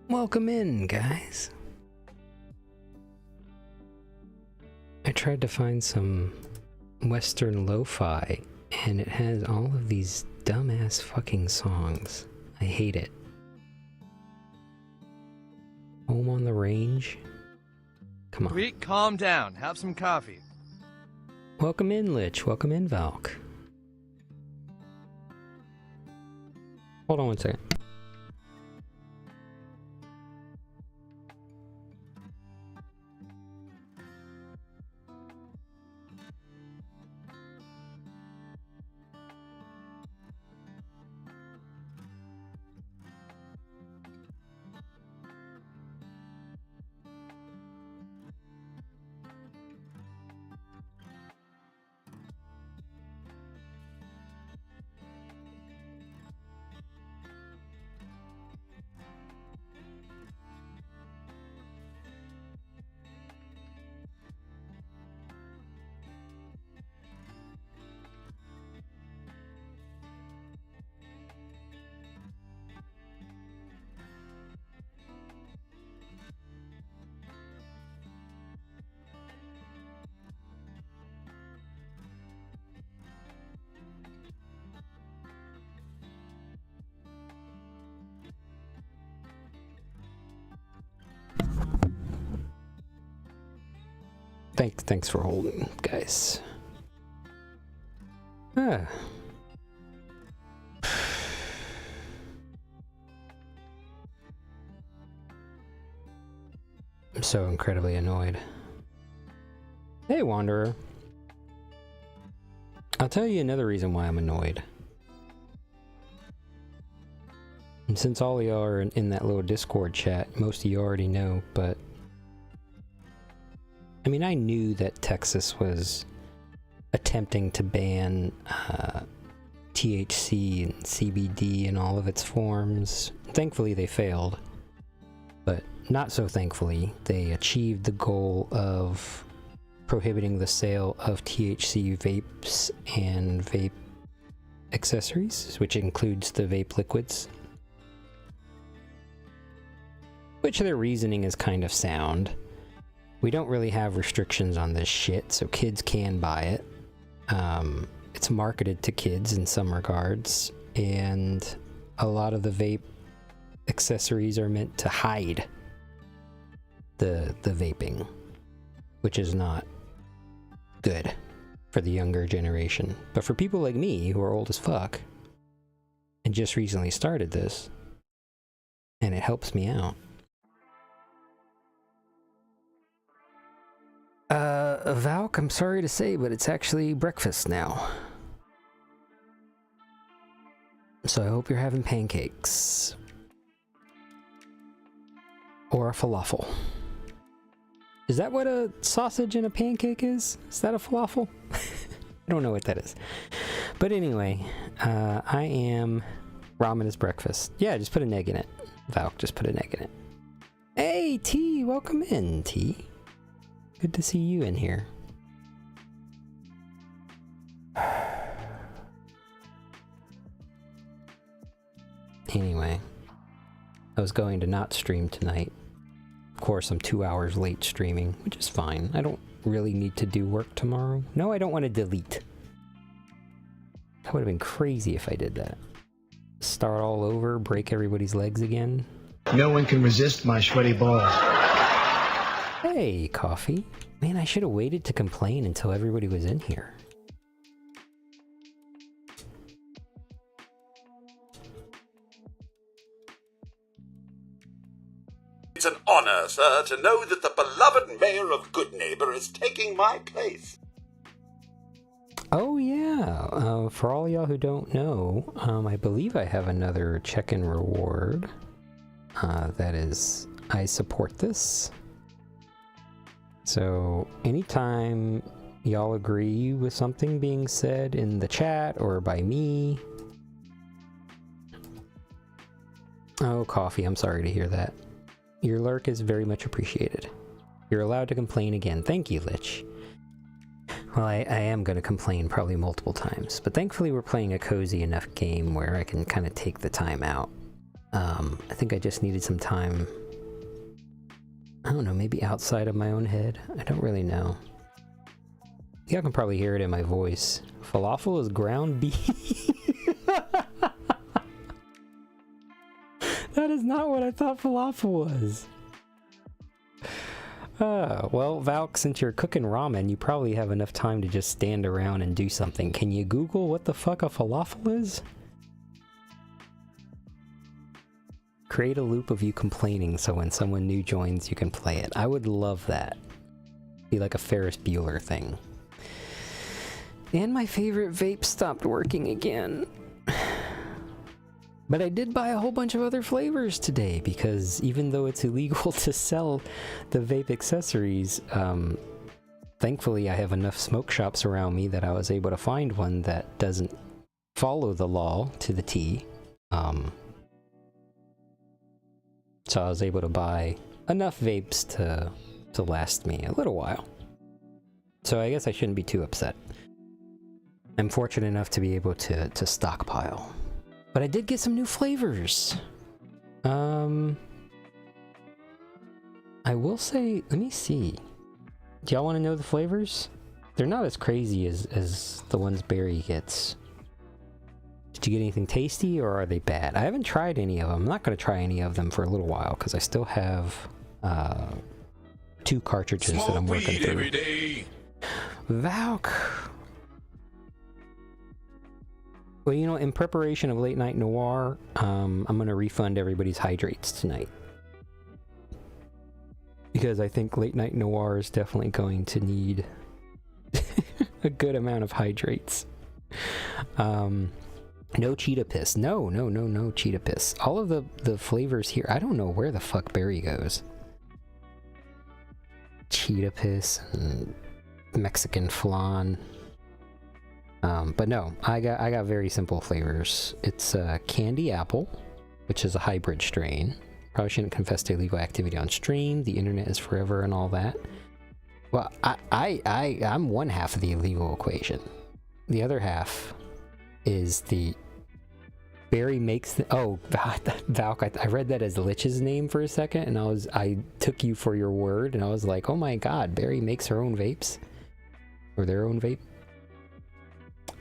Welcome in, guys. I tried to find some Western lo-fi, and it has all of these dumbass fucking songs. I hate it. Home on the Range? Come on. Sweet, calm down. Have some coffee. Welcome in, Lich. Welcome in, Valk. Hold on one second. Thanks for holding, guys. I'm so incredibly annoyed. Hey, Wanderer. I'll tell you another reason why I'm annoyed. And since all of y'all are in that little Discord chat, most of you already know, but I mean, I knew that Texas was attempting to ban THC and CBD in all of its forms. Thankfully, they failed. But not so thankfully, they achieved the goal of prohibiting the sale of THC vapes and vape accessories, which includes the vape liquids. Which their reasoning is kind of sound. We don't really have restrictions on this shit, so kids can buy it. It's marketed to kids in some regards, and a lot of the vape accessories are meant to hide the vaping, which is not good for the younger generation. But for people like me, who are old as fuck, and just recently started this, and it helps me out. Valk, I'm sorry to say, but it's actually breakfast now. So I hope you're having pancakes. Or a falafel. Is that what a sausage and a pancake is? Is that a falafel? I don't know what that is. But anyway, I am... Ramen is breakfast. Yeah, just put an egg in it. Valk, just put an egg in it. Hey, T! Welcome in, T. Good to see you in here. Anyway, I was going to not stream tonight. Of course, I'm 2 hours late streaming, which is fine. I don't really need to do work tomorrow. No, I don't want to delete. That would have been crazy if I did that. Start all over, break everybody's legs again. No one can resist my sweaty balls. Hey, Coffee. Man, I should have waited to complain until everybody was in here. It's an honor, sir, to know that the beloved mayor of Goodneighbor is taking my place. Oh yeah, for all y'all who don't know, I believe I have another check-in reward. That is, I support this. So anytime y'all agree with something being said in the chat or by me... Oh, Coffee, I'm sorry to hear that. Your lurk is very much appreciated. You're allowed to complain again. Thank you, Lich. Well, I am going to complain probably multiple times, but thankfully we're playing a cozy enough game where I can kind of take the time out. I think I just needed some time, I don't know, maybe outside of my own head? I don't really know. Y'all can probably hear it in my voice. Falafel is ground beef. That is not what I thought falafel was. Well, Valk, since you're cooking ramen, you probably have enough time to just stand around and do something. Can you Google what the fuck a falafel is? Create a loop of you complaining so when someone new joins, you can play it. I would love that. Be like a Ferris Bueller thing. And my favorite vape stopped working again. But I did buy a whole bunch of other flavors today because even though it's illegal to sell the vape accessories, thankfully I have enough smoke shops around me that I was able to find one that doesn't follow the law to the T. So I was able to buy enough vapes to last me a little while. So I guess I shouldn't be too upset. I'm fortunate enough to be able to stockpile. But I did get some new flavors. I will say, let me see. Do y'all want to know the flavors? They're not as crazy as the ones Barry gets. Did you get anything tasty or are they bad? I haven't tried any of them. I'm not going to try any of them for a little while because I still have 2 cartridges that I'm working through. Every day. Valk. Well, you know, in preparation of Late Night Noir, I'm going to refund everybody's hydrates tonight. Because I think Late Night Noir is definitely going to need a good amount of hydrates. No cheetah piss. No cheetah piss. All of the flavors here, I don't know where the fuck Barry goes. Cheetah piss and Mexican flan. But no, I got very simple flavors. It's candy apple, which is a hybrid strain. Probably shouldn't confess to illegal activity on stream. The internet is forever and all that. Well, I'm one half of the illegal equation. The other half is the Barry makes the Valk. I read that as Lich's name for a second, and I took you for your word, and I was like, oh my god, Barry makes her own vapes, or their own vape.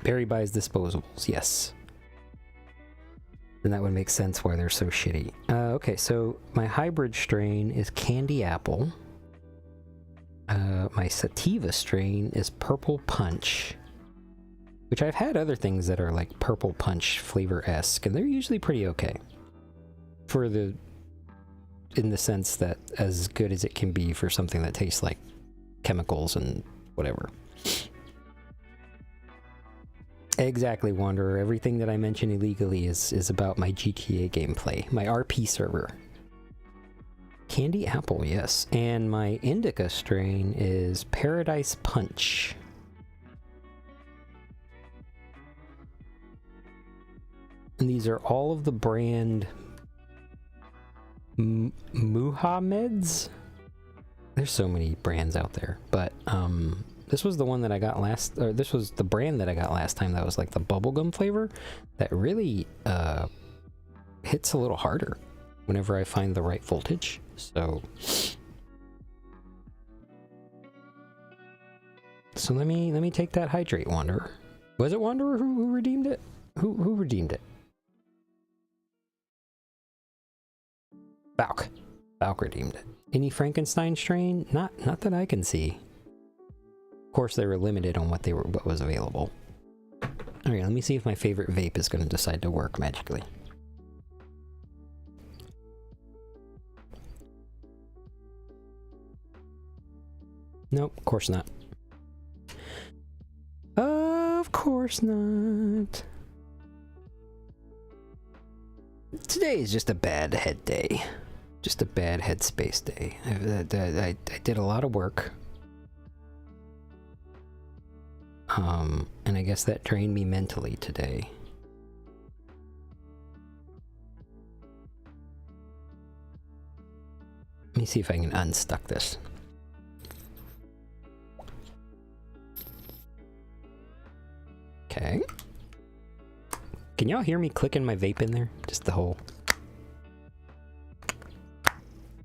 Barry buys disposables, yes. Then that would make sense why they're so shitty. Okay, so my hybrid strain is candy apple. My sativa strain is purple punch. Which I've had other things that are like purple punch flavor-esque, and they're usually pretty okay. In the sense that as good as it can be for something that tastes like chemicals and whatever. Exactly, Wanderer. Everything that I mention illegally is about my GTA gameplay. My RP server. Candy apple, yes. And my indica strain is Paradise Punch. And these are all of the brand Muhammad's. There's so many brands out there, but this was the one that I got last, or this was the brand that I got last time that was like the bubblegum flavor that really hits a little harder whenever I find the right voltage. So let me take that hydrate, Wanderer. Was it Wanderer who redeemed it? Who redeemed it? Valk. Valk redeemed it. Any Frankenstein strain? Not that I can see. Of course, they were limited on what was available. Alright, let me see if my favorite vape is going to decide to work magically. Nope, of course not. Of course not. Today is just a bad head day. Just a bad headspace day. I did a lot of work. And I guess that drained me mentally today. Let me see if I can unstuck this. Okay. Can y'all hear me clicking my vape in there? Just the whole...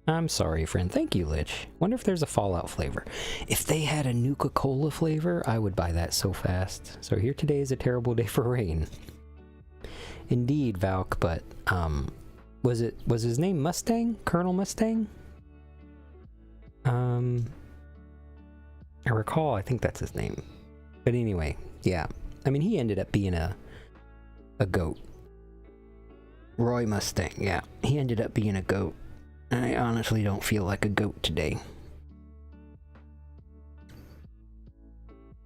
I'm sorry, friend. Thank you, Lich. Wonder if there's a Fallout flavor. If they had a Nuka-Cola flavor, I would buy that so fast. So here today is a terrible day for rain. Indeed, Valk, but, was his name Mustang? Colonel Mustang? I recall, I think that's his name. But anyway, yeah. I mean, he ended up being a goat. Roy Mustang, yeah. He ended up being a goat. I honestly don't feel like a goat today.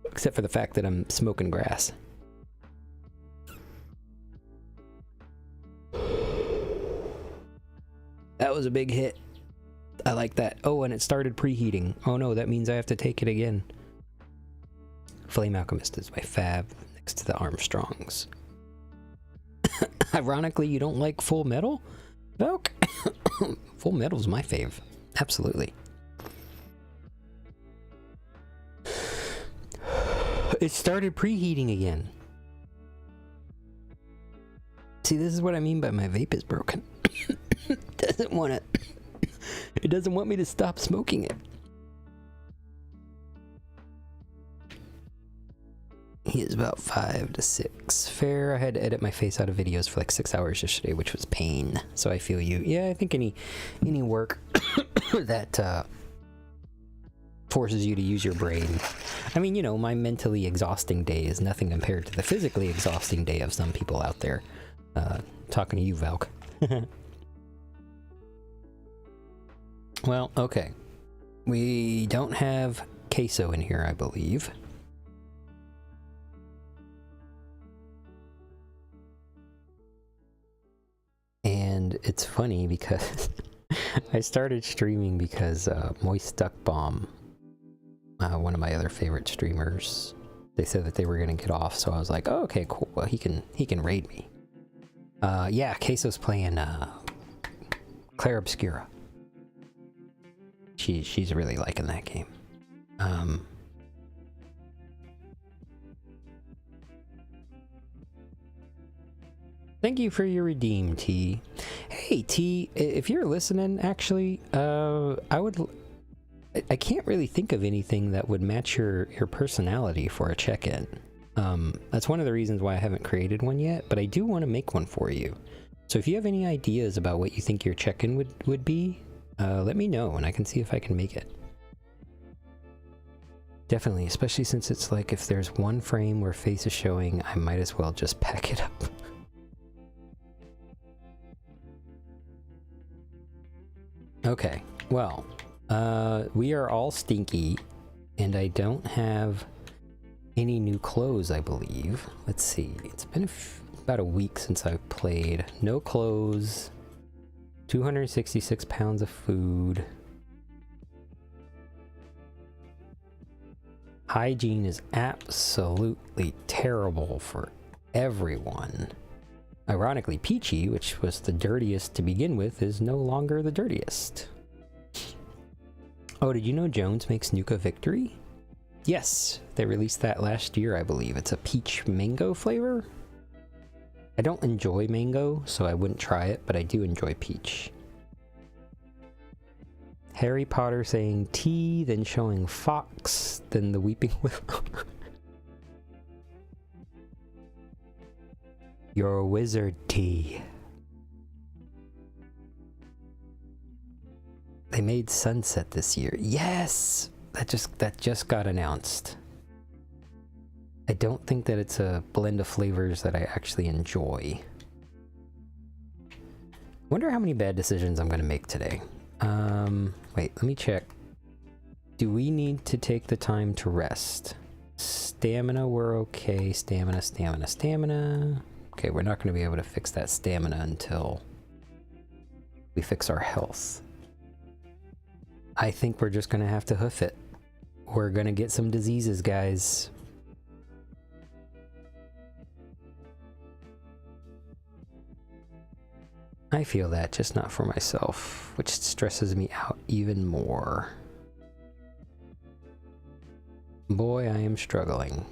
Except for the fact that I'm smoking grass. That was a big hit. I like that. Oh, and it started preheating. Oh no, that means I have to take it again. Flame Alchemist is my fave, next to the Armstrongs. Ironically, you don't like Full Metal? Valk? Full Metal's my fave. Absolutely. It started preheating again. See, this is what I mean by my vape is broken. It doesn't want me to stop smoking it. He is about 5 to 6. Fair. I had to edit my face out of videos for like 6 hours yesterday, which was pain. So I feel you. Yeah, I think any work that forces you to use your brain. I mean, you know, my mentally exhausting day is nothing compared to the physically exhausting day of some people out there. Talking to you, Valk. Well, okay. We don't have queso in here, I believe. And it's funny because I started streaming because Moist Duck Bomb, one of my other favorite streamers, they said that they were gonna get off, so I was like, oh, okay, cool. Well, he can raid me. Yeah, Queso's playing Claire Obscura. She's really liking that game. Thank you for your redeem, T. Hey, T, if you're listening, actually, I can't really think of anything that would match your personality for a check-in. That's one of the reasons why I haven't created one yet, but I do want to make one for you. So if you have any ideas about what you think your check-in would be, let me know and I can see if I can make it. Definitely, especially since it's like if there's one frame where face is showing, I might as well just pack it up. Okay, well, we are all stinky, and I don't have any new clothes, I believe. Let's see, it's been about a week since I've played. No clothes, 266 pounds of food. Hygiene is absolutely terrible for everyone. Ironically, Peachy, which was the dirtiest to begin with, is no longer the dirtiest. Oh, did you know Jones makes Nuka Victory? Yes, they released that last year, I believe. It's a peach mango flavor. I don't enjoy mango, so I wouldn't try it, but I do enjoy peach. Harry Potter saying T, then showing Fox, then the Weeping Willow. You're a wizard, T. They made Sunset this year. Yes! That just got announced. I don't think that it's a blend of flavors that I actually enjoy. Wonder how many bad decisions I'm gonna make today. Wait, let me check. Do we need to take the time to rest? Stamina, we're okay. Stamina. Okay, we're not going to be able to fix that stamina until we fix our health. I think we're just going to have to hoof it. We're going to get some diseases, guys. I feel that, just not for myself, which stresses me out even more. Boy, I am struggling.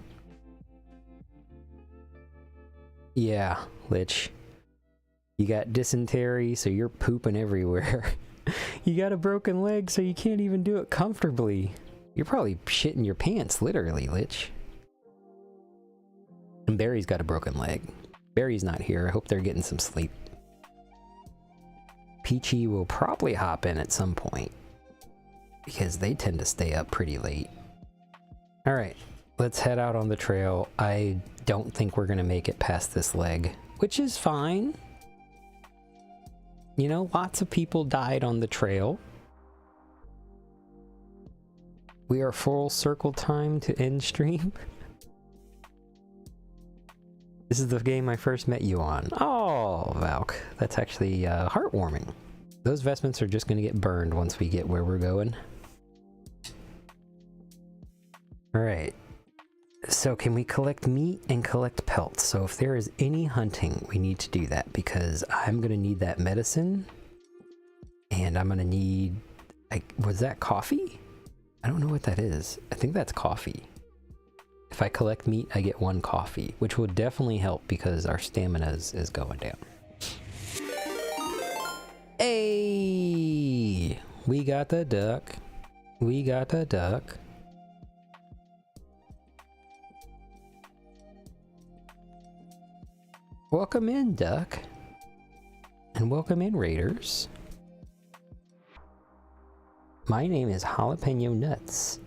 Yeah, Lich. You got dysentery, so you're pooping everywhere. You got a broken leg, so you can't even do it comfortably. You're probably shitting your pants, literally, Lich. And Barry's got a broken leg. Barry's not here. I hope they're getting some sleep. Peachy will probably hop in at some point, because they tend to stay up pretty late. Alright, let's head out on the trail. I don't think we're gonna make it past this leg, which is fine. You know, lots of people died on the trail. We are full circle time to end stream. This is the game I first met you on. Oh, Valk. That's actually heartwarming. Those vestments are just going to get burned once we get where we're going. Alright. So can we collect meat and collect pelts? So if there is any hunting, we need to do that, because I'm going to need that medicine. And I'm going to need... was that coffee? I don't know what that is. I think that's coffee. If I collect meat, I get 1 coffee, which will definitely help because our stamina is going down. Hey! We got the duck. We got the duck. Welcome in, duck. And welcome in, raiders. My name is Jalapeno Nuts.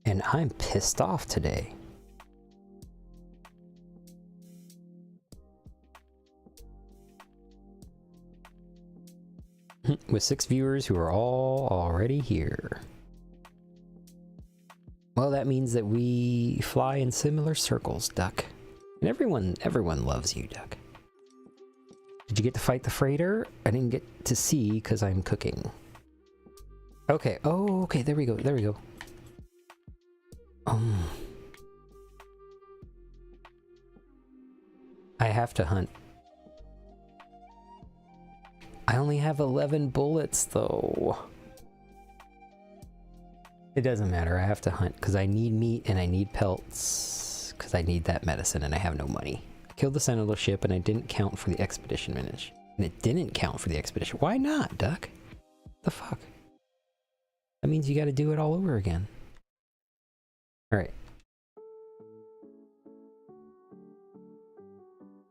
And I'm pissed off today. With 6 viewers who are all already here. Well, that means that we fly in similar circles, Duck. And everyone loves you, Duck. Did you get to fight the freighter? I didn't get to see because I'm cooking. Okay, oh, okay, there we go, there we go. I have to hunt. I only have 11 bullets though. It doesn't matter, I have to hunt because I need meat and I need pelts because I need that medicine and I have no money. I killed the Sentinel ship and I didn't count for the expedition finish. And it didn't count for the expedition. Why not, Duck? The fuck? That means you gotta do it all over again. Alright.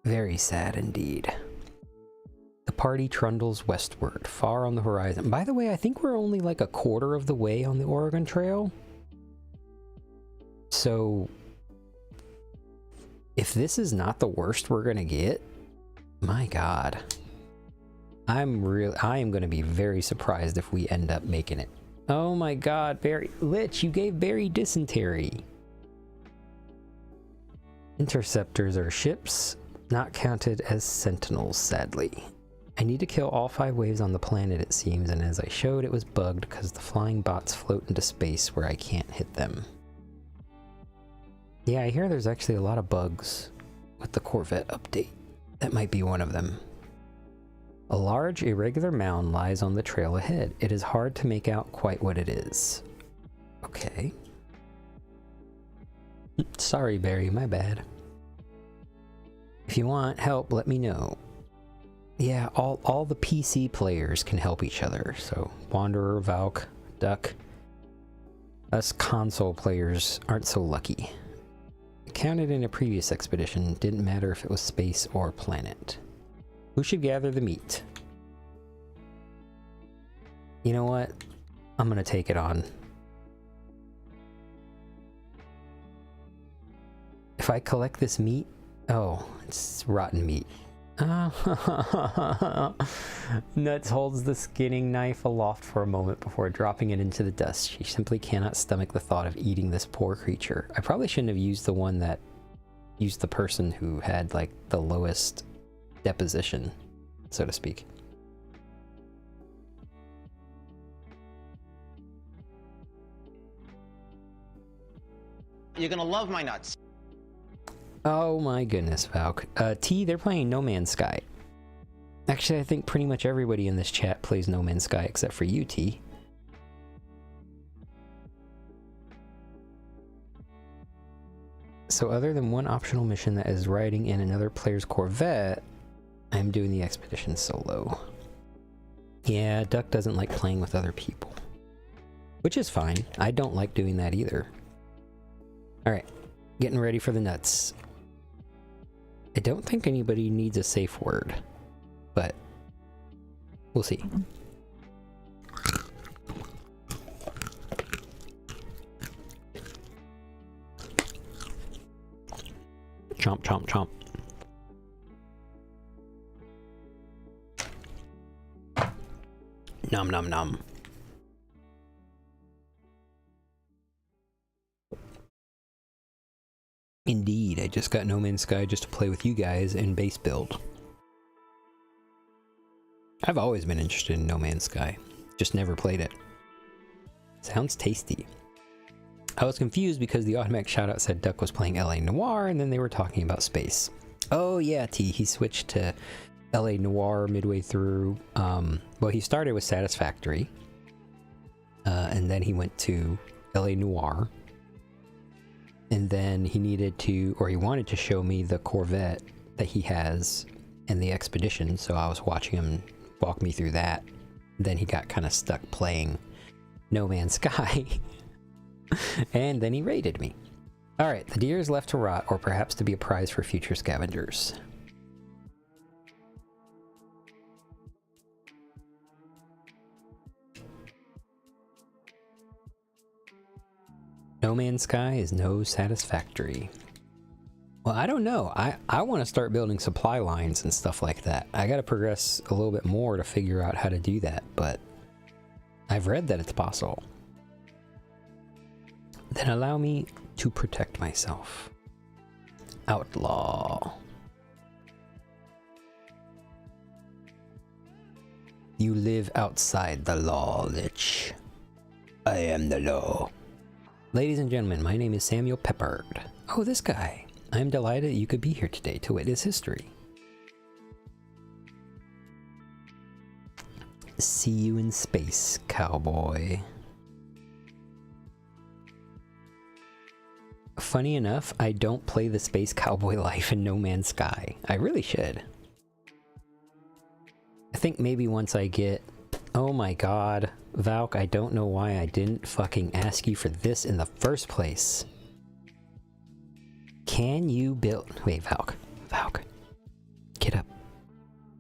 Very sad indeed. The party trundles westward, far on the horizon. By the way, I think we're only like 1/4 of the way on the Oregon Trail. So, if this is not the worst we're gonna get, my god. I am gonna be very surprised if we end up making it. Oh my god, Barry. Lich, you gave Barry dysentery. Interceptors are ships, not counted as sentinels, sadly. I need to kill all 5 waves on the planet, it seems, and as I showed, it was bugged because the flying bots float into space where I can't hit them. Yeah, I hear there's actually a lot of bugs with the Corvette update. That might be one of them. A large, irregular mound lies on the trail ahead. It is hard to make out quite what it is. Okay. Sorry, Barry, my bad. If you want help, let me know. Yeah, all the PC players can help each other, so Wanderer, Valk, Duck. Us console players aren't so lucky. Counted in a previous expedition, didn't matter if it was space or planet. Who should gather the meat? You know what? I'm gonna take it on. If I collect this meat... Oh, it's rotten meat. Nuts holds the skinning knife aloft for a moment before dropping it into the dust. She simply cannot stomach the thought of eating this poor creature. I probably shouldn't have used the one that used the person who had like the lowest deposition, so to speak. You're gonna love my nuts. Oh my goodness, Valk. T, they're playing No Man's Sky. Actually, I think pretty much everybody in this chat plays No Man's Sky except for you, T. So other than one optional mission that is riding in another player's Corvette, I'm doing the expedition solo. Yeah, Duck doesn't like playing with other people. Which is fine. I don't like doing that either. Alright, getting ready for the nuts. I don't think anybody needs a safe word, but we'll see. Chomp, chomp, chomp. Nom, nom, nom. Indeed, I just got No Man's Sky just to play with you guys and base build. I've always been interested in No Man's Sky, just never played it. Sounds tasty. I was confused because the automatic shoutout said Duck was playing LA Noire and then they were talking about space. Oh yeah, T, he switched to LA Noire midway through. Well, he started with Satisfactory, and then he went to LA Noire. And then he needed to, or he wanted to show me the Corvette that he has in the expedition, so I was watching him walk me through that. Then he got kind of stuck playing No Man's Sky, and then he raided me. Alright, the deer is left to rot, or perhaps to be a prize for future scavengers. No Man's Sky is no Satisfactory. Well, I don't know. I want to start building supply lines and stuff like that. I gotta progress a little bit more to figure out how to do that, but I've read that it's possible. Then allow me to protect myself. Outlaw. You live outside the law, Lich. I am the law. Ladies and gentlemen, my name is Samuel Peppard. Oh, this guy. I am delighted you could be here today to witness history. See you in space, cowboy. Funny enough, I don't play the space cowboy life in No Man's Sky. I really should. I think maybe once I get... Oh my god, Valk, I don't know why I didn't fucking ask you for this in the first place. Can you build... Wait, Valk. Valk. Get up.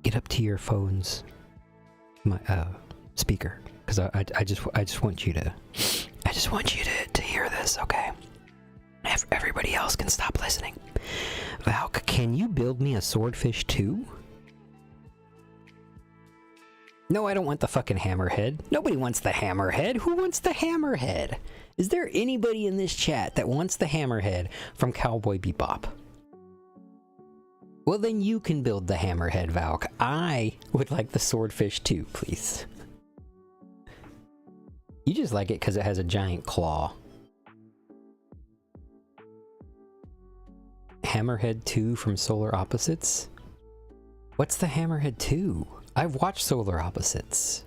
Get up to your phone's... my, speaker. Because I just want you to... I just want you to hear this, okay? Everybody else can stop listening. Valk, can you build me a swordfish too? No, I don't want the fucking hammerhead. Nobody wants the hammerhead. Who wants the hammerhead? Is there anybody in this chat that wants the hammerhead from Cowboy Bebop? Well, then you can build the hammerhead, Valk. I would like the swordfish too, please. You just like it because it has a giant claw. Hammerhead 2 from Solar Opposites? What's the Hammerhead 2? I've watched Solar Opposites.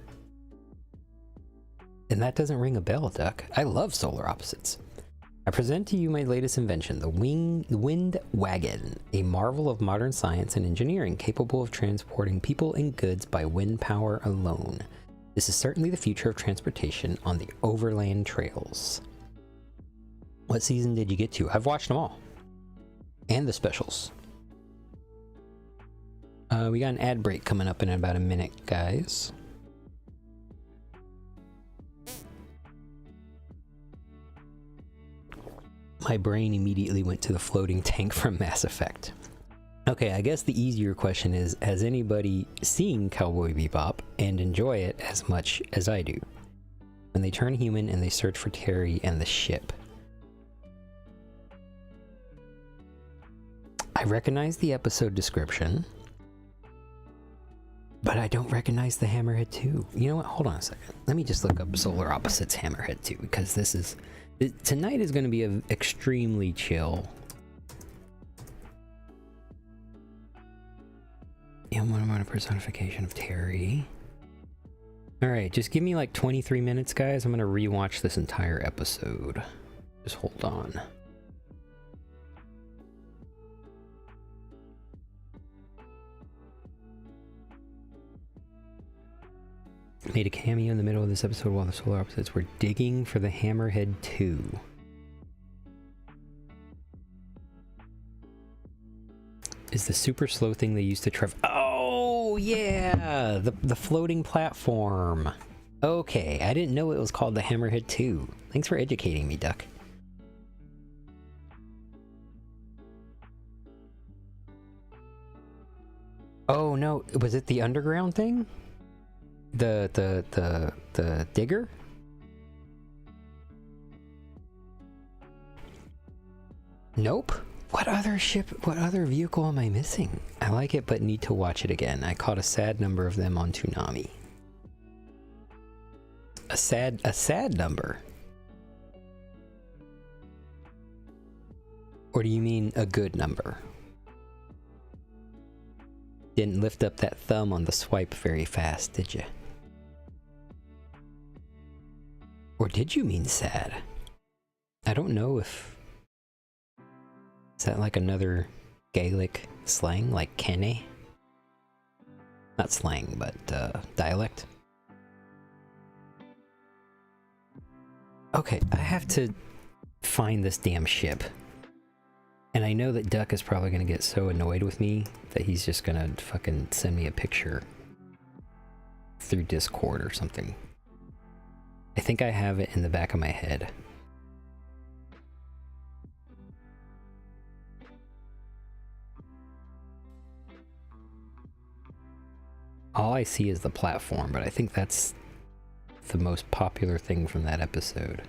And that doesn't ring a bell, Duck. I love Solar Opposites. I present to you my latest invention, the Wind Wagon, a marvel of modern science and engineering capable of transporting people and goods by wind power alone. This is certainly the future of transportation on the overland trails. What season did you get to? I've watched them all. And the specials. We got an ad break coming up in about a minute, guys. My brain immediately went to the floating tank from Mass Effect. Okay, I guess the easier question is, has anybody seen Cowboy Bebop and enjoy it as much as I do? When they turn human and they search for Terry and the ship. I recognize the episode description, but I don't recognize the Hammerhead 2. You know what? Hold on a second. Let me just look up Solar Opposites Hammerhead 2, because this is... Tonight is going to be extremely chill. Yeah, I'm on a personification of Terry. Alright, just give me like 23 minutes, guys. I'm going to rewatch this entire episode. Just hold on. Made a cameo in the middle of this episode while the Solar Opposites were digging for the Hammerhead 2. Is the super slow thing they used to travel? Oh yeah, the floating platform. Okay, I didn't know it was called the Hammerhead 2. Thanks for educating me, Duck. Oh no, was it the underground thing? The digger? Nope. What other vehicle am I missing? I like it but need to watch it again. I caught a sad number of them on Toonami. A sad number? Or do you mean a good number? Didn't lift up that thumb on the swipe very fast, did you? Or did you mean sad? I don't know if... Is that like another Gaelic slang, like kenne? Not slang, but dialect. Okay, I have to find this damn ship. And I know that Duck is probably going to get so annoyed with me that he's just going to fucking send me a picture through Discord or something. I think I have it in the back of my head. All I see is the platform, but I think that's the most popular thing from that episode.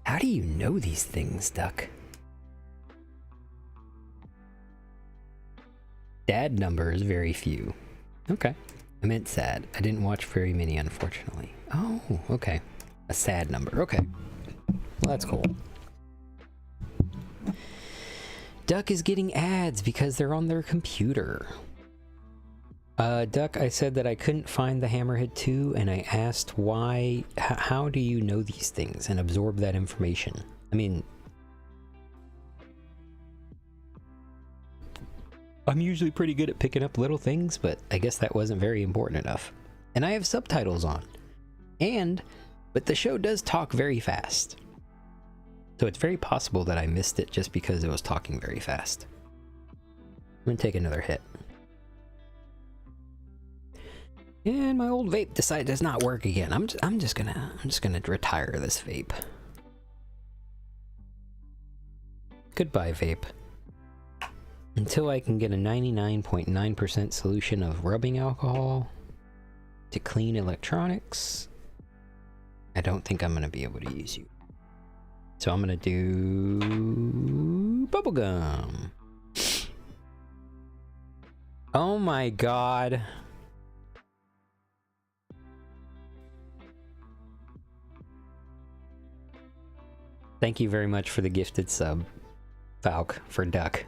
How do you know these things, Duck? Dad numbers, very few. Okay. I meant sad. I didn't watch very many, unfortunately. Oh, okay. A sad number. Okay. Well, that's cool. Duck is getting ads because they're on their computer. Duck, I said that I couldn't find the Hammerhead 2, and I asked why, how do you know these things and absorb that information? I mean, I'm usually pretty good at picking up little things, but I guess that wasn't very important enough. And I have subtitles on. But the show does talk very fast. So it's very possible that I missed it just because it was talking very fast. I'm gonna take another hit. And my old vape does not work again. I'm just gonna retire this vape. Goodbye, vape. Until I can get a 99.9% solution of rubbing alcohol to clean electronics, I don't think I'm gonna be able to use you. So I'm gonna do bubblegum. Oh my god. Thank you very much for the gifted sub, Falk, for Duck.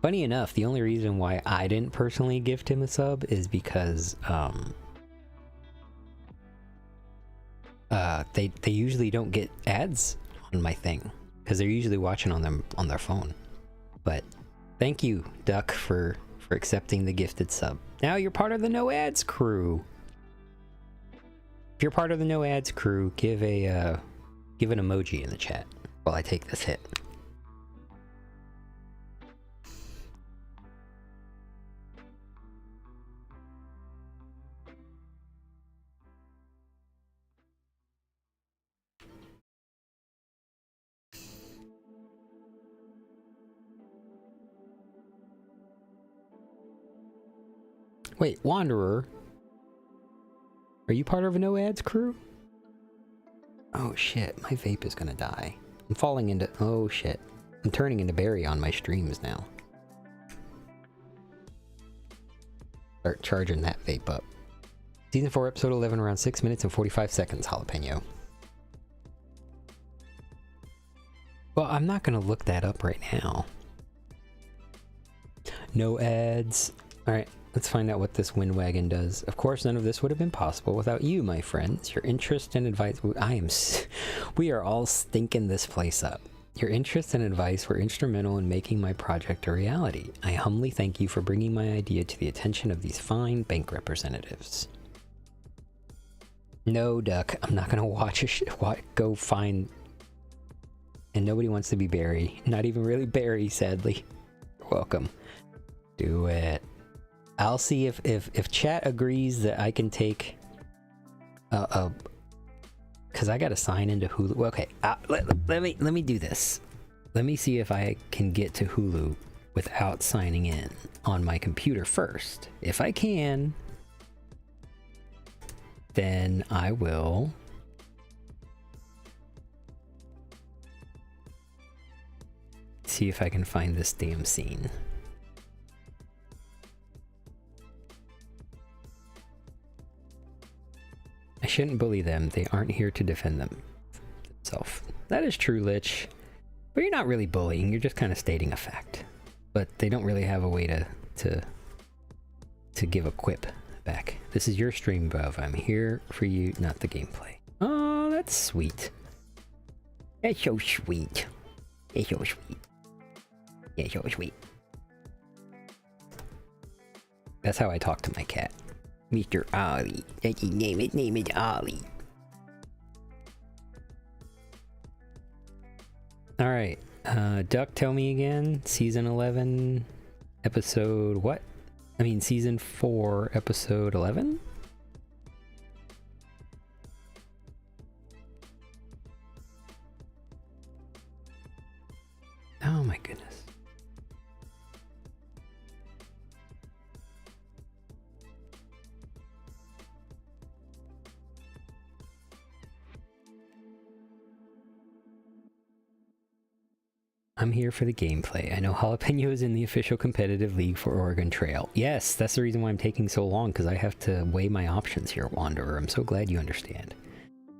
Funny enough, the only reason why I didn't personally gift him a sub is because they usually don't get ads on my thing because they're usually watching on their phone. But thank you, Duck, for accepting the gifted sub. Now you're part of the No Ads crew. If you're part of the No Ads crew, give an emoji in the chat while I take this hit. Wait, Wanderer? Are you part of a No Ads crew? Oh shit, my vape is gonna die. I'm falling into... Oh shit. I'm turning into Barry on my streams now. Start charging that vape up. Season 4, episode 11, around 6 minutes and 45 seconds, Jalapeno. Well, I'm not gonna look that up right now. No ads. Alright, let's find out what this wind wagon does. Of course, none of this would have been possible without you, my friends. Your interest and advice... We are all stinking this place up. Your interest and advice were instrumental in making my project a reality. I humbly thank you for bringing my idea to the attention of these fine bank representatives. No, Duck, I'm not gonna watch go find... And nobody wants to be Barry. Not even really Barry, sadly. You're welcome. Do it. I'll see if chat agrees that I can take... Because I gotta sign into Hulu. Okay, let me do this. Let me see if I can get to Hulu without signing in on my computer first. If I can, then I will see if I can find this damn scene. I shouldn't bully them. They aren't here to defend themselves. That is true, Lich. But you're not really bullying. You're just kind of stating a fact. But they don't really have a way to give a quip back. This is your stream, Bov. I'm here for you, not the gameplay. Oh, that's sweet. That's so sweet. It's so sweet. Yeah, so sweet. That's how I talk to my cat. Mr. Ollie. That's his name. His name is Ollie. Alright. Duck, tell me again. Season 11, episode what? I mean, season 4, episode 11? Oh my goodness. I'm here for the gameplay. I know Jalapeno is in the official competitive league for Oregon Trail. Yes, that's the reason why I'm taking so long, because I have to weigh my options here, Wanderer. I'm so glad you understand.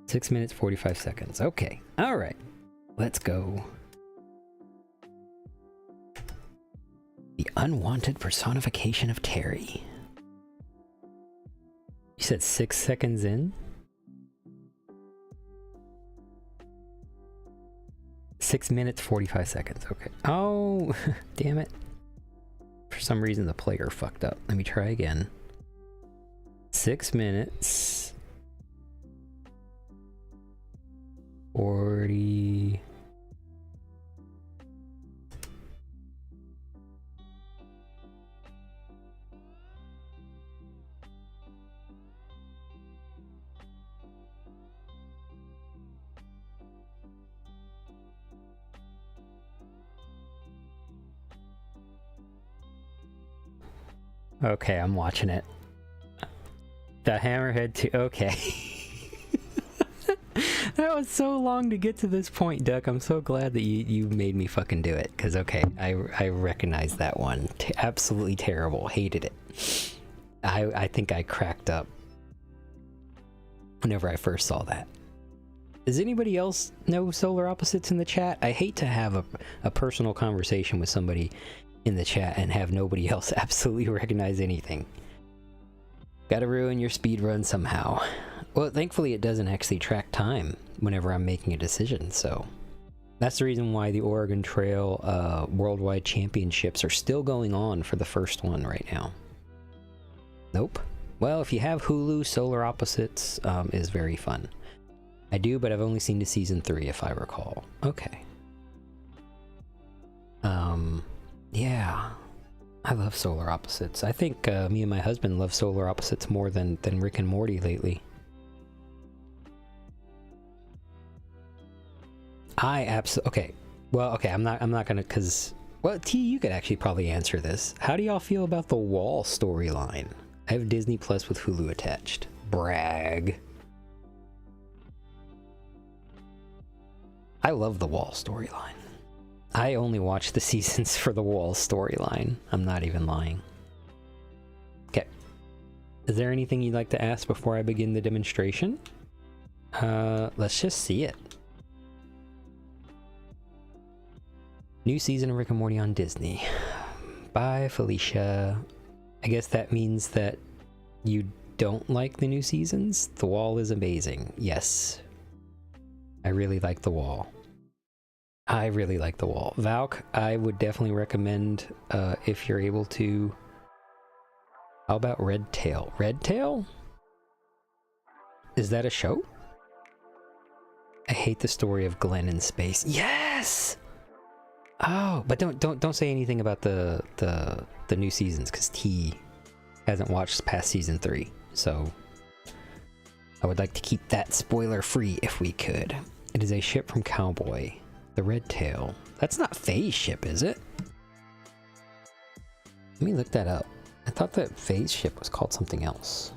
6 minutes, 45 seconds. Okay. Alright. Let's go. The unwanted personification of Terry. You said 6 seconds in? 6 minutes, 45 seconds. Okay. Oh, damn it. For some reason, the player fucked up. Let me try again. 6 minutes. 40. Okay, I'm watching it. The Hammerhead 2. Okay. That was so long to get to this point, Duck. I'm so glad that you made me fucking do it. Because, okay, I recognize that one. Absolutely terrible. Hated it. I think I cracked up whenever I first saw that. Does anybody else know Solar Opposites in the chat? I hate to have a personal conversation with somebody in the chat and have nobody else absolutely recognize anything. Gotta ruin your speed run somehow. Well, thankfully it doesn't actually track time whenever I'm making a decision, so that's the reason why the Oregon Trail Worldwide Championships are still going on for the first one right now. Nope. Well, if you have Hulu, Solar Opposites is very fun. I do, but I've only seen to season 3 if I recall. Okay. Yeah, I love Solar Opposites. I think me and my husband love Solar Opposites more than Rick and Morty lately. Okay. Well, okay, I'm not gonna, cause, well, T, you could actually probably answer this. How do y'all feel about the Wall storyline? I have Disney Plus with Hulu attached. Brag. I love the Wall storyline. I only watch the seasons for the Wall storyline. I'm not even lying. Okay. Is there anything you'd like to ask before I begin the demonstration? Let's just see it. New season of Rick and Morty on Disney. Bye, Felicia. I guess that means that you don't like the new seasons? The Wall is amazing. Yes. I really like The Wall. I really like the wall. Valk, I would definitely recommend if you're able to. How about Red Tail? Red Tail? Is that a show? I hate the story of Glenn in space. Yes! Oh, but don't say anything about the new seasons, because T hasn't watched past season 3. So I would like to keep that spoiler free if we could. It is a ship from Cowboy. The Red Tail. That's not Faye's ship, is it? Let me look that up. I thought that Faye's ship was called something else.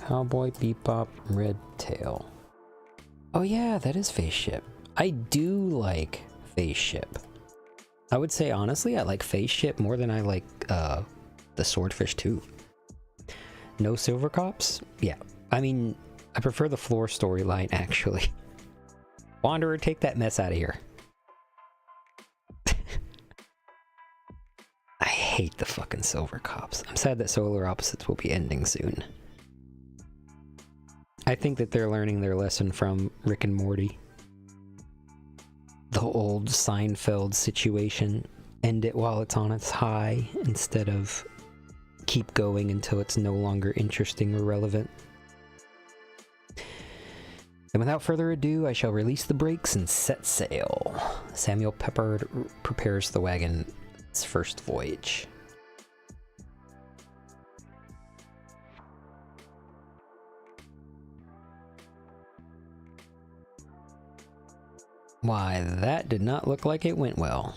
Cowboy Bebop Red Tail. Oh yeah, that is Faye's ship. I do like Faye's ship. I would say honestly, I like Faye's ship more than I like the Swordfish 2. No Silver Cops? Yeah. I mean, I prefer the floor storyline actually. Wanderer, take that mess out of here. I hate the fucking Silver Cops. I'm sad that Solar Opposites will be ending soon. I think that they're learning their lesson from Rick and Morty. The old Seinfeld situation. End it while it's on its high, instead of keep going until it's no longer interesting or relevant. And without further ado, I shall release the brakes and set sail. Samuel Peppard prepares the wagon's first voyage. Why, that did not look like it went well.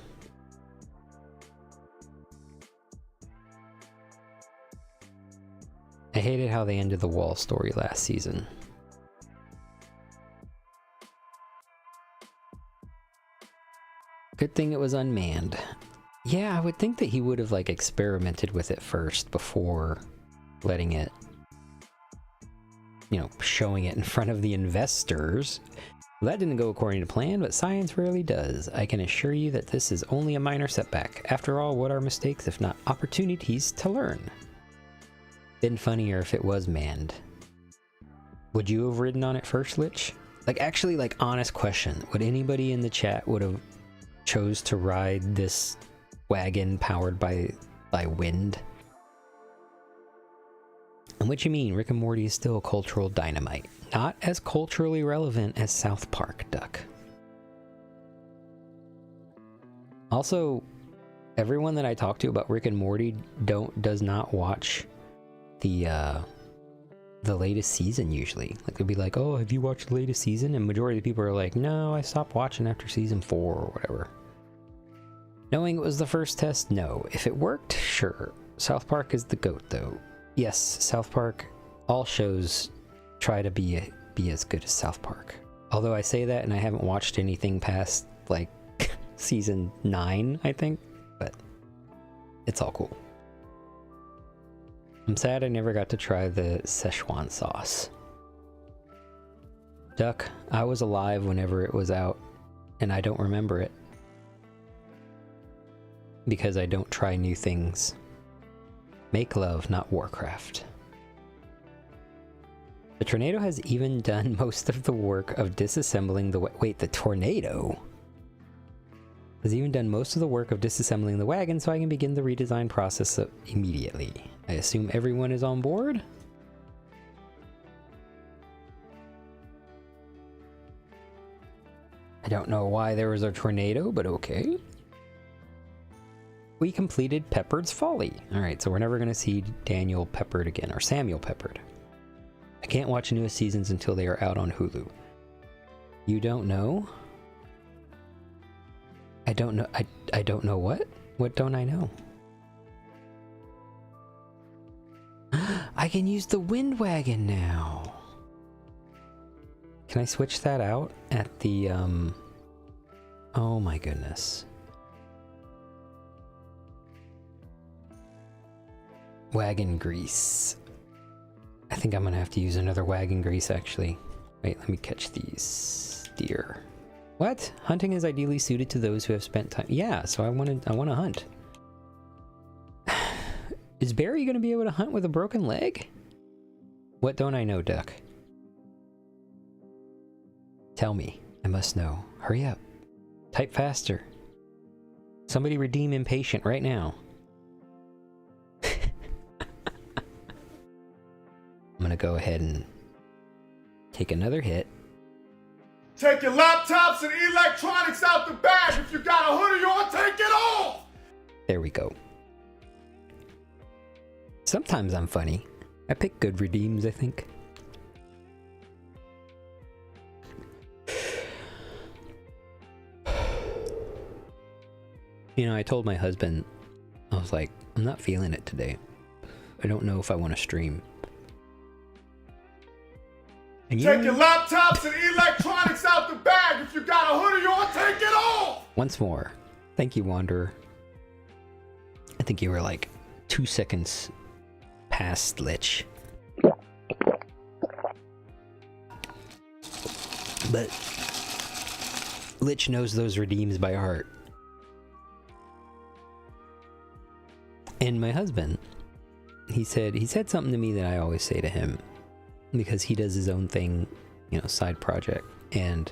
I hated how they ended the wall story last season. Good thing it was unmanned. Yeah, I would think that he would have like experimented with it first before letting it, you know, showing it in front of the investors. That didn't go according to plan, but science rarely does. I can assure you that this is only a minor setback. After all, what are mistakes if not opportunities to learn? Been funnier if it was manned. Would you have ridden on it first, Lich? Like, actually, like, honest question. Would anybody in the chat would have chose to ride this wagon powered by wind? And what you mean, Rick and Morty is still cultural dynamite. Not as culturally relevant as South Park, Duck. Also, everyone that I talk to about Rick and Morty does not watch the latest season usually. Like, they'll be like, oh, have you watched the latest season? And majority of the people are like, no, I stopped watching after season 4 or whatever. Knowing it was the first test, no. If it worked, sure. South Park is the GOAT, though. Yes, South Park, all shows try to be as good as South Park. Although I say that and I haven't watched anything past, like, season 9, I think. But it's all cool. I'm sad I never got to try the Szechuan sauce. Duck, I was alive whenever it was out, and I don't remember it. Because I don't try new things. Make love, not Warcraft. The tornado has even done most of the work of disassembling the wait, the tornado has even done most of the work of disassembling the wagon, so I can begin the redesign process immediately. I assume everyone is on board? I don't know why there was a tornado, but okay. We completed Peppard's Folly. Alright, so we're never going to see Daniel Peppard again, or Samuel Peppard. I can't watch newest seasons until they are out on Hulu. You don't know? I don't know. I don't know what? What don't I know? I can use the wind wagon now. Can I switch that out at the, oh my goodness. Wagon grease. I think I'm gonna have to use another wagon grease, actually. Wait, let me catch these deer. What? Hunting is ideally suited to those who have spent time. Yeah, so I want to hunt. Is Barry gonna be able to hunt with a broken leg? What don't I know, Duck? Tell me. I must know. Hurry up. Type faster. Somebody redeem impatient right now. I'm gonna go ahead and take another hit. Take your laptops and electronics out the bag. If you got a hoodie on, take it off. There we go. Sometimes I'm funny. I pick good redeems, I think. You know, I told my husband, I was like, I'm not feeling it today. I don't know if I want to stream. And Take your laptops and electronics out the bag. If you got a hoodie on, take it off. Once more. Thank you, Wanderer. I think you were like 2 seconds past Lich. But Lich knows those redeems by heart. And my husband, he said something to me that I always say to him, because he does his own thing, you know, side project, and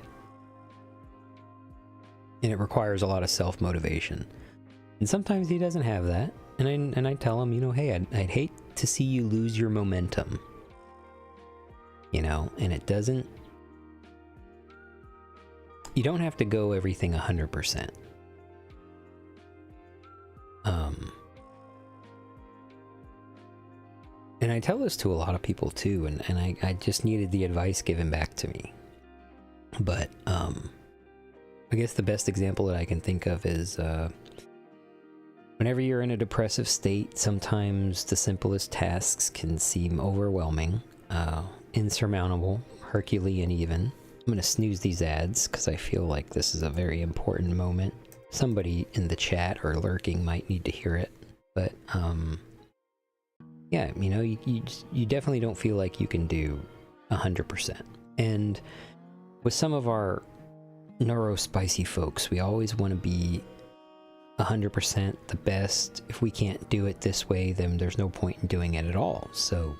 it requires a lot of self-motivation. And sometimes he doesn't have that, and I tell him, you know, hey, I'd hate to see you lose your momentum. You know, and it doesn't, you don't have to go everything 100%. And I tell this to a lot of people too, and I just needed the advice given back to me. But I guess the best example that I can think of is whenever you're in a depressive state, sometimes the simplest tasks can seem overwhelming, insurmountable, Herculean even. I'm gonna snooze these ads because I feel like this is a very important moment. Somebody in the chat or lurking might need to hear it, but yeah, you know, you definitely don't feel like you can do 100%. And with some of our neurospicy folks, we always want to be 100% the best. If we can't do it this way, then there's no point in doing it at all. So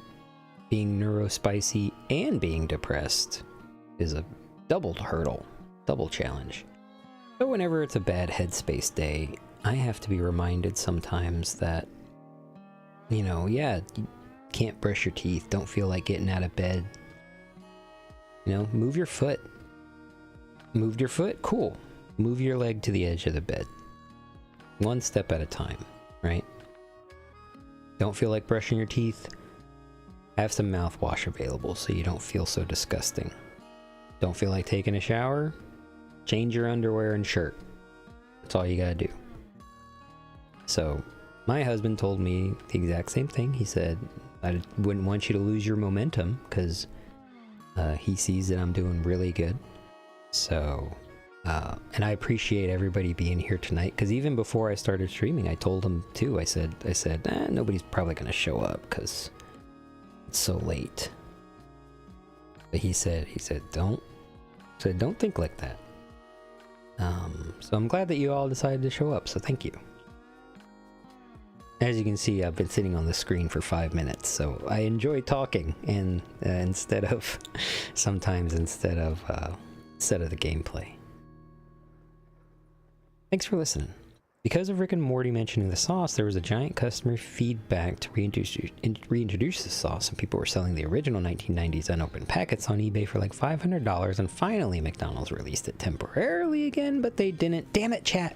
being neurospicy and being depressed is a double hurdle, double challenge. So whenever it's a bad headspace day, I have to be reminded sometimes that, you know, yeah, you can't brush your teeth, don't feel like getting out of bed. You know, move your foot. Moved your foot? Cool. Move your leg to the edge of the bed. One step at a time, right? Don't feel like brushing your teeth? Have some mouthwash available so you don't feel so disgusting. Don't feel like taking a shower? Change your underwear and shirt. That's all you gotta do. So, my husband told me the exact same thing. He said, I wouldn't want you to lose your momentum because he sees that I'm doing really good. So, and I appreciate everybody being here tonight, because even before I started streaming, I told him too. I said, nobody's probably going to show up because it's so late. But he said, don't think like that. So I'm glad that you all decided to show up. So thank you. As you can see, I've been sitting on the screen for 5 minutes, so I enjoy talking, and instead of the gameplay. Thanks for listening. Because of Rick and Morty mentioning the sauce, there was a giant customer feedback to reintroduce the sauce, and people were selling the original 1990s unopened packets on eBay for like $500, and finally McDonald's released it temporarily again, but they didn't. Damn it, chat!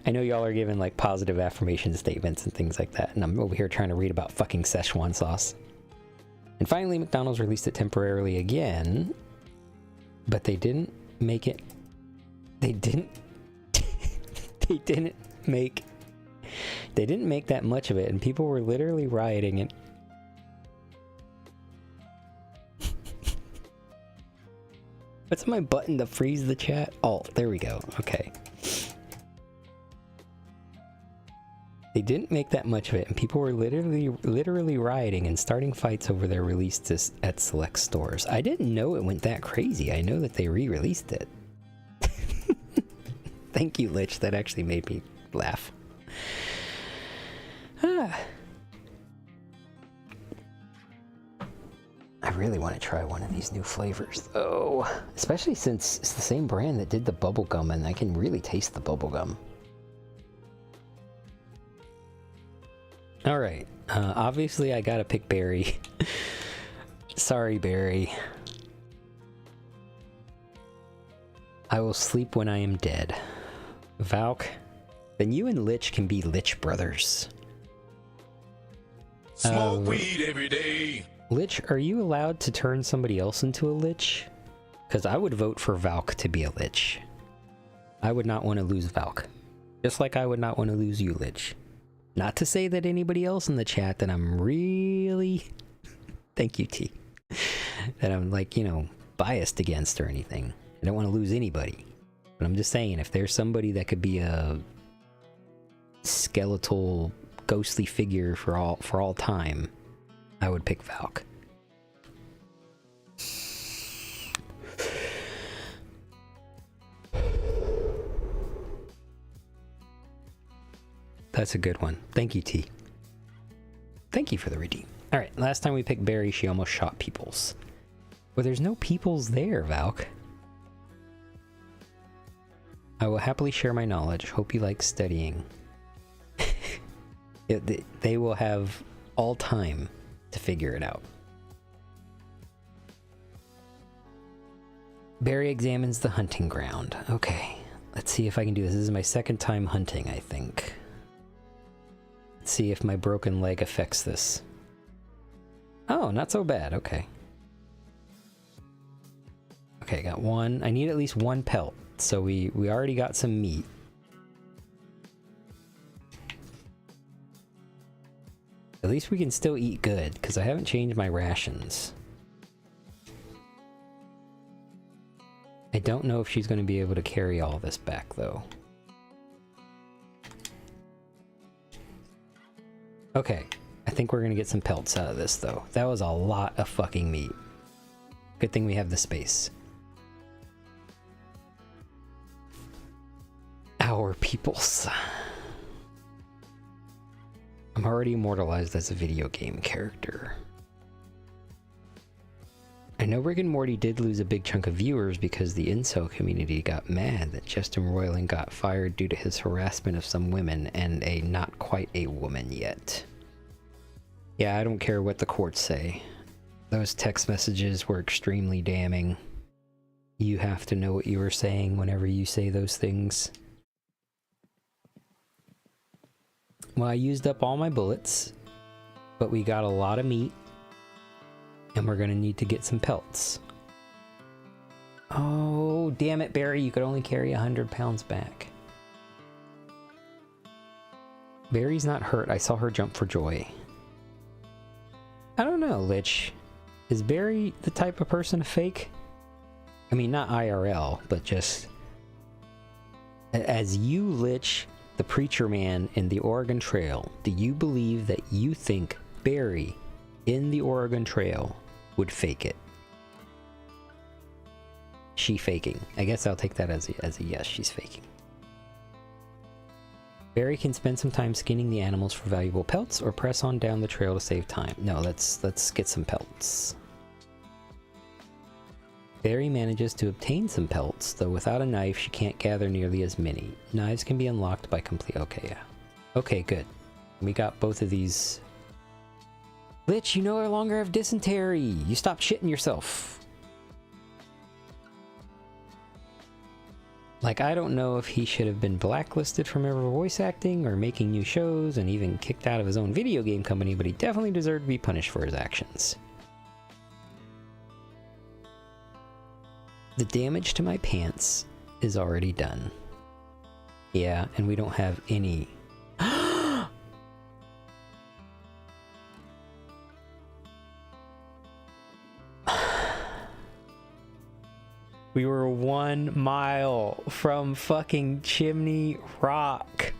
I know y'all are giving like positive affirmation statements and things like that, and I'm over here trying to read about fucking Szechuan sauce. And finally, McDonald's released it temporarily again, but they didn't make it. They didn't make that much of it, and people were literally rioting it. What's my button to freeze the chat? Alt. There we go. Okay. They didn't make that much of it, and people were literally rioting and starting fights over their release at select stores. I didn't know it went that crazy. I know that they re-released it. Thank you, Lich. That actually made me laugh. I really want to try one of these new flavors, though. Especially since it's the same brand that did the bubblegum, and I can really taste the bubblegum. Alright, obviously I gotta pick Barry. Sorry, Barry. I will sleep when I am dead. Valk, then you and Lich can be Lich brothers. Smoke weed every day. Lich, are you allowed to turn somebody else into a Lich? Because I would vote for Valk to be a Lich. I would not want to lose Valk. Just like I would not want to lose you, Lich. Not to say that anybody else in the chat that I'm really... Thank you, T. That I'm, like, you know, biased against or anything. I don't want to lose anybody. But I'm just saying, if there's somebody that could be a skeletal, ghostly figure for all time, I would pick Valk. That's a good one. Thank you, T. Thank you for the redeem. Alright, last time we picked Barry, she almost shot Peoples. Well, there's no Peoples there, Valk. I will happily share my knowledge. Hope you like studying. They will have all time to figure it out. Barry examines the hunting ground. Okay, let's see if I can do this. This is my second time hunting, I think. Let's see if my broken leg affects this. Oh, not so bad. Okay. Okay, got one. I need at least one pelt. So we already got some meat. At least we can still eat good, because I haven't changed my rations. I don't know if she's going to be able to carry all this back, though. Okay, I think we're going to get some pelts out of this, though. That was a lot of fucking meat. Good thing we have the space. Our peoples. I'm already immortalized as a video game character. I know Rick and Morty did lose a big chunk of viewers because the incel community got mad that Justin Roiland got fired due to his harassment of some women and a not quite a woman yet. Yeah, I don't care what the courts say. Those text messages were extremely damning. You have to know what you were saying whenever you say those things. Well, I used up all my bullets, but we got a lot of meat, and we're gonna need to get some pelts. Oh, damn it, Barry, you could only carry 100 pounds back. Barry's not hurt. I saw her jump for joy. I don't know, Lich. Is Barry the type of person to fake? I mean, not IRL, but just... As you, Lich, the preacher man in the Oregon Trail, do you believe that you think Barry in the Oregon Trail would fake it? She faking. I guess I'll take that as a yes, she's faking. Barry can spend some time skinning the animals for valuable pelts or press on down the trail to save time. No, let's get some pelts. Barry manages to obtain some pelts, though without a knife she can't gather nearly as many. Knives can be unlocked by complete... Okay, yeah. Okay, good. We got both of these. Lich, you no longer have dysentery! You stopped shitting yourself! Like, I don't know if he should have been blacklisted from ever voice acting or making new shows and even kicked out of his own video game company, but he definitely deserved to be punished for his actions. The damage to my pants is already done. Yeah, and we don't have any... We were 1 mile from fucking Chimney Rock.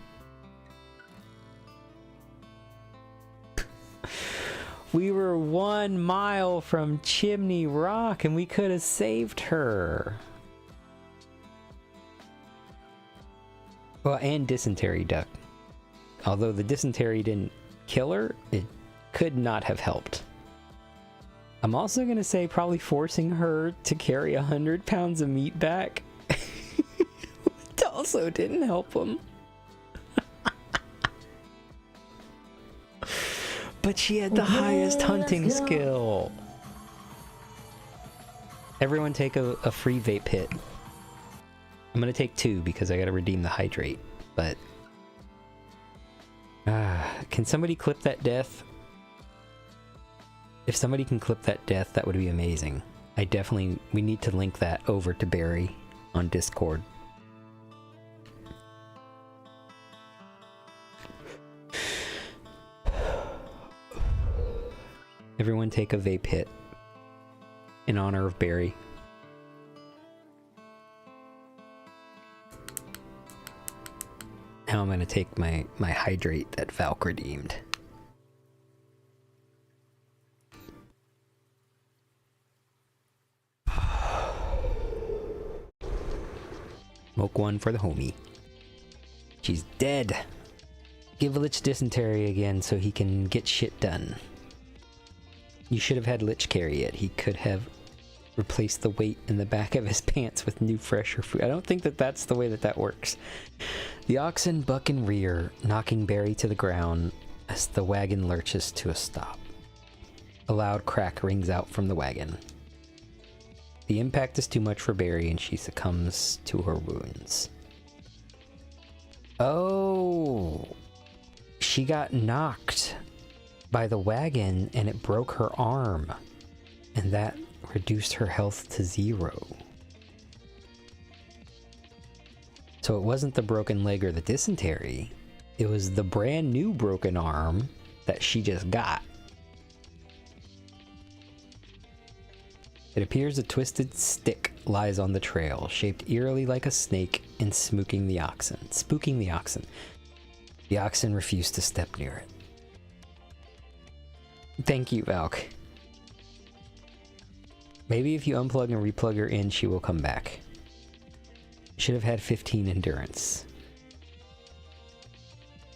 We were 1 mile from Chimney Rock and we could have saved her. Well, and Dysentery Duck. Although the dysentery didn't kill her, it could not have helped. I'm also gonna say probably forcing her to carry 100 pounds of meat back. It also didn't help him. But she had the highest hunting skill. Everyone take a free vape hit. I'm gonna take 2 because I gotta redeem the hydrate, but... can somebody clip that death? If somebody can clip that death, that would be amazing. We need to link that over to Barry on Discord. Everyone take a vape hit in honor of Barry. Now I'm gonna take my hydrate that Valk redeemed. Smoke one for the homie. She's dead. Give Lich dysentery again so he can get shit done. You should have had Lich carry it. He could have replaced the weight in the back of his pants with new, fresher food. I don't think that's the way that works. The oxen buck and rear, knocking Barry to the ground as the wagon lurches to a stop. A loud crack rings out from the wagon. The impact is too much for Barry and she succumbs to her wounds. Oh, she got knocked by the wagon and it broke her arm, and that reduced her health to 0. So it wasn't the broken leg or the dysentery, it was the brand new broken arm that she just got. It appears a twisted stick lies on the trail, shaped eerily like a snake and spooking the oxen. The oxen refuse to step near it. Thank you, Valk. Maybe if you unplug and replug her in, she will come back. Should have had 15 endurance.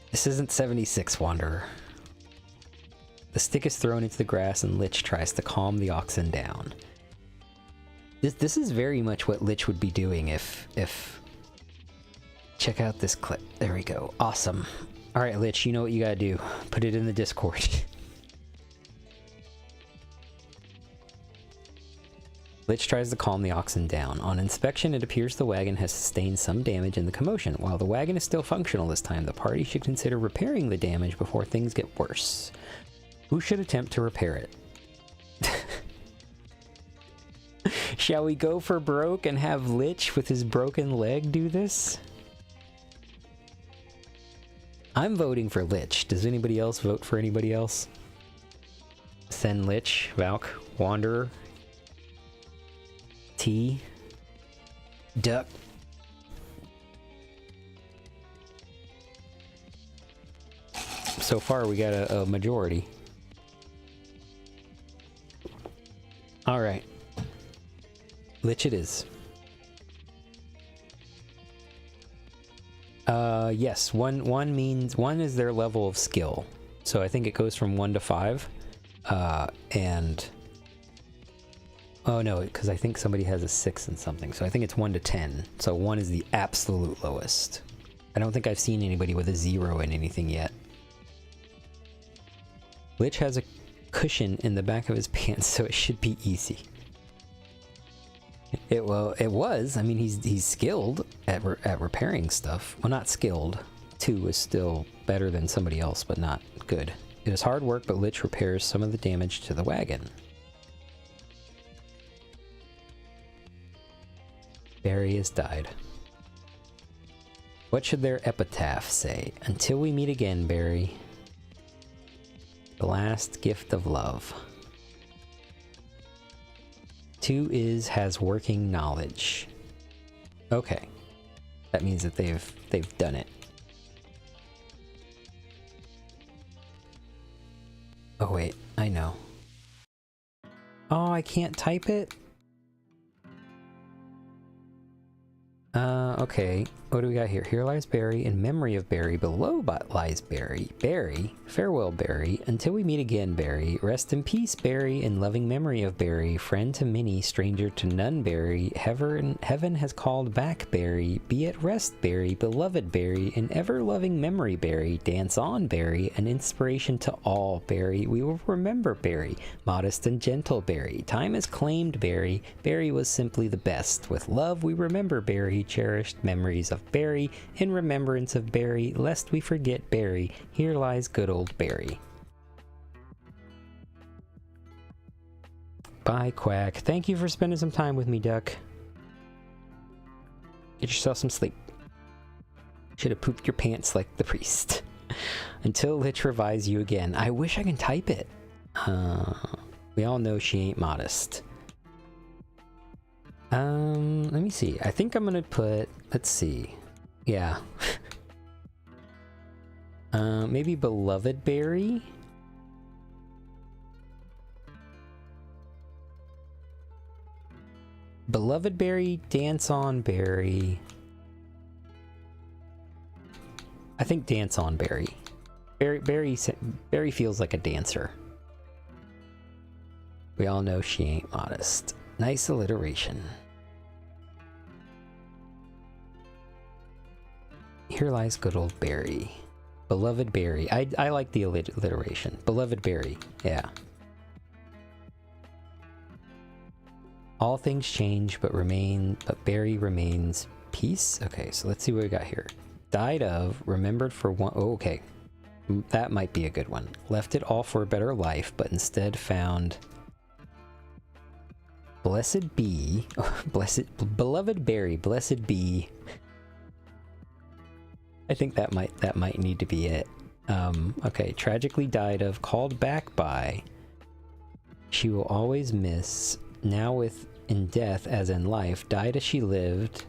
This isn't 76, Wanderer. The stick is thrown into the grass and Lich tries to calm the oxen down. This is very much what Lich would be doing if... Check out this clip. There we go. Awesome. Alright, Lich, you know what you gotta do. Put it in the Discord. Lich tries to calm the oxen down. On inspection, it appears the wagon has sustained some damage in the commotion. While the wagon is still functional this time, the party should consider repairing the damage before things get worse. Who should attempt to repair it? Shall we go for broke and have Lich with his broken leg do this? I'm voting for Lich. Does anybody else vote for anybody else? Send Lich, Valk, Wanderer, T, Duck. So far we got a majority. Alright. Lich it is. Yes, one means one is their level of skill. So I think it goes from 1 to 5. And oh no, because I think somebody has a 6 and something. So I think it's 1 to 10. So 1 is the absolute lowest. I don't think I've seen anybody with a 0 in anything yet. Lich has a cushion in the back of his pants, so it should be easy. It was. I mean, he's skilled at repairing stuff. Well, not skilled. 2 is still better than somebody else, but not good. It is hard work, but Lich repairs some of the damage to the wagon. Barry has died. What should their epitaph say? Until we meet again, Barry. The last gift of love. 2 has working knowledge. Okay. That means that they've done it. Oh wait, I know. Oh, I can't type it? Okay. What do we got here? Here lies Barry, in memory of Barry. Below lies Barry. Barry, farewell, Barry. Until we meet again, Barry. Rest in peace, Barry, in loving memory of Barry. Friend to many, stranger to none, Barry. Heaven has called back, Barry. Be at rest, Barry. Beloved Barry, in ever-loving memory, Barry. Dance on, Barry. An inspiration to all, Barry. We will remember Barry. Modest and gentle, Barry. Time has claimed Barry. Barry was simply the best. With love, we remember Barry. Cherished memories of Barry, in remembrance of Barry, lest we forget Barry. Here lies good old Barry. Bye, Quack. Thank you for spending some time with me, Duck. Get yourself some sleep. Should have pooped your pants like the priest. Until Lich revives you again. I wish I can type it. We all know she ain't modest. Let me see. I think I'm gonna put, let's see. Yeah. Maybe Beloved Barry? Beloved Barry, Dance on Barry. I think Dance on Barry. Barry feels like a dancer. We all know she ain't modest. Nice alliteration. Here lies good old Barry. Beloved Barry. I like the alliteration. Beloved Barry. Yeah. All things change, but Barry remains peace. Okay, so let's see what we got here. Died of, remembered for one. Oh, okay. That might be a good one. Left it all for a better life, but instead found. Blessed be, beloved Barry, blessed be. I think that might need to be it. Okay, tragically died of, called back by. She will always miss. Now in death as in life, died as she lived.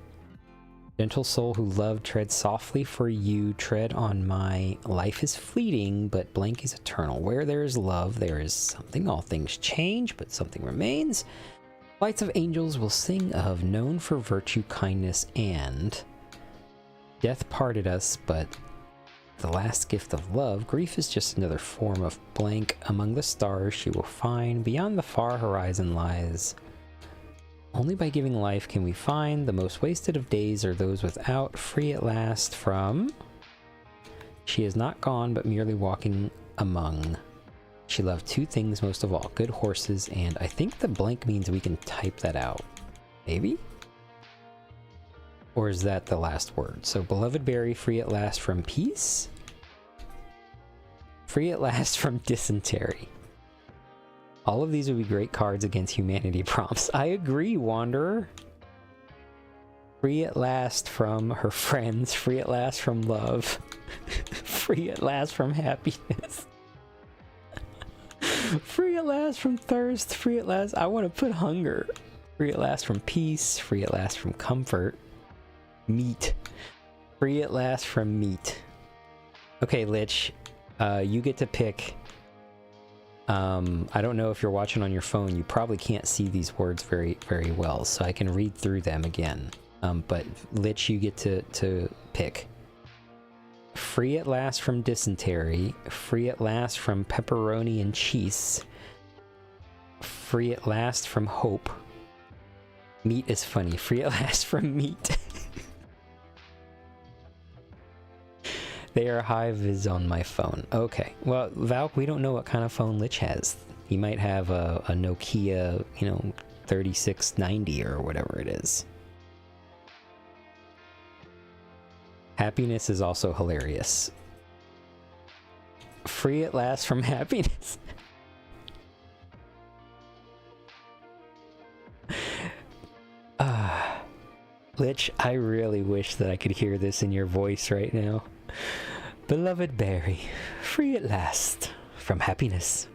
Gentle soul who loved, tread softly for you, tread on my. Life is fleeting, but blank is eternal. Where there is love, there is something. All things change, but something remains. Lights of angels will sing of, known for virtue, kindness, and death parted us, but the last gift of love. Grief is just another form of blank. Among the stars she will find, beyond the far horizon lies. Only by giving life can we find. The most wasted of days are those without, free at last from. She is not gone, but merely walking among. She loved two things most of all, good horses, and I think the blank means we can type that out. Maybe? Or is that the last word? So, beloved Barry, free at last from peace? Free at last from dysentery. All of these would be great cards against humanity prompts. I agree, Wanderer. Free at last from her friends. Free at last from love. Free at last from happiness. Free at last from thirst. Free at last. I want to put hunger. Free at last from peace. Free at last from comfort. Meat. Free at last from meat. Okay, Lich. You get to pick. I don't know if you're watching on your phone. You probably can't see these words very, very well, so I can read through them again. But Lich, you get to pick. Free at last from dysentery. Free at last from pepperoni and cheese. Free at last from hope. Meat is funny. Free at last from meat. They are high vis on my phone. Okay. Well, Valk, we don't know what kind of phone Lich has. He might have a Nokia, 3690 or whatever it is. Happiness is also hilarious. Free at last from happiness. Lich, I really wish that I could hear this in your voice right now. Beloved Barry, free at last from happiness.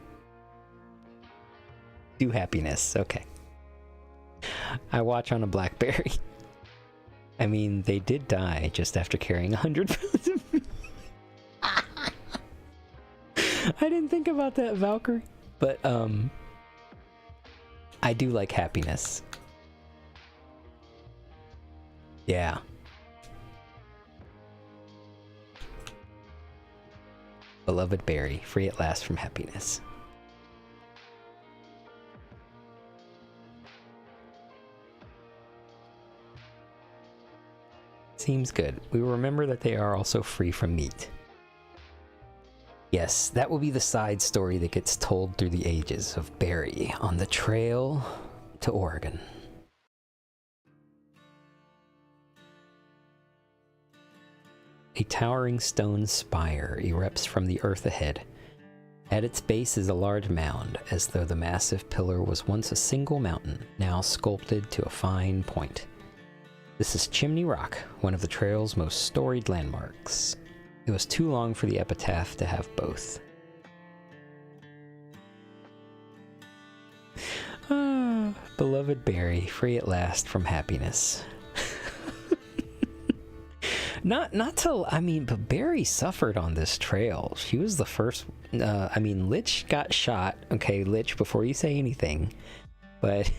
To happiness, okay. I watch on a BlackBerry. I mean, they did die just after carrying 100 pounds of meat. I didn't think about that, Valkyrie. But, I do like happiness. Yeah. Beloved Barry, free at last from happiness. Seems good. We will remember that they are also free from meat. Yes, that will be the side story that gets told through the ages of Barry on the trail to Oregon. A towering stone spire erupts from the earth ahead. At its base is a large mound, as though the massive pillar was once a single mountain, now sculpted to a fine point. This is Chimney Rock, one of the trail's most storied landmarks. It was too long for the epitaph to have both. Ah, beloved Barry, free at last from happiness. Not till, I mean, but Barry suffered on this trail. She was the first, I mean, Lich got shot. Okay, Lich, before you say anything. But,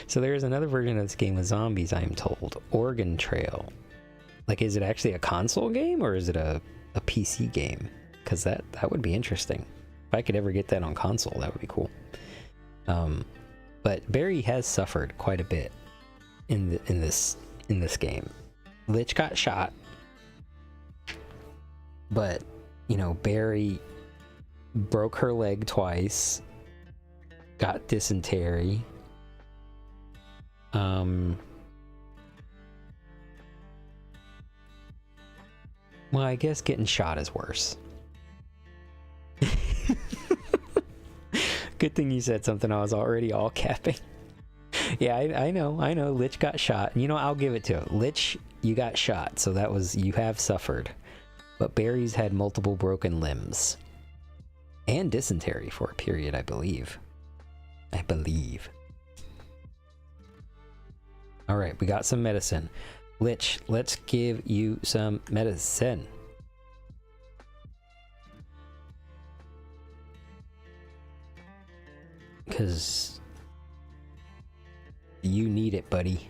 so there's another version of this game with zombies, I am told. Oregon Trail. Like, is it actually a console game, or is it a PC game? Because that would be interesting. If I could ever get that on console, that would be cool. But Barry has suffered quite a bit in this game. Lich got shot, but, you know, Barry broke her leg twice, got dysentery, well, I guess getting shot is worse. Good thing you said something I was already all capping. Yeah, I know, Lich got shot. You know, I'll give it to him. Lich, you got shot, so that was, you have suffered. But Barry's had multiple broken limbs. And dysentery for a period, I believe. Alright, we got some medicine. Lich, let's give you some medicine. Because you need it, buddy.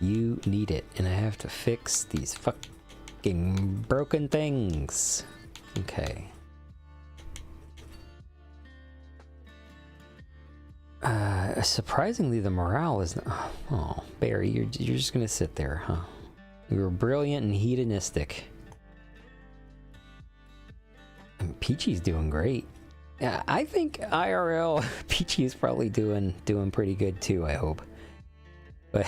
You need it, and I have to fix these fucking broken things. Okay. Surprisingly, the morale is not... Oh, Barry, you're just gonna sit there, huh? You were brilliant and hedonistic. And Peachy's doing great. Yeah, I think IRL Peachy is probably doing pretty good too, I hope. But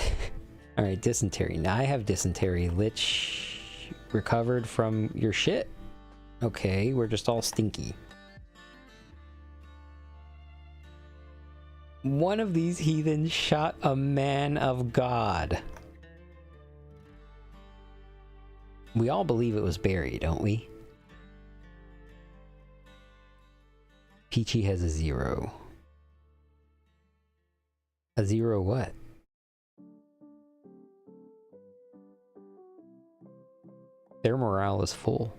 alright, dysentery. Now I have dysentery. Lich recovered from your shit. Okay, we're just all stinky. One of these heathens shot a man of God. We all believe it was Barry, don't we? Peachy has a 0. A 0 what? Their morale is full.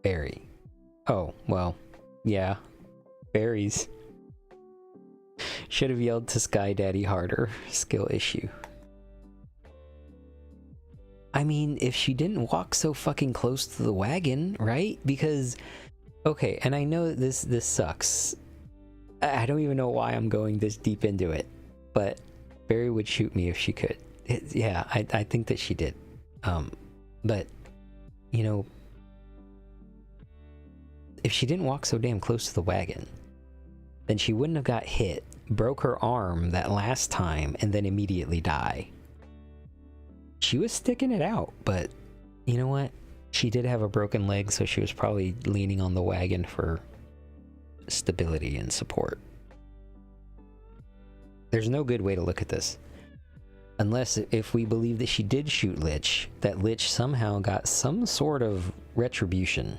Barry. Oh, well, yeah. Barry's. Should have yelled to Sky Daddy harder. Skill issue. I mean, if she didn't walk so fucking close to the wagon, right? Because, okay, and I know this sucks. I don't even know why I'm going this deep into it, but Barry would shoot me if she could. Yeah, I think that she did. But, you know, if she didn't walk so damn close to the wagon, then she wouldn't have got hit, broke her arm that last time, and then immediately die. She was sticking it out, but you know what? She did have a broken leg, so she was probably leaning on the wagon for stability and support. There's no good way to look at this. Unless if we believe that she did shoot Lich, that Lich somehow got some sort of retribution.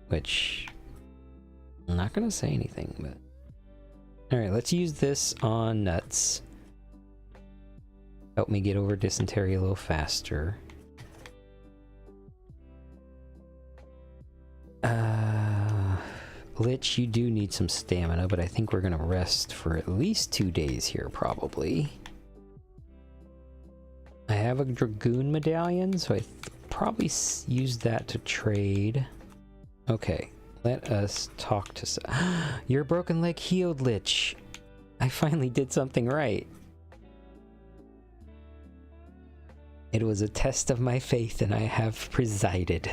Which, I'm not gonna say anything, but... Alright, let's use this on Nuts. Help me get over dysentery a little faster. Lich, you do need some stamina, but I think we're gonna rest for at least 2 days here, probably. I have a Dragoon medallion, so I probably use that to trade. Okay, let us talk to... Your broken leg healed, Lich! I finally did something right. It was a test of my faith, and I have presided.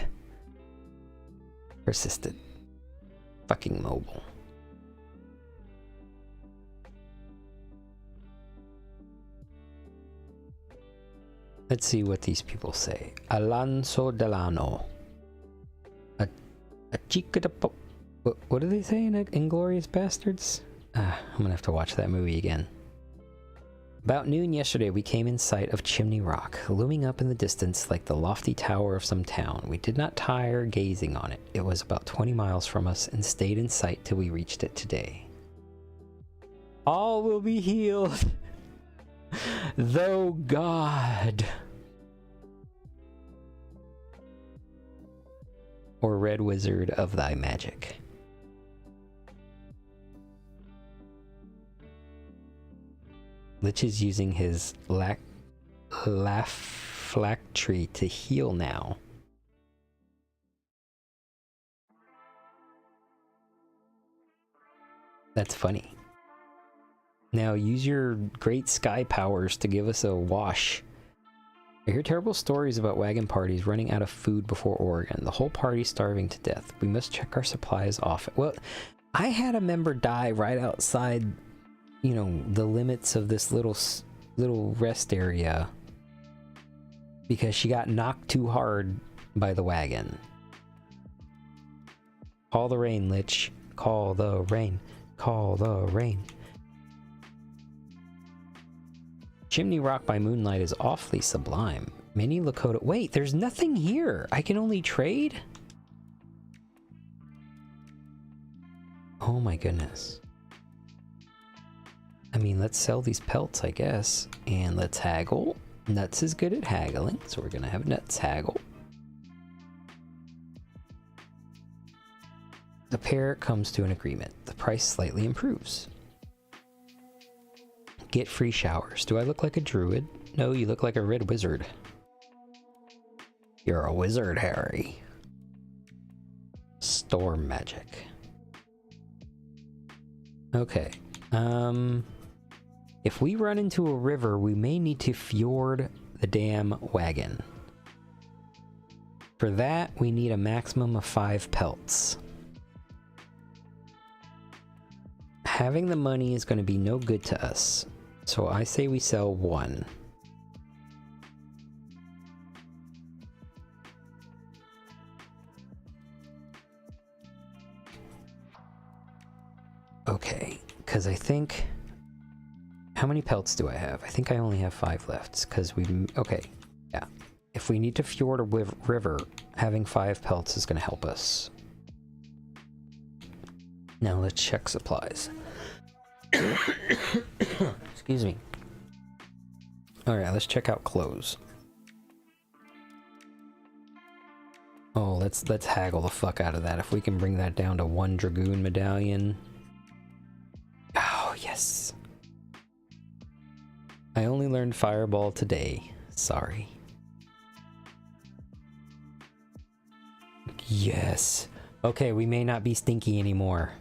Persisted. Fucking mobile. Let's see what these people say. Alonso Delano. A chica de po... What do they say in Inglourious Bastards? I'm gonna have to watch that movie again. About noon yesterday, we came in sight of Chimney Rock, looming up in the distance like the lofty tower of some town. We did not tire gazing on it. It was about 20 miles from us and stayed in sight till we reached it today. All will be healed, though God. Or Red Wizard of thy magic. Lich is using his Laflactory to heal now. That's funny. Now use your great sky powers to give us a wash. I hear terrible stories about wagon parties running out of food before Oregon. The whole party starving to death. We must check our supplies off. Well, I had a member die right outside, you know, the limits of this little rest area because she got knocked too hard by the wagon. Call the rain, Lich. Call the rain. Call the rain. Chimney Rock by moonlight is awfully sublime. Many Lakota... Wait, there's nothing here! I can only trade? Oh my goodness. I mean, let's sell these pelts, I guess. And let's haggle. Nuts is good at haggling, so we're gonna have Nuts haggle. The pair comes to an agreement. The price slightly improves. Get free showers. Do I look like a druid? No, you look like a red wizard. You're a wizard, Harry. Storm magic. Okay. If we run into a river, we may need to fjord the damn wagon. For that, we need a maximum of 5 pelts. Having the money is going to be no good to us. So I say we sell 1. Okay, because I think... How many pelts do I have? I think I only have 5 left, because we... Okay, yeah. If we need to fjord a river, having 5 pelts is going to help us. Now let's check supplies. Excuse me. Alright, let's check out clothes. Oh, let's haggle the fuck out of that. If we can bring that down to 1 Dragoon medallion. Oh, yes. I only learned Fireball today. Sorry. Yes. Okay, we may not be stinky anymore.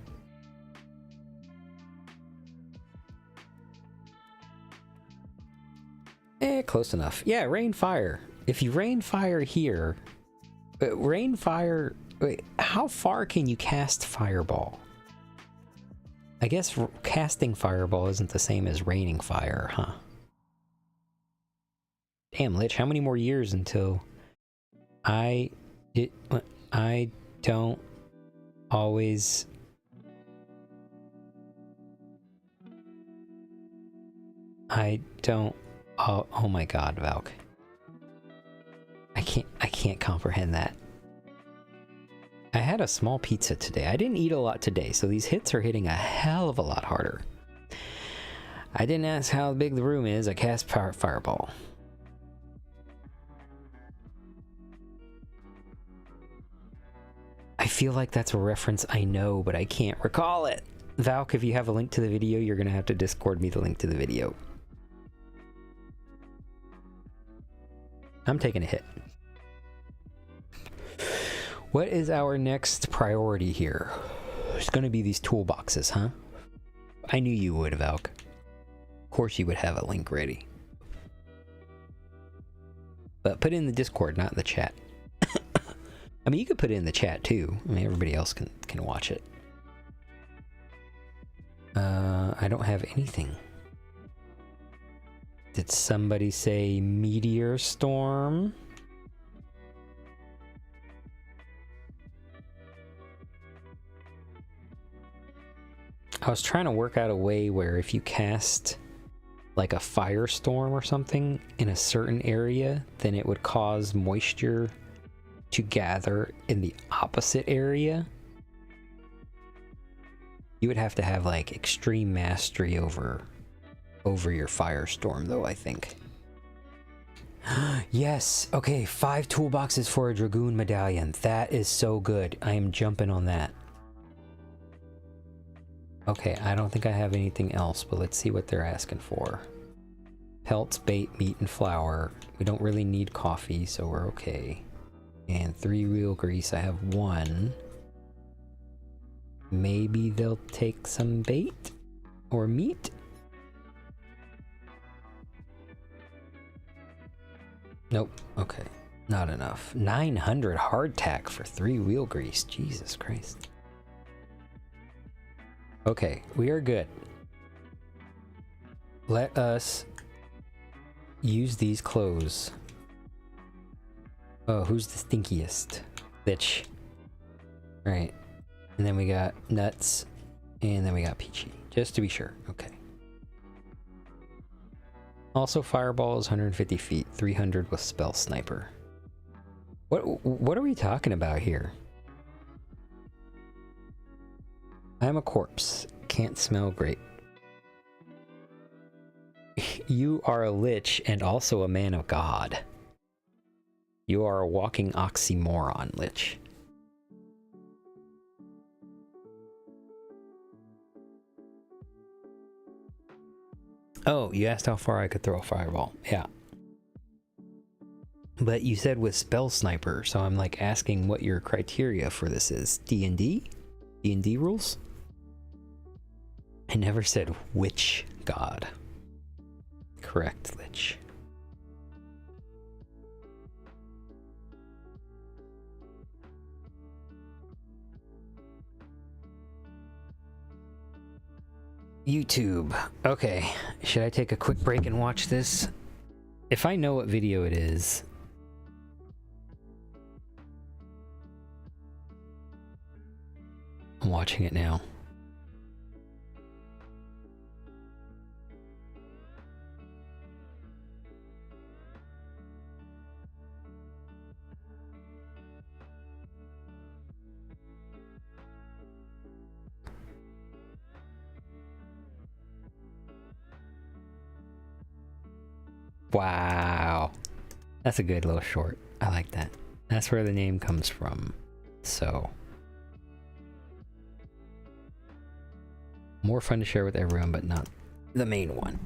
Close enough. Yeah, rain fire. If you rain fire here... rain fire... Wait, how far can you cast fireball? I guess casting fireball isn't the same as raining fire, huh? Damn, Lich, how many more years until... I don't always... I don't... Oh my god, Valk. I can't comprehend that. I had a small pizza today. I didn't eat a lot today, so these hits are hitting a hell of a lot harder. I didn't ask how big the room is. I cast fireball. I feel like that's a reference I know, but I can't recall it. Valk, if you have a link to the video, you're gonna have to Discord me the link to the video. I'm taking a hit. What is our next priority here? It's gonna be these toolboxes, huh? I knew you would, Valk. Of course you would have a link ready. But put it in the Discord, not in the chat. I mean, you could put it in the chat too. I mean, everybody else can watch it. I don't have anything. Did somebody say meteor storm? I was trying to work out a way where if you cast like a firestorm or something in a certain area, then it would cause moisture to gather in the opposite area. You would have to have like extreme mastery over your firestorm though, I think. Yes, okay, 5 toolboxes for a Dragoon medallion. That is so good. I am jumping on that. Okay, I don't think I have anything else, but let's see what they're asking for. Pelts, bait, meat, and flour. We don't really need coffee, so we're okay. And 3 wheel grease. I have 1. Maybe they'll take some bait or meat. Nope. Okay. Not enough. 900 hardtack for 3 wheel grease. Jesus Christ. Okay, we are good. Let us use these clothes. Oh, who's the stinkiest? Bitch. Right. And then we got Nuts. And then we got Peachy. Just to be sure. Okay. Also, Fireball is 150 feet. 300 with Spell Sniper. What are we talking about here? I am a corpse. Can't smell great. You are a lich and also a man of God. You are a walking oxymoron, lich. Oh, you asked how far I could throw a fireball. Yeah. But you said with Spell Sniper, so I'm like asking what your criteria for this is. D&D? D&D rules? I never said which god. Correct, lich. YouTube. Okay, should I take a quick break and watch this? If I know what video it is... I'm watching it now. Wow. That's a good little short. I like that. That's where the name comes from. So. More fun to share with everyone, but not the main one.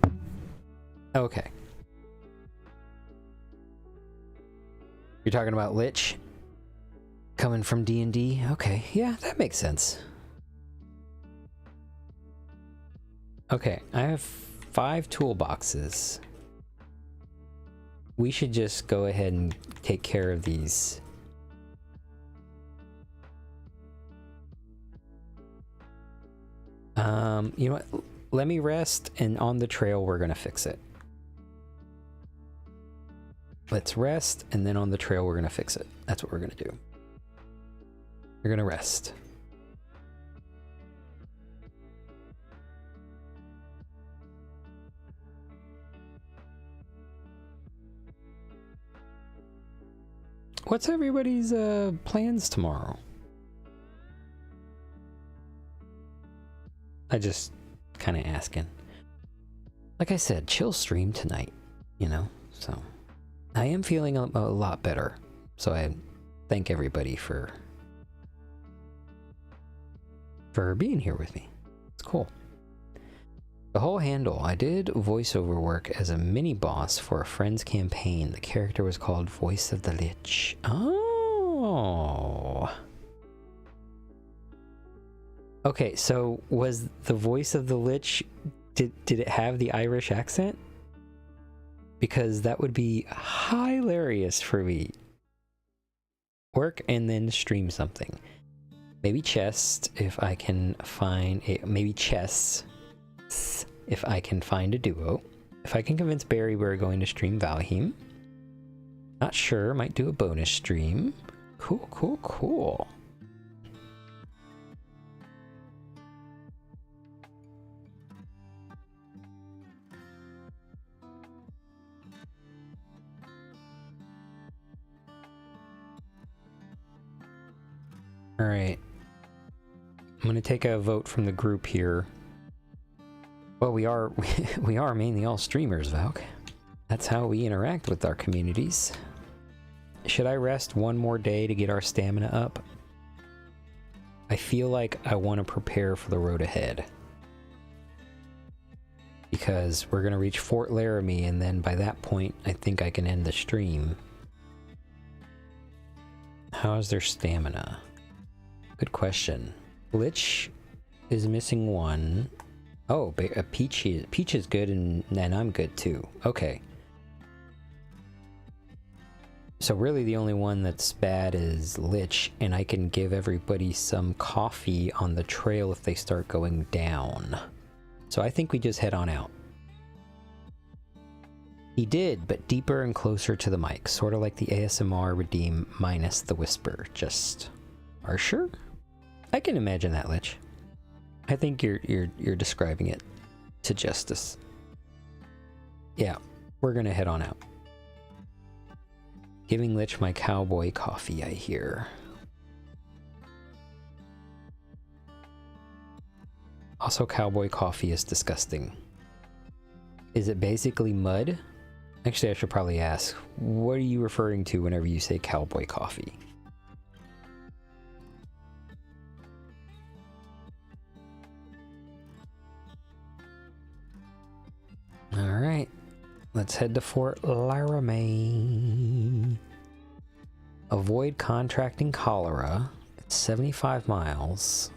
Okay. You're talking about Lich? Coming from D&D? Okay, yeah, that makes sense. Okay, I have 5 toolboxes. We should just go ahead and take care of these. You know what? Let me rest, and on the trail we're gonna fix it. Let's rest, and then on the trail we're gonna fix it. That's what we're gonna do. We're gonna rest. What's everybody's plans tomorrow? I just kind of asking. Like I said, chill stream tonight, you know? So I am feeling a lot better. So I thank everybody for for being here with me. It's cool. The whole handle. I did voiceover work as a mini boss for a friend's campaign. The character was called Voice of the Lich. Oh. Okay, so was the Voice of the Lich, did it have the Irish accent? Because that would be hilarious for me. Work and then stream something. Maybe chest if I can find a, maybe chess if I can find a duo. If I can convince Barry we're going to stream Valheim. Not sure, might do a bonus stream. Cool, cool, cool. All right. I'm going to take a vote from the group here. Well, we are mainly all streamers, Valk. That's how we interact with our communities. Should I rest one more day to get our stamina up? I feel like I want to prepare for the road ahead. Because we're going to reach Fort Laramie, and then by that point, I think I can end the stream. How is their stamina? Good question. Lich is missing one. Oh, Peach is good, and I'm good too. Okay. So really the only one that's bad is Lich, and I can give everybody some coffee on the trail if they start going down. So I think we just head on out. He did, but deeper and closer to the mic, sort of like the ASMR Redeem minus the whisper. Just harsher? I can imagine that, Lich. I think you're describing it to justice. Yeah, we're gonna head on out. Giving Lich my cowboy coffee, I hear. Also, cowboy coffee is disgusting. Is it basically mud? Actually, I should probably ask, what are you referring to whenever you say cowboy coffee? Alright, let's head to Fort Laramie. Avoid contracting cholera. It's 75 miles.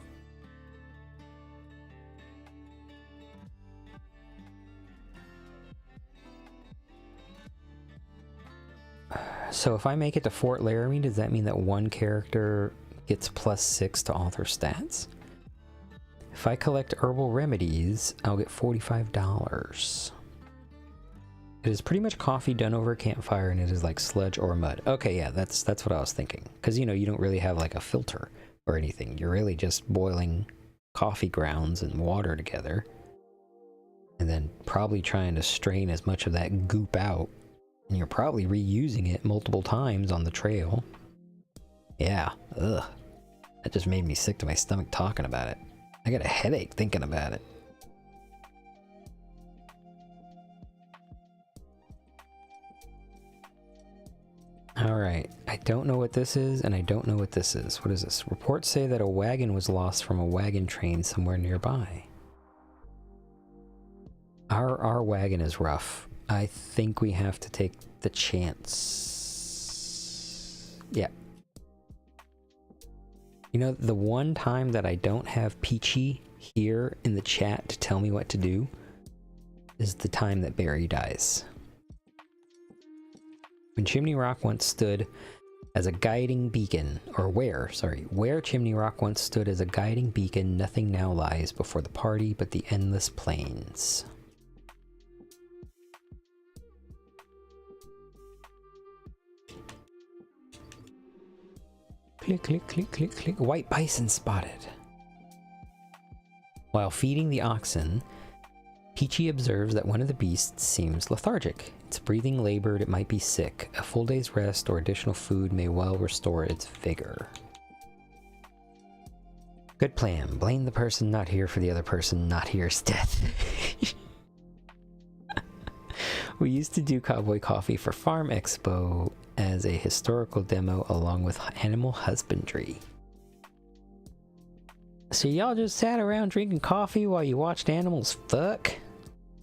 So if I make it to Fort Laramie, does that mean that one character gets +6 to all their stats? If I collect herbal remedies, I'll get $45. It is pretty much coffee done over a campfire, and it is like sludge or mud. Okay, yeah, that's what I was thinking. Because, you know, you don't really have like a filter or anything. You're really just boiling coffee grounds and water together. And then probably trying to strain as much of that goop out. And you're probably reusing it multiple times on the trail. Yeah, ugh. That just made me sick to my stomach talking about it. I got a headache thinking about it. Alright, I don't know what this is, and I don't know what this is. What is this? Reports say that a wagon was lost from a wagon train somewhere nearby. Our wagon is rough. I think we have to take the chance. Yeah. You know, the one time that I don't have Peachy here in the chat to tell me what to do is the time that Barry dies. When Chimney Rock once stood as a guiding beacon, or where Chimney Rock once stood as a guiding beacon, nothing now lies before the party but the endless plains. Click, click, click, click, click. White bison spotted. While feeding the oxen, Peachy observes that one of the beasts seems lethargic. It's breathing labored, it might be sick. A full day's rest or additional food may well restore its vigor. Good plan. Blame the person not here for the other person not here's death. We used to do Cowboy Coffee for Farm Expo as a historical demo along with animal husbandry. So y'all just sat around drinking coffee while you watched animals fuck?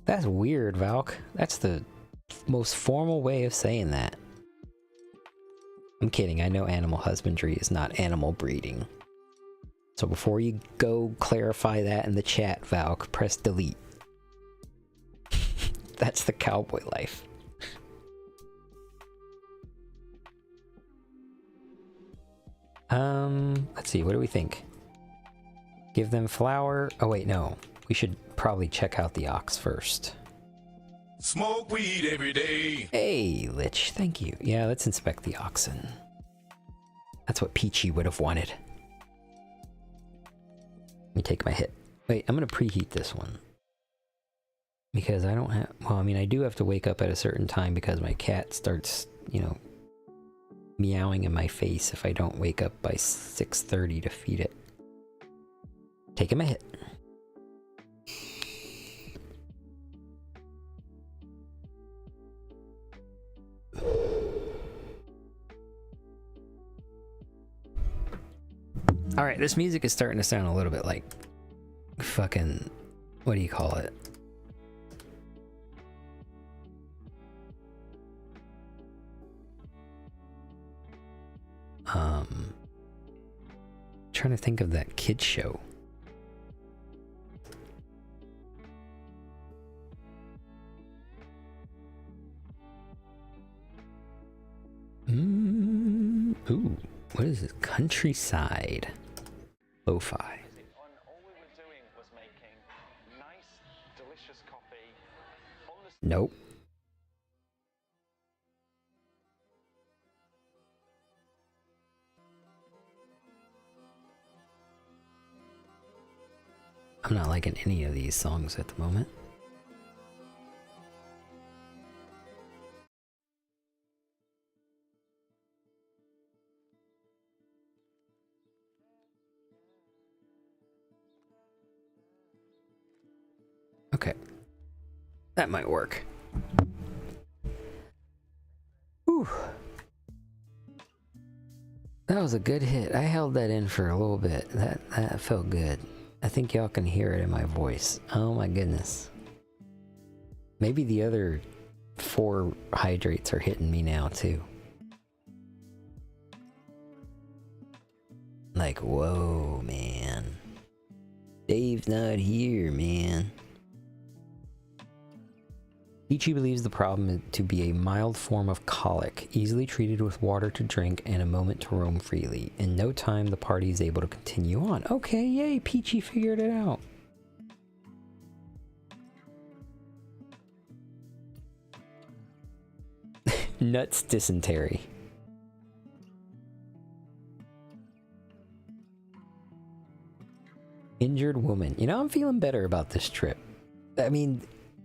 That's weird, Valk. That's the most formal way of saying that. I'm kidding, I know animal husbandry is not animal breeding. So before you go clarify that in the chat, Valk, press delete. That's the cowboy life. Let's see, what do we think? Give them flour. Oh wait, no. We should probably check out the ox first. Smoke weed every day. Hey, Lich, thank you. Yeah, let's inspect the oxen. That's what Peachy would have wanted. Let me take my hit. Wait, I'm gonna preheat this one. Because I don't have... Well, I mean, I do have to wake up at a certain time because my cat starts, you know, meowing in my face if I don't wake up by 6:30 to feed it. Taking my hit. Alright, this music is starting to sound a little bit like fucking... What do you call it? Trying to think of that kid show. Ooh, what is this? Countryside. Lo-fi. All we were doing was making nice, delicious coffee on the... Nope. I'm not liking any of these songs at the moment. Okay. That might work. Whew. That was a good hit. I held that in for a little bit. That felt good. I think y'all can hear it in my voice. Oh my goodness. Maybe the other 4 hydrates are hitting me now too. Like, whoa, man. Dave's not here, man. Ichi believes the problem to be a mild form of colic, easily treated with water to drink and a moment to roam freely. In no time, the party is able to continue on. Okay, yay, Peachy figured it out. Nuts dysentery. Injured woman. You know, I'm feeling better about this trip. I mean...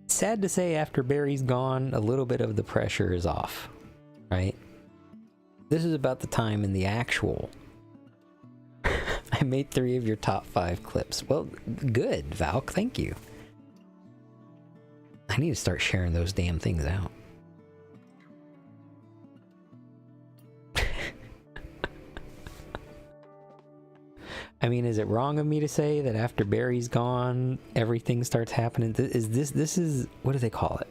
Sad to say, after Barry's gone, a little bit of the pressure is off, right? This is about the time in the actual... I made 3 of your top 5 clips. Well, good, Valk, thank you. I need to start sharing those damn things out. I mean, is it wrong of me to say that after Barry's gone, everything starts happening? This is, what do they call it?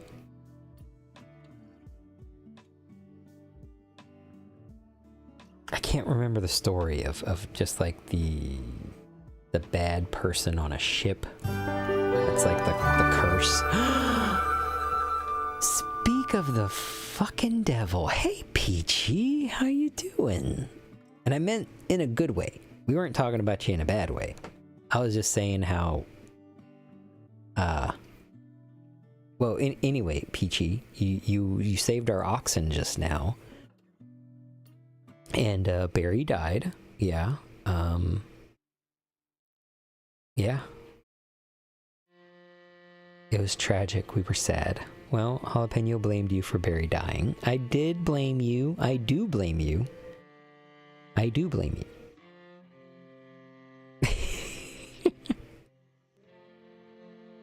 I can't remember the story of just like the bad person on a ship. It's like the curse. Speak of the fucking devil. Hey, Peachy, how you doing? And I meant in a good way. We weren't talking about you in a bad way. I was just saying how... Well, anyway, Peachy, you saved our oxen just now. And, Barry died. Yeah. Yeah. It was tragic. We were sad. Well, Jalapeno blamed you for Barry dying. I did blame you. I do blame you. I do blame you.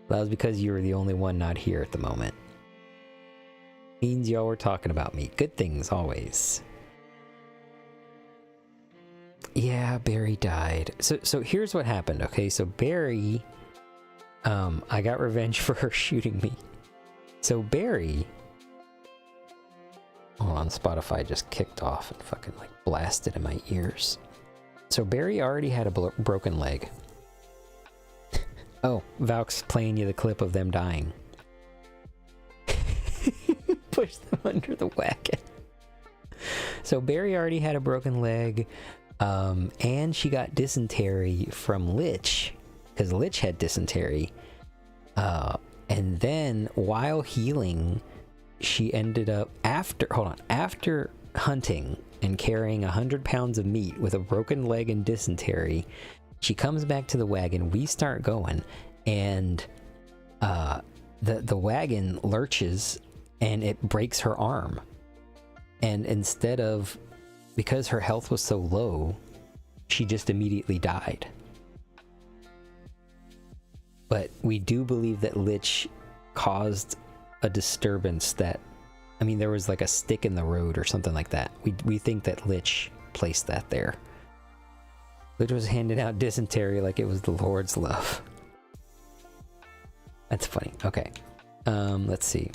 That was because you were the only one not here at the moment. Means y'all were talking about me. Good things, always. Yeah, Barry died. So here's what happened, okay? So Barry, I got revenge for her shooting me. So Barry... Hold on, Spotify just kicked off and fucking like blasted in my ears. So Barry already had a broken leg. Oh, Valk's playing you the clip of them dying. Push them under the wagon. So Barry already had a broken leg, and she got dysentery from Lich, because Lich had dysentery. And then while healing, she ended up after hunting and carrying 100 pounds of meat with a broken leg and dysentery, she comes back to the wagon. We start going, and the wagon lurches and it breaks her arm. And instead of, because her health was so low, she just immediately died. But we do believe that Lich caused a disturbance that, I mean, there was like a stick in the road or something like that. We think that Lich placed that there. Lich was handing out dysentery like it was the Lord's love. That's funny. Okay. Let's see.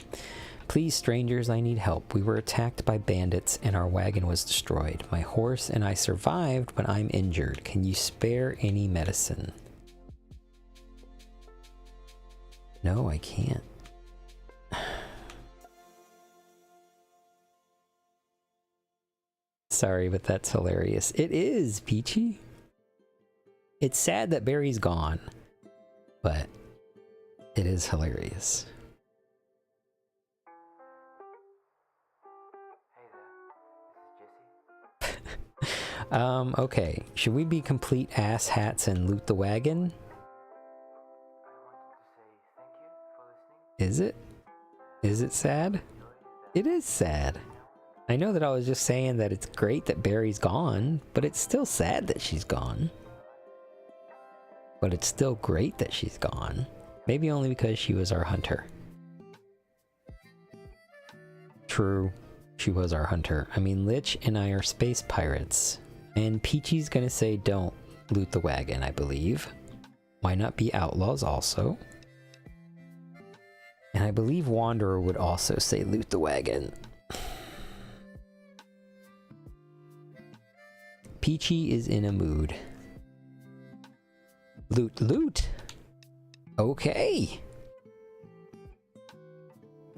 Please, strangers, I need help. We were attacked by bandits and our wagon was destroyed. My horse and I survived, but I'm injured. Can you spare any medicine? No, I can't. Sorry, but that's hilarious. It is, Peachy. It's sad that Barry's gone, but it is hilarious. Okay. Should we be complete ass hats and loot the wagon? Is it? Is it sad? It is sad. I know that I was just saying that it's great that Barry's gone, but it's still sad that she's gone. But it's still great that she's gone. Maybe only because she was our hunter. True. She was our hunter. I mean, Lich and I are space pirates. And Peachy's gonna say don't loot the wagon, I believe. Why not be outlaws also? And I believe Wanderer would also say loot the wagon. Peachy is in a mood. Loot, loot! Okay!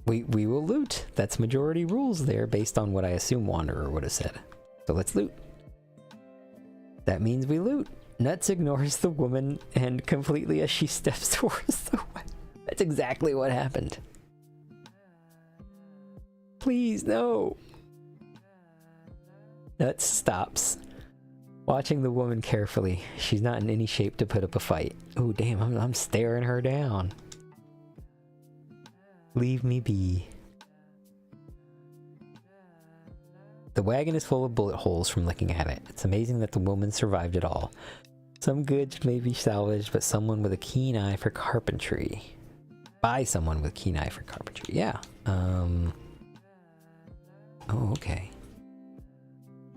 We will loot. That's majority rules there based on what I assume Wanderer would have said. So let's loot. That means we loot. Nuts ignores the woman and completely as she steps towards the way. That's exactly what happened. Please, no. Nuts stops, watching the woman carefully. She's not in any shape to put up a fight. Oh, damn, I'm staring her down. Leave me be. The wagon is full of bullet holes from looking at it. It's amazing that the woman survived it all. Some goods may be salvaged, but someone with a keen eye for carpentry. By someone with a keen eye for carpentry. Yeah. Oh, okay.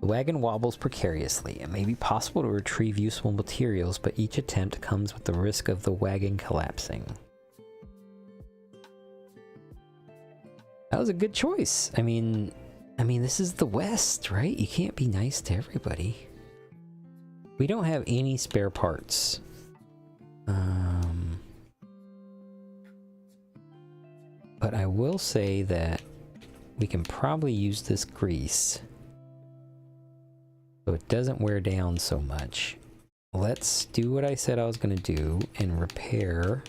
The wagon wobbles precariously. It may be possible to retrieve useful materials, but each attempt comes with the risk of the wagon collapsing. That was a good choice. I mean, this is the West, right? You can't be nice to everybody. We don't have any spare parts. But I will say that we can probably use this grease so it doesn't wear down so much. Let's do what I said I was going to do and repair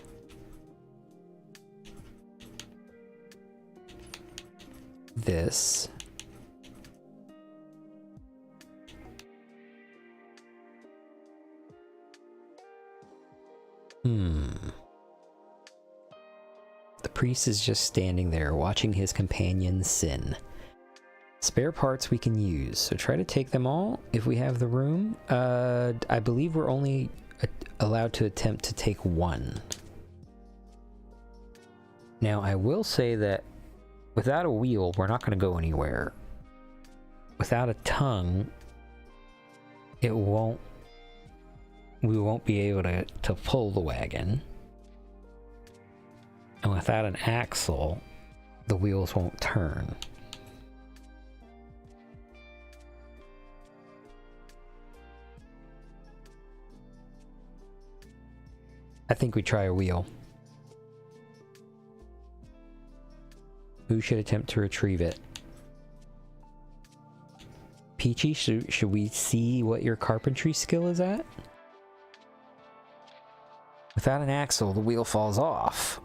this. The priest is just standing there, watching his companion sin. Spare parts we can use, so try to take them all if we have the room. I believe we're only allowed to attempt to take one. Now, I will say that without a wheel, we're not going to go anywhere. Without a tongue, we won't be able to pull the wagon. And without an axle, the wheels won't turn. I think we try a wheel. Who should attempt to retrieve it? Peachy, should we see what your carpentry skill is at? Without an axle, the wheel falls off.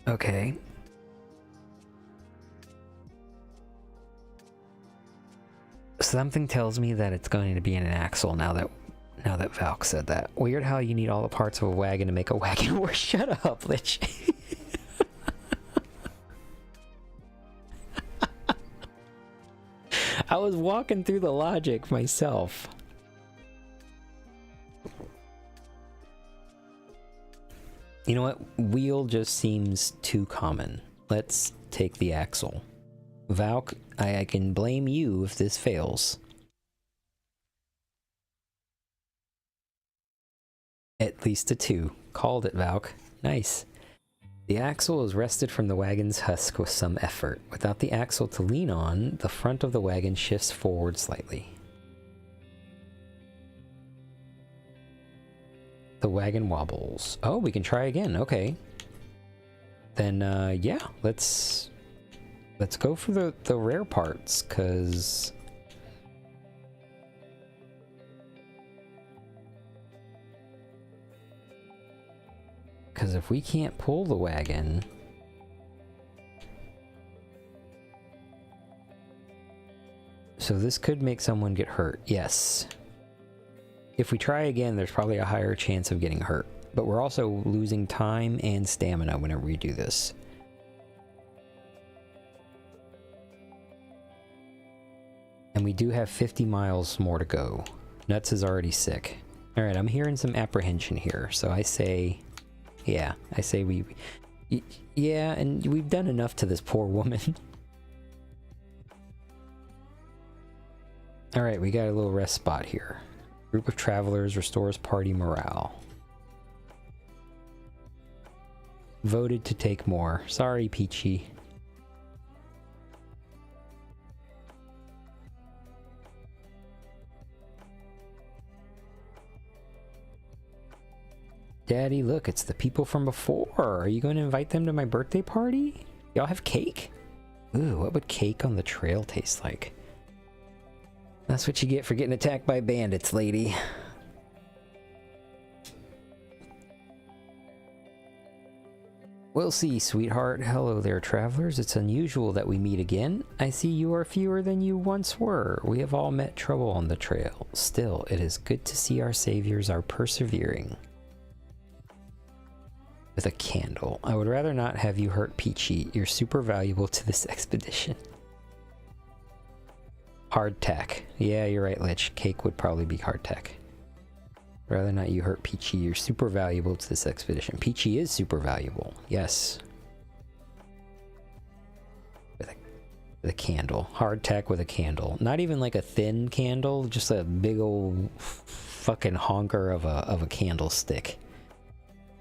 Okay. Something tells me that it's going to be in an axle now that Valk said that. Weird how you need all the parts of a wagon to make a wagon work. Shut up, Lich. I was walking through the logic myself. You know what? Wheel just seems too common. Let's take the axle. Valk, I can blame you if this fails. At least a 2. Called it, Valk. Nice. The axle is wrested from the wagon's husk with some effort. Without the axle to lean on, the front of the wagon shifts forward slightly. The wagon wobbles. Oh, we can try again. Okay. Then, yeah, let's go for the rare parts, because if we can't pull the wagon, so this could make someone get hurt. Yes. If we try again, there's probably a higher chance of getting hurt, but we're also losing time and stamina whenever we do this. And we do have 50 miles more to go. Nuts is already sick. Alright, I'm hearing some apprehension here, so I say... Yeah, I say we... Yeah, and we've done enough to this poor woman. Alright, we got a little rest spot here. Group of travelers restores party morale. Voted to take more. Sorry, Peachy. Daddy, look, it's the people from before. Are you going to invite them to my birthday party? Y'all have cake? Ooh, what would cake on the trail taste like? That's what you get for getting attacked by bandits, lady. We'll see, sweetheart. Hello there, travelers. It's unusual that we meet again. I see you are fewer than you once were. We have all met trouble on the trail. Still, it is good to see our saviors are persevering. With a candle. I would rather not have you hurt Peachy. You're super valuable to this expedition. Hardtack. Yeah, you're right, Lich. Cake would probably be hardtack. Rather not you hurt Peachy. You're super valuable to this expedition. Peachy is super valuable. Yes. With a candle. Hardtack with a candle. Not even like a thin candle, just a big old fucking honker of a candlestick.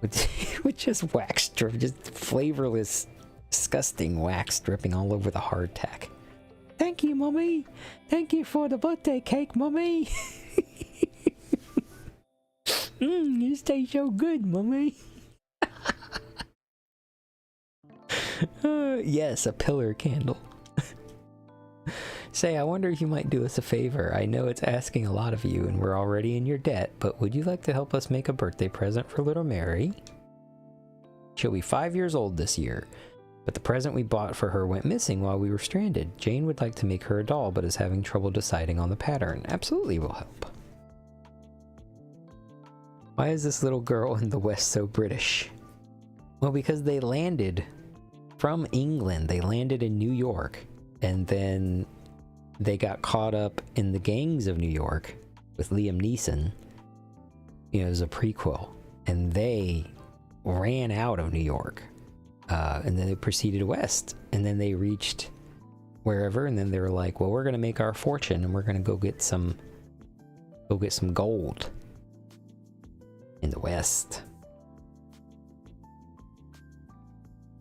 With just wax drip, just flavorless, disgusting wax dripping all over the hardtack. Thank you, Mummy! Thank you for the birthday cake, Mummy! You stay so good, Mummy! Yes, a pillar candle. Say, I wonder if you might do us a favor. I know it's asking a lot of you and we're already in your debt, but would you like to help us make a birthday present for little Mary? She'll be 5 years old this year, but the present we bought for her went missing while we were stranded. Jane would like to make her a doll, but is having trouble deciding on the pattern. Absolutely will help. Why is this little girl in the West so British? Well, because they landed from England. They landed in New York, and then they got caught up in the gangs of New York with Liam Neeson. You know, it was a prequel. And they ran out of New York. And then they proceeded west, and then they reached wherever, and then they were like, well, we're gonna make our fortune, and we're gonna go get some gold in the west.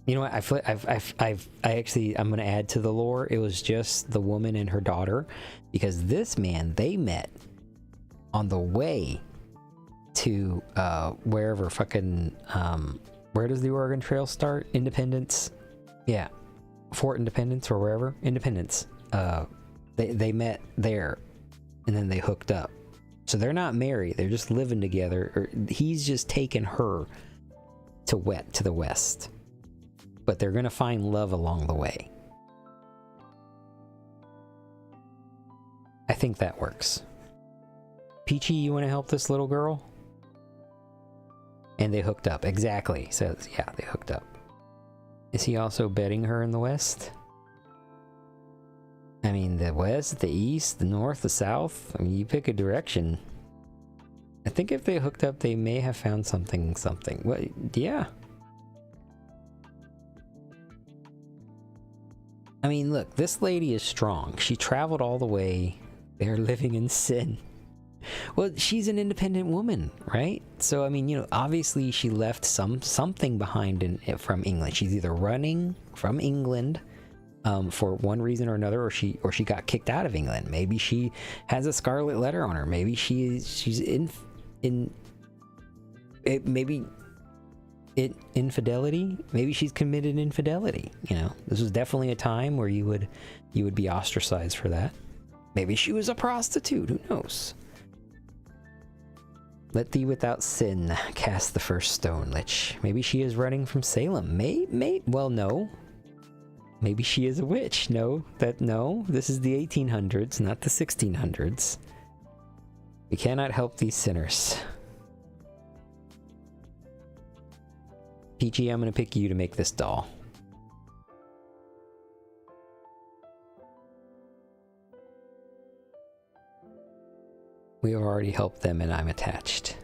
You know what? I'm gonna add to the lore. It was just the woman and her daughter, because this man they met on the way to wherever fucking where does the Oregon Trail start? Independence? Yeah. Fort Independence or wherever? Independence. They met there and then they hooked up. So they're not married, they're just living together. Or he's just taken her to the west. But they're gonna find love along the way. I think that works. Peachy, you wanna help this little girl? And they hooked up, exactly. So yeah, they hooked up. Is he also betting her in the west? I mean, the west, the east, the north, the south. I mean, you pick a direction. I think if they hooked up, they may have found something. Well, yeah. I mean, look, this lady is strong. She traveled all the way. They're living in sin. Well, she's an independent woman, right? So, I mean, you know, obviously she left something behind from England. She's either running from England for one reason or another, or she got kicked out of England. Maybe she has a scarlet letter on her. Maybe she's infidelity. Maybe she's committed infidelity. You know, this was definitely a time where you would be ostracized for that. Maybe she was a prostitute. Who knows? Let thee without sin cast the first stone, Lich. Maybe she is running from Salem. Well, no. Maybe she is a witch. No, this is the 1800s, not the 1600s. We cannot help these sinners. Peachy, I'm gonna pick you to make this doll. We have already helped them and I'm attached.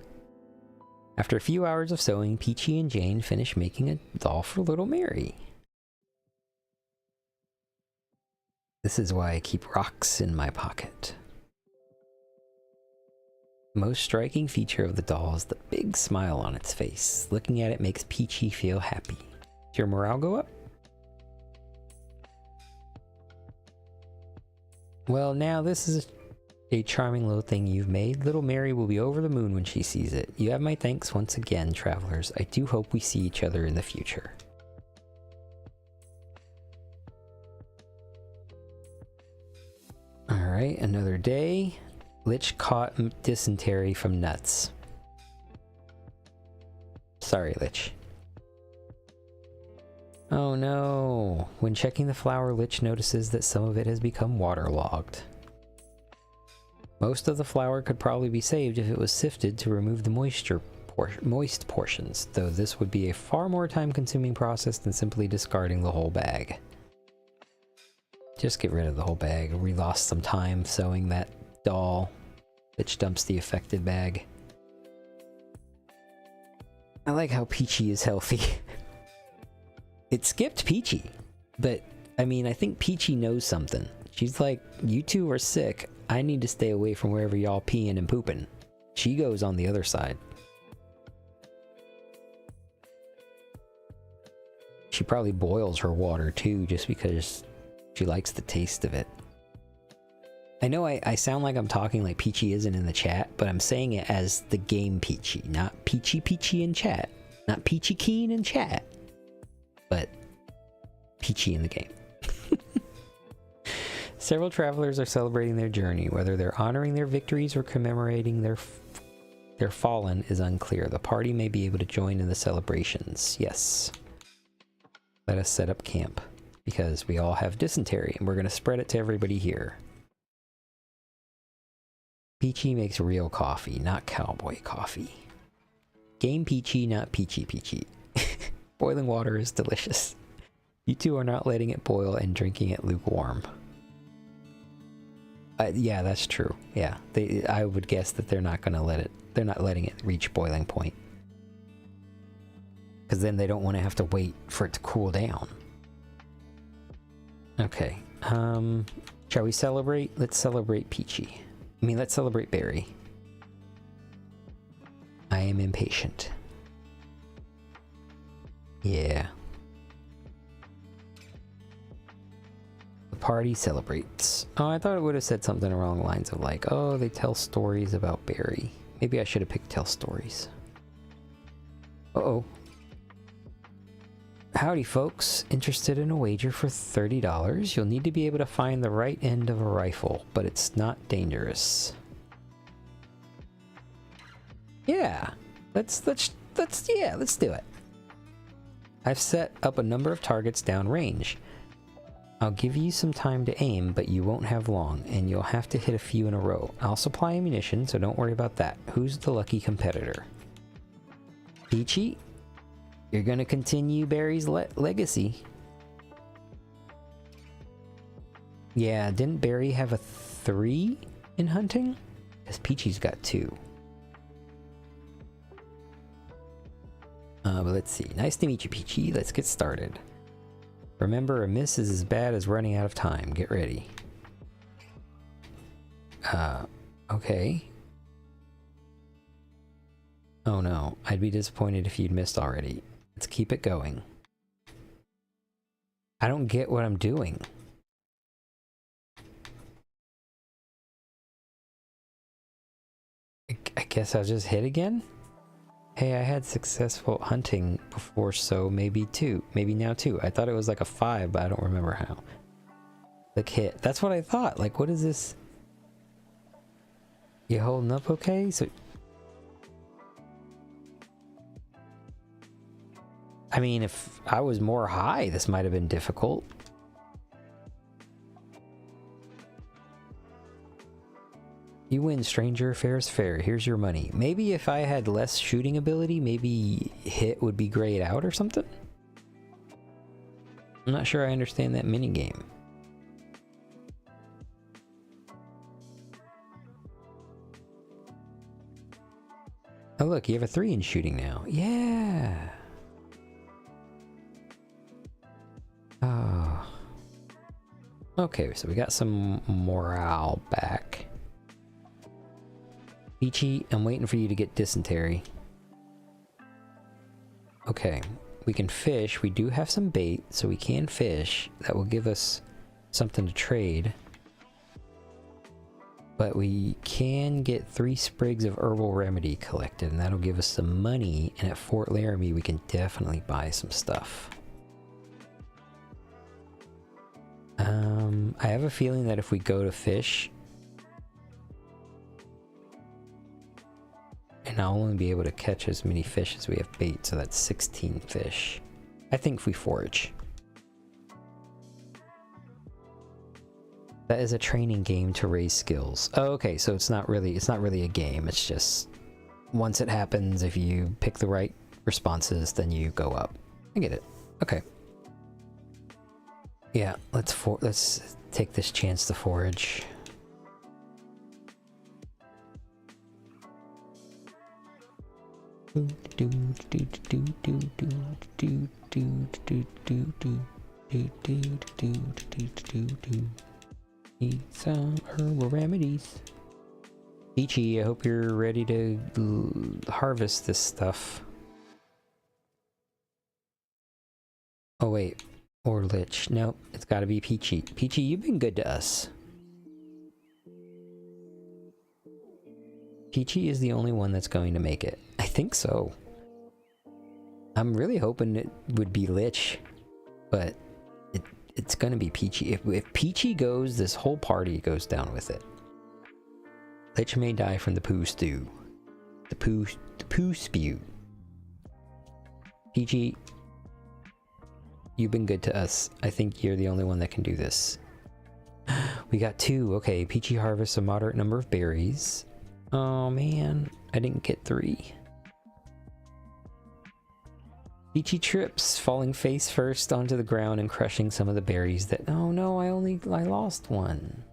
After a few hours of sewing, Peachy and Jane finish making a doll for little Mary. This is why I keep rocks in my pocket. The most striking feature of the doll is the big smile on its face. Looking at it makes Peachy feel happy. Does your morale go up? Well, now this is a charming little thing you've made. Little Mary will be over the moon when she sees it. You have my thanks once again, travelers. I do hope we see each other in the future. Alright, another day. Lich caught dysentery from nuts. Sorry, Lich. Oh no. When checking the flour, Lich notices that some of it has become waterlogged. Most of the flour could probably be saved if it was sifted to remove the moist portions, though this would be a far more time-consuming process than simply discarding the whole bag. Just get rid of the whole bag. We lost some time sewing that doll. Bitch dumps the affected bag. I like how Peachy is healthy. It skipped Peachy, but I mean, I think Peachy knows something. She's like, you two are sick. I need to stay away from wherever y'all peeing and pooping. She goes on the other side. She probably boils her water too, just because she likes the taste of it. I know I sound like I'm talking like Peachy isn't in the chat, but I'm saying it as the game Peachy, not Peachy in chat. Not Peachy Keen in chat, but Peachy in the game. Several travelers are celebrating their journey. Whether they're honoring their victories or commemorating their fallen is unclear. The party may be able to join in the celebrations. Yes. Let us set up camp, because we all have dysentery, and we're going to spread it to everybody here. Peachy makes real coffee, not cowboy coffee. Game Peachy, not Peachy. Boiling water is delicious. You two are not letting it boil and drinking it lukewarm. Yeah, that's true. Yeah, I would guess that they're not gonna let it. They're not letting it reach boiling point. Because then they don't want to have to wait for it to cool down. Okay. Shall we celebrate? Let's celebrate Peachy. I mean, let's celebrate Berry. I am impatient. Yeah. The party celebrates. Oh, I thought it would have said something along the lines of like, oh, they tell stories about Berry. Maybe I should have picked tell stories. Uh-oh. Howdy, folks. Interested in a wager for $30? You'll need to be able to find the right end of a rifle, but it's not dangerous. Yeah. Let's do it. I've set up a number of targets downrange. I'll give you some time to aim, but you won't have long, and you'll have to hit a few in a row. I'll supply ammunition, so don't worry about that. Who's the lucky competitor? Peachy? You're gonna continue Barry's legacy. Yeah, didn't Barry have a 3 in hunting? Because Peachy's got 2. But let's see. Nice to meet you, Peachy. Let's get started. Remember, a miss is as bad as running out of time. Get ready. Okay. Oh no, I'd be disappointed if you'd missed already. Let's keep it going. I don't get what I'm doing. I guess I'll just hit again? Hey, I had successful hunting before, so maybe 2. Maybe now 2. I thought it was like a 5, but I don't remember how. Click hit. That's what I thought. Like, what is this? You holding up okay? So... I mean, if I was more high, this might have been difficult. You win, stranger. Fair is fair. Here's your money. Maybe if I had less shooting ability, maybe hit would be grayed out or something? I'm not sure I understand that minigame. Oh look, you have a 3 in shooting now. Yeah! Oh. Okay, so we got some morale back. Peachy, I'm waiting for you to get dysentery. Okay, we can fish. We do have some bait, so we can fish. That will give us something to trade. But we can get 3 sprigs of herbal remedy collected, and that'll give us some money. And at Fort Laramie, we can definitely buy some stuff. I have a feeling that if we go to fish, and I'll only be able to catch as many fish as we have bait, so that's 16 fish. I think if we forage. That is a training game to raise skills. Oh, okay, so it's not really a game. It's just once it happens, if you pick the right responses, then you go up. I get it. Okay. Yeah, let's take this chance to forage. Need some herbal remedies. Peachy, I hope you're ready to harvest this stuff. Oh wait, or Lich. Nope, it's gotta be Peachy. Peachy, you've been good to us. Peachy is the only one that's going to make it. I think so. I'm really hoping it would be Lich, but it's gonna be Peachy. If Peachy goes, this whole party goes down with it. Lich may die from the poo stew. The poo spew. Peachy, you've been good to us. I think you're the only one that can do this. We got 2. Okay, Peachy harvests a moderate number of berries. Oh man, I didn't get 3. Peachy trips, falling face first onto the ground and crushing some of the berries that... Oh no, I lost 1.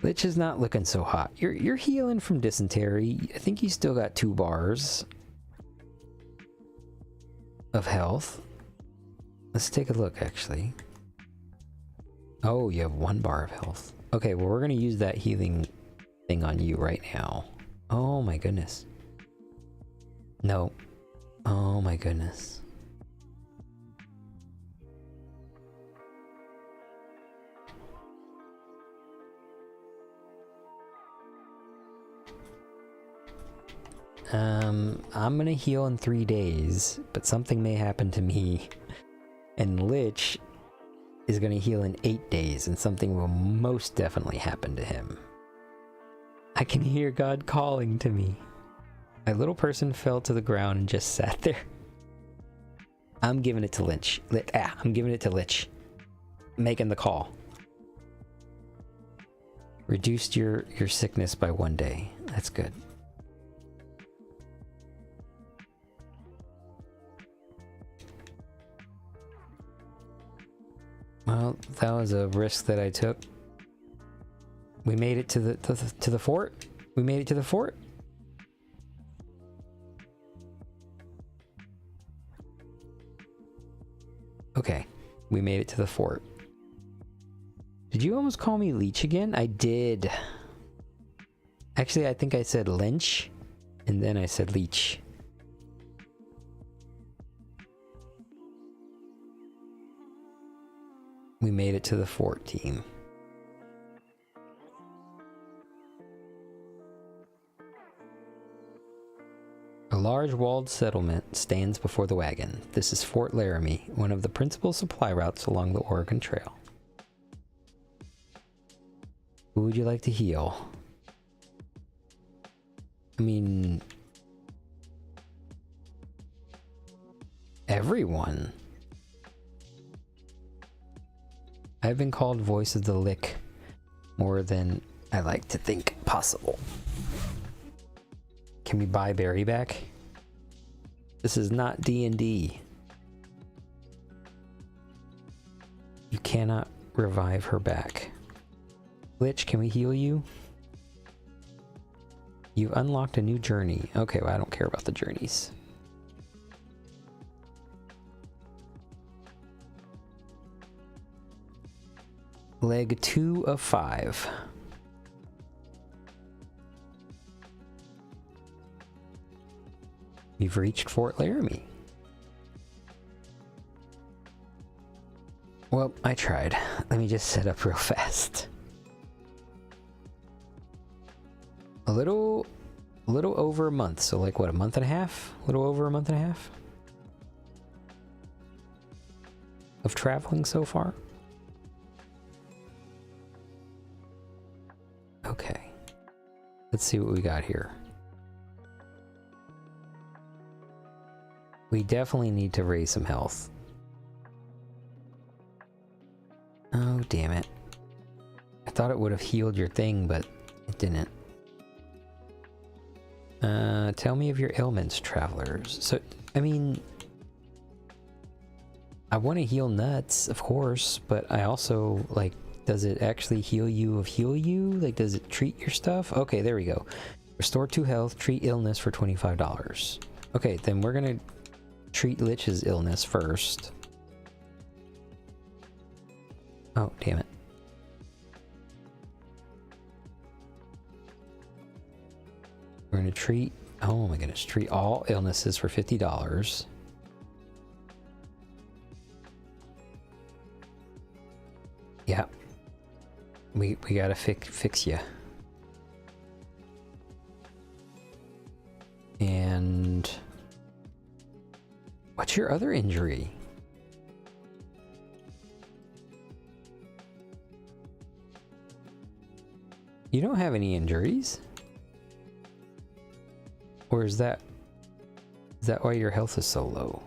Lich is not looking so hot. You're healing from dysentery. I think you still got 2 bars of health. Let's take a look, actually. Oh, you have 1 bar of health. Okay, well, we're gonna use that healing thing on you right now. Oh my goodness. No. Oh my goodness. I'm gonna heal in 3 days, but something may happen to me. And Lich is gonna heal in 8 days, and something will most definitely happen to him. I can hear God calling to me. My little person fell to the ground and just sat there. I'm giving it to Lich. I'm giving it to Lich. Making the call. Reduced your sickness by 1 day. That's good. Well, that was a risk that I took. We made it to the fort. We made it to the fort. Okay, we made it to the fort. Did you almost call me Leech again? I did. Actually, I think I said Lynch, and then I said Leech. We made it to the fort, team. A large walled settlement stands before the wagon. This is Fort Laramie, one of the principal supply routes along the Oregon Trail. Who would you like to heal? I mean... everyone. I've been called Voice of the Lick more than I like to think possible. Can we buy Barry back? This is not D&D. You cannot revive her back. Lich, can we heal you? You've unlocked a new journey. Okay, well, I don't care about the journeys. Leg 2 of 5. You've reached Fort Laramie. Well, I tried. Let me just set up real fast. A little over a month, so like what, a month and a half? A little over a month and a half of traveling so far. Okay, let's see what we got here. We definitely need to raise some health. Oh, damn it. I thought it would have healed your thing, but it didn't. Tell me of your ailments, travelers. So, I mean... I want to heal nuts, of course, but I also, like... Does it actually heal you of heal you? Like, does it treat your stuff? Okay, there we go. Restore 2 health, treat illness for $25. Okay, then we're gonna treat Lich's illness first. Oh, damn it. We're gonna treat, oh my goodness, treat all illnesses for $50. Yeah. We gotta fix you. And what's your other injury? You don't have any injuries? Or is that why your health is so low?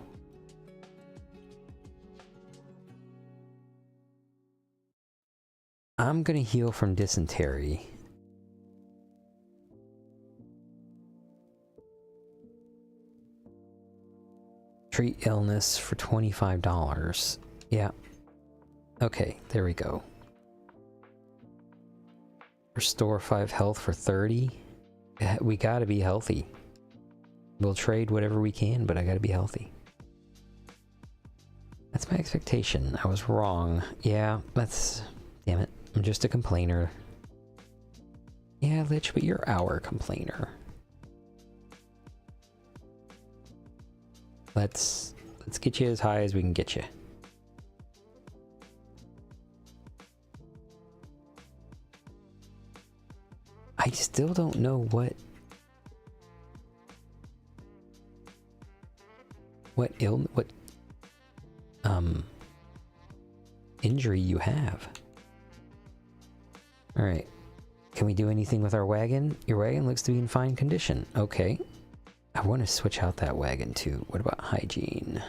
I'm gonna heal from dysentery. Treat illness for $25. Yeah. Okay, there we go. Restore 5 health for 30. We gotta be healthy. We'll trade whatever we can, but I gotta be healthy. That's my expectation. I was wrong. Yeah, that's... Damn it. I'm just a complainer. Yeah, Lich, but you're our complainer. Let's get you as high as we can get you. I still don't know what injury you have. All right. Can we do anything with our wagon? Your wagon looks to be in fine condition. Okay. I want to switch out that wagon too. What about hygiene?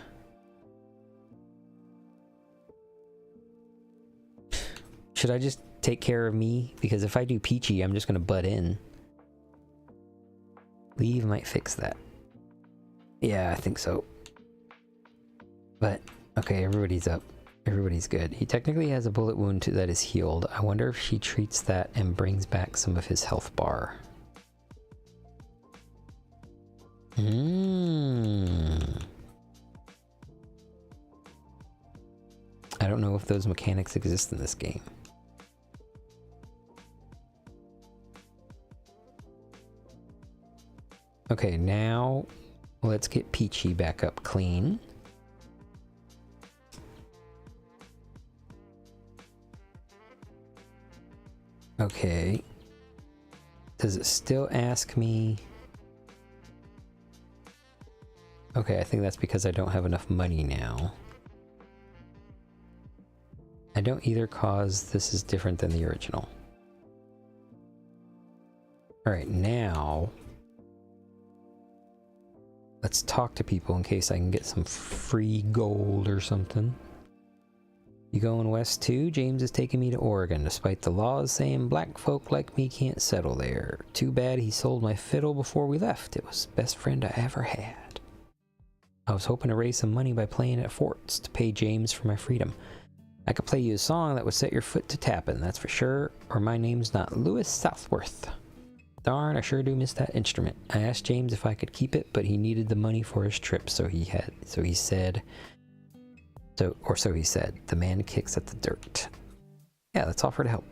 Should I just take care of me? Because if I do Peachy, I'm just going to butt in. Leave might fix that. Yeah, I think so. But, okay, everybody's up. Everybody's good. He technically has a bullet wound that is healed. I wonder if she treats that and brings back some of his health bar. I don't know if those mechanics exist in this game. Okay, now let's get Peachy back up clean. Okay. Does it still ask me? Okay, I think that's because I don't have enough money now. I don't either cause this is different than the original. Alright, now let's talk to people in case I can get some free gold or something. You going west too? James is taking me to Oregon, despite the laws saying black folk like me can't settle there. Too bad he sold my fiddle before we left. It was the best friend I ever had. I was hoping to raise some money by playing at forts to pay James for my freedom. I could play you a song that would set your foot to tapping, that's for sure, or my name's not Louis Southworth. Darn, I sure do miss that instrument. I asked James if I could keep it, but he needed the money for his trip, so he said, the man kicks at the dirt. Yeah, let's offer to help.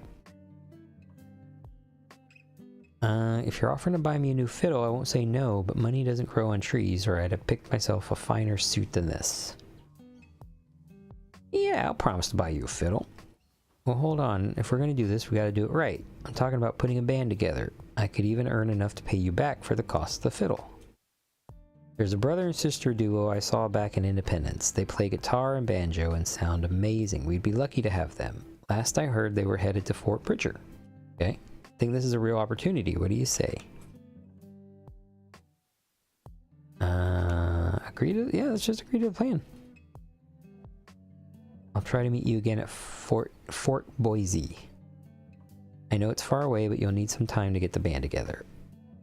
If you're offering to buy me a new fiddle, I won't say no, but money doesn't grow on trees, or I'd have picked myself a finer suit than this. Yeah, I'll promise to buy you a fiddle. Well, hold on. If we're gonna do this, we gotta do it right. I'm talking about putting a band together. I could even earn enough to pay you back for the cost of the fiddle. There's a brother and sister duo I saw back in Independence. They play guitar and banjo and sound amazing. We'd be lucky to have them. Last I heard, they were headed to Fort Bridger. Okay? I think this is a real opportunity. What do you say? Yeah, let's just agree to the plan. I'll try to meet you again at Fort Boise. I know it's far away, but you'll need some time to get the band together.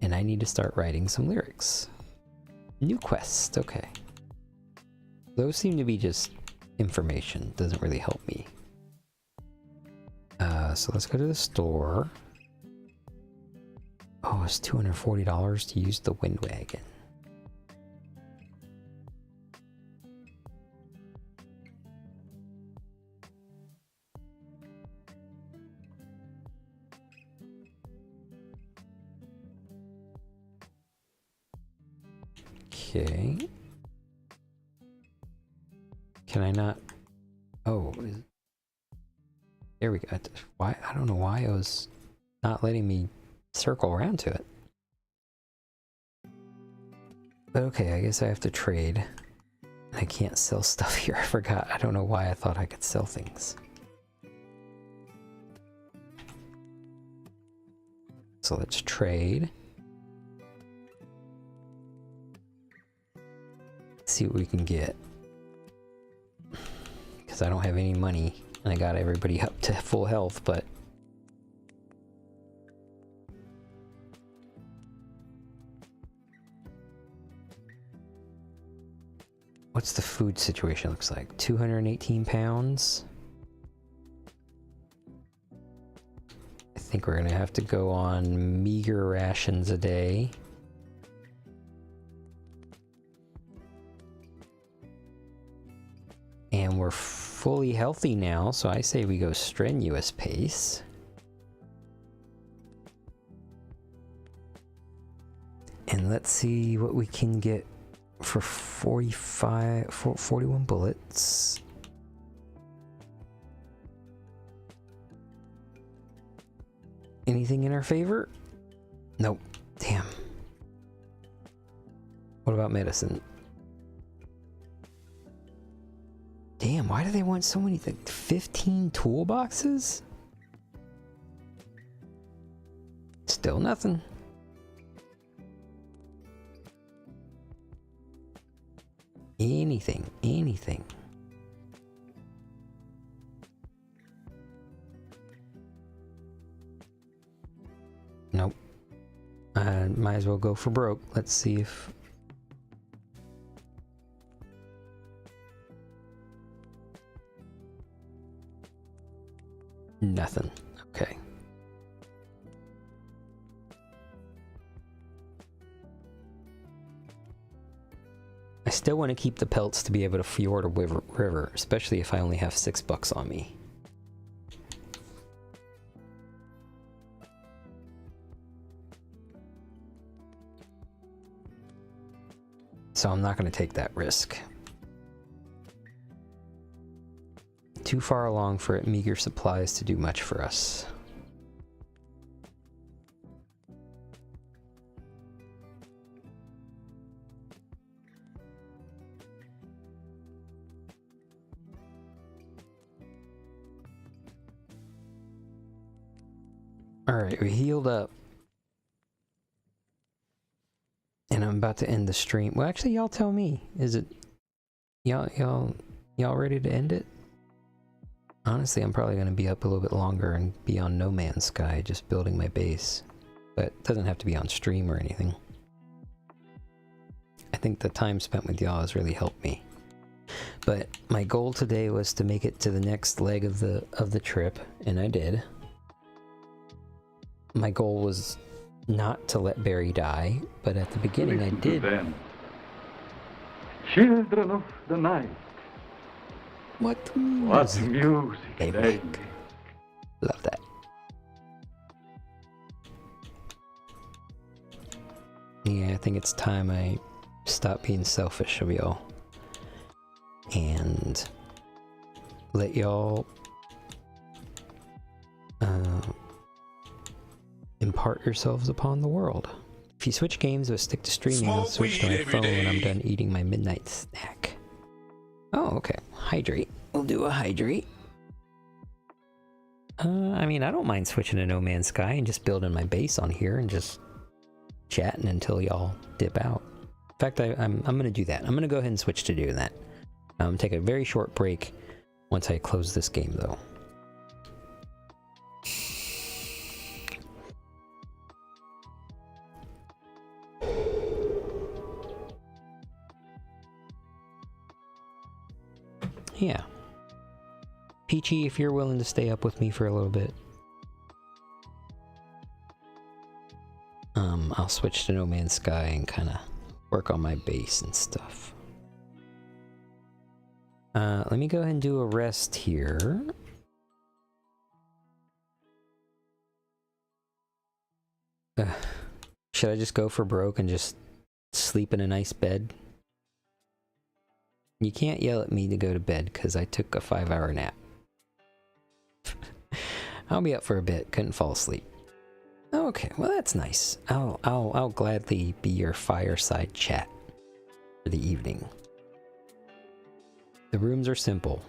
And I need to start writing some lyrics. New quest, okay. Those seem to be just information. Doesn't really help me. So let's go to the store. Oh, it's $240 to use the wind wagon. Okay. Can I not? Oh, there we go. Why? I don't know why it was not letting me circle around to it. But okay, I guess I have to trade. I can't sell stuff here. I forgot. I don't know why I thought I could sell things. So let's trade. See what we can get, because I don't have any money and I got everybody up to full health, but what's the food situation looks like? 218 pounds. I think we're gonna have to go on meager rations a day. And we're fully healthy now, so I say we go strenuous pace. And let's see what we can get for 41 bullets. Anything in our favor? Nope. Damn. What about medicine? Damn, why do they want so many? Like 15 toolboxes? Still nothing. Anything. Nope. Might as well go for broke. Let's see if... Nothing. Okay. I still want to keep the pelts to be able to fjord a river, especially if I only have $6 on me. So I'm not going to take that risk. Too far along for meager supplies to do much for us. Alright, we healed up. And I'm about to end the stream. Well, actually, y'all tell me. Is it... Y'all ready to end it? Honestly, I'm probably going to be up a little bit longer and be on No Man's Sky, just building my base. But it doesn't have to be on stream or anything. I think the time spent with y'all has really helped me. But my goal today was to make it to the next leg of the trip, and I did. My goal was not to let Barry die, but at the beginning I did. Children of the night. What music they make. Love that. Yeah, I think it's time I stop being selfish of y'all. And let y'all impart yourselves upon the world. If you switch games or stick to streaming, I'll switch to my phone when I'm done eating my midnight snack. Oh, okay. Hydrate. We'll do a hydrate. I mean, I don't mind switching to No Man's Sky and just building my base on here and just chatting until y'all dip out. In fact, I'm gonna do that. I'm gonna go ahead and switch to doing that. Take a very short break once I close this game, though. Yeah. Peachy, if you're willing to stay up with me for a little bit. I'll switch to No Man's Sky and kind of work on my base and stuff. Let me go ahead and do a rest here. Should I just go for broke and just sleep in a nice bed? You can't yell at me to go to bed because I took a 5-hour nap. I'll be up for a bit, couldn't fall asleep. Okay, well that's nice. I'll gladly be your fireside chat for the evening. The rooms are simple.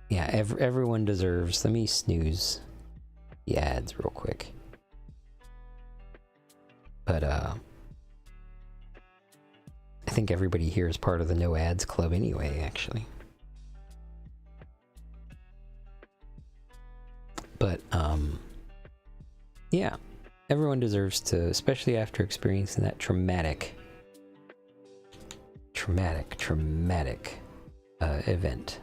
Yeah, everyone deserves. Let me snooze the ads real quick. But I think everybody here is part of the No Ads Club anyway, actually. But yeah, everyone deserves to, especially after experiencing that traumatic event.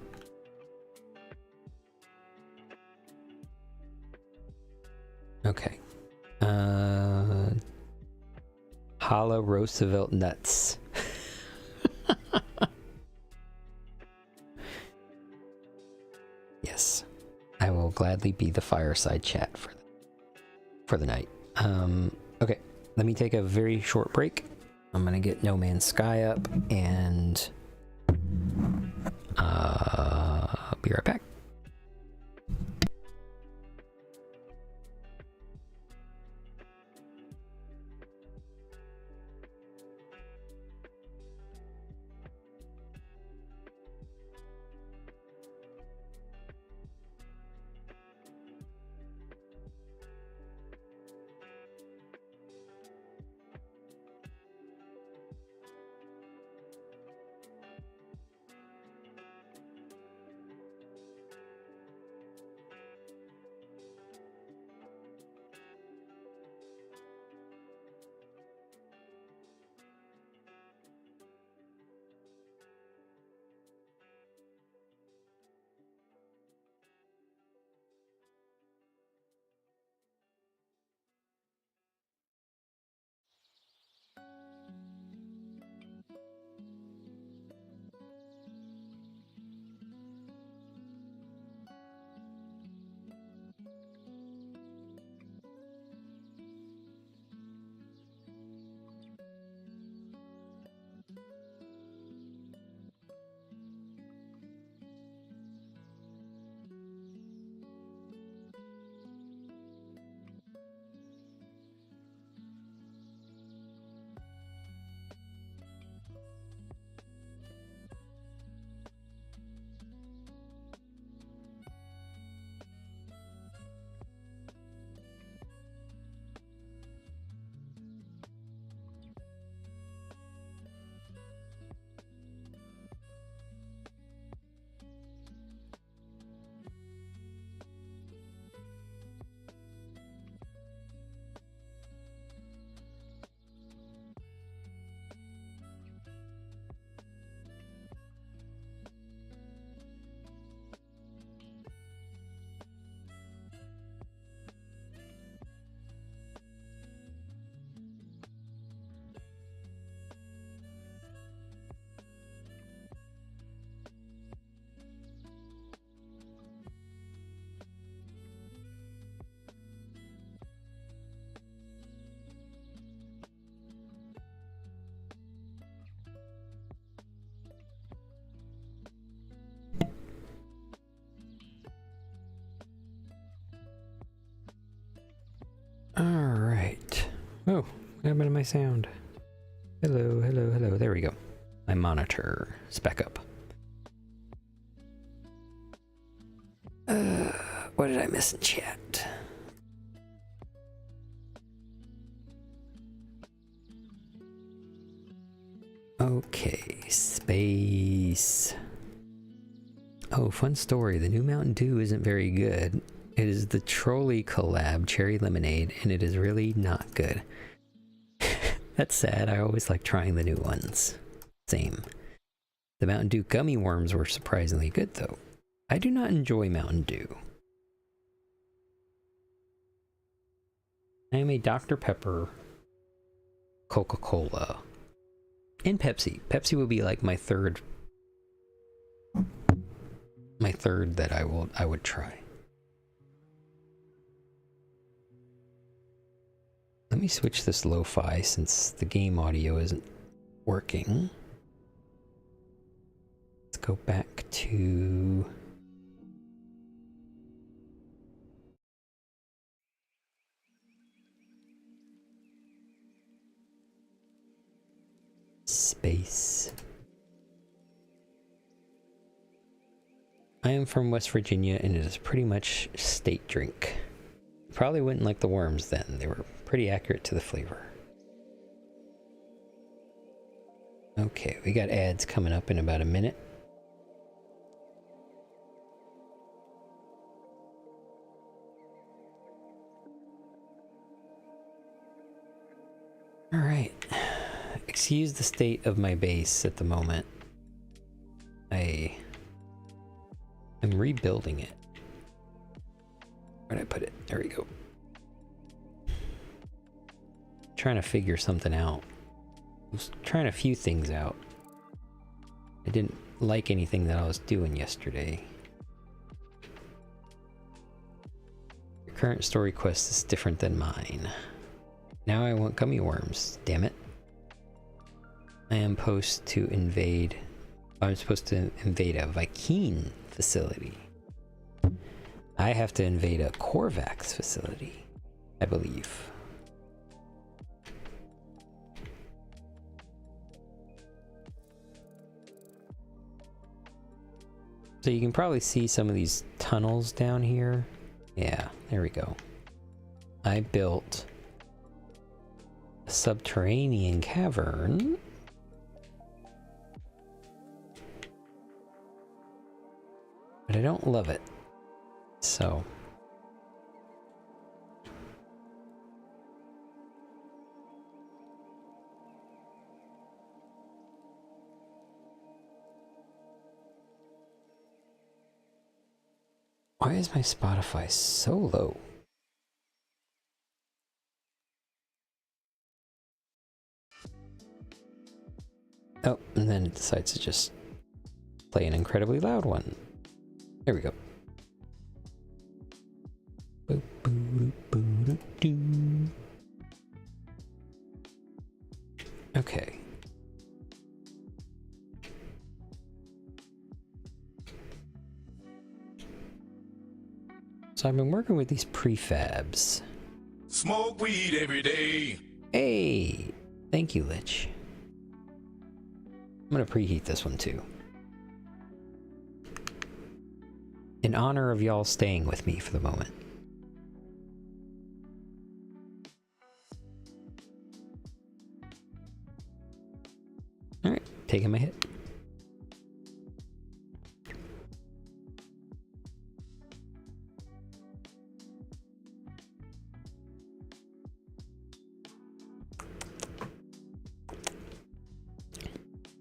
Okay. Hollow Roosevelt nuts. Yes. I will gladly be the fireside chat for the night. Okay. Let me take a very short break. I'm gonna get No Man's Sky up and be right back. Alright. Oh, what happened to my sound? Hello, hello, hello. There we go. My monitor. Spec up. What did I miss in chat? Okay, space. Oh, fun story. The new Mountain Dew isn't very good. It is the Trolley collab cherry lemonade, and it is really not good. That's sad. I always like trying the new ones. Same. The Mountain Dew gummy worms were surprisingly good, though. I do not enjoy Mountain Dew. I am a Dr. Pepper, Coca-Cola, and Pepsi. Pepsi would be like my third that I would try. Let me switch this lo-fi since the game audio isn't working. Let's go back to space. I am from West Virginia, and it is pretty much state drink. Probably wouldn't like the worms then. They were pretty accurate to the flavor. Okay, we got ads coming up in about a minute. Alright. Excuse the state of my base at the moment. I'm rebuilding it. Where'd I put it? There we go. trying to figure something out. I was trying a few things out. I didn't like anything that I was doing yesterday. Your current story quest is different than mine. Now I want gummy worms, damn it. I'm supposed to invade a Vy'keen facility. I have to invade a Korvax facility, I believe. So you can probably see some of these tunnels down here. Yeah, there we go. I built a subterranean cavern. But I don't love it. So why is my Spotify so low? Oh, and then it decides to just play an incredibly loud one. There we go. Okay. So I've been working with these prefabs. Smoke weed every day. Hey! Thank you, Lich. I'm gonna preheat this one too. In honor of y'all staying with me for the moment. Alright, taking my hit.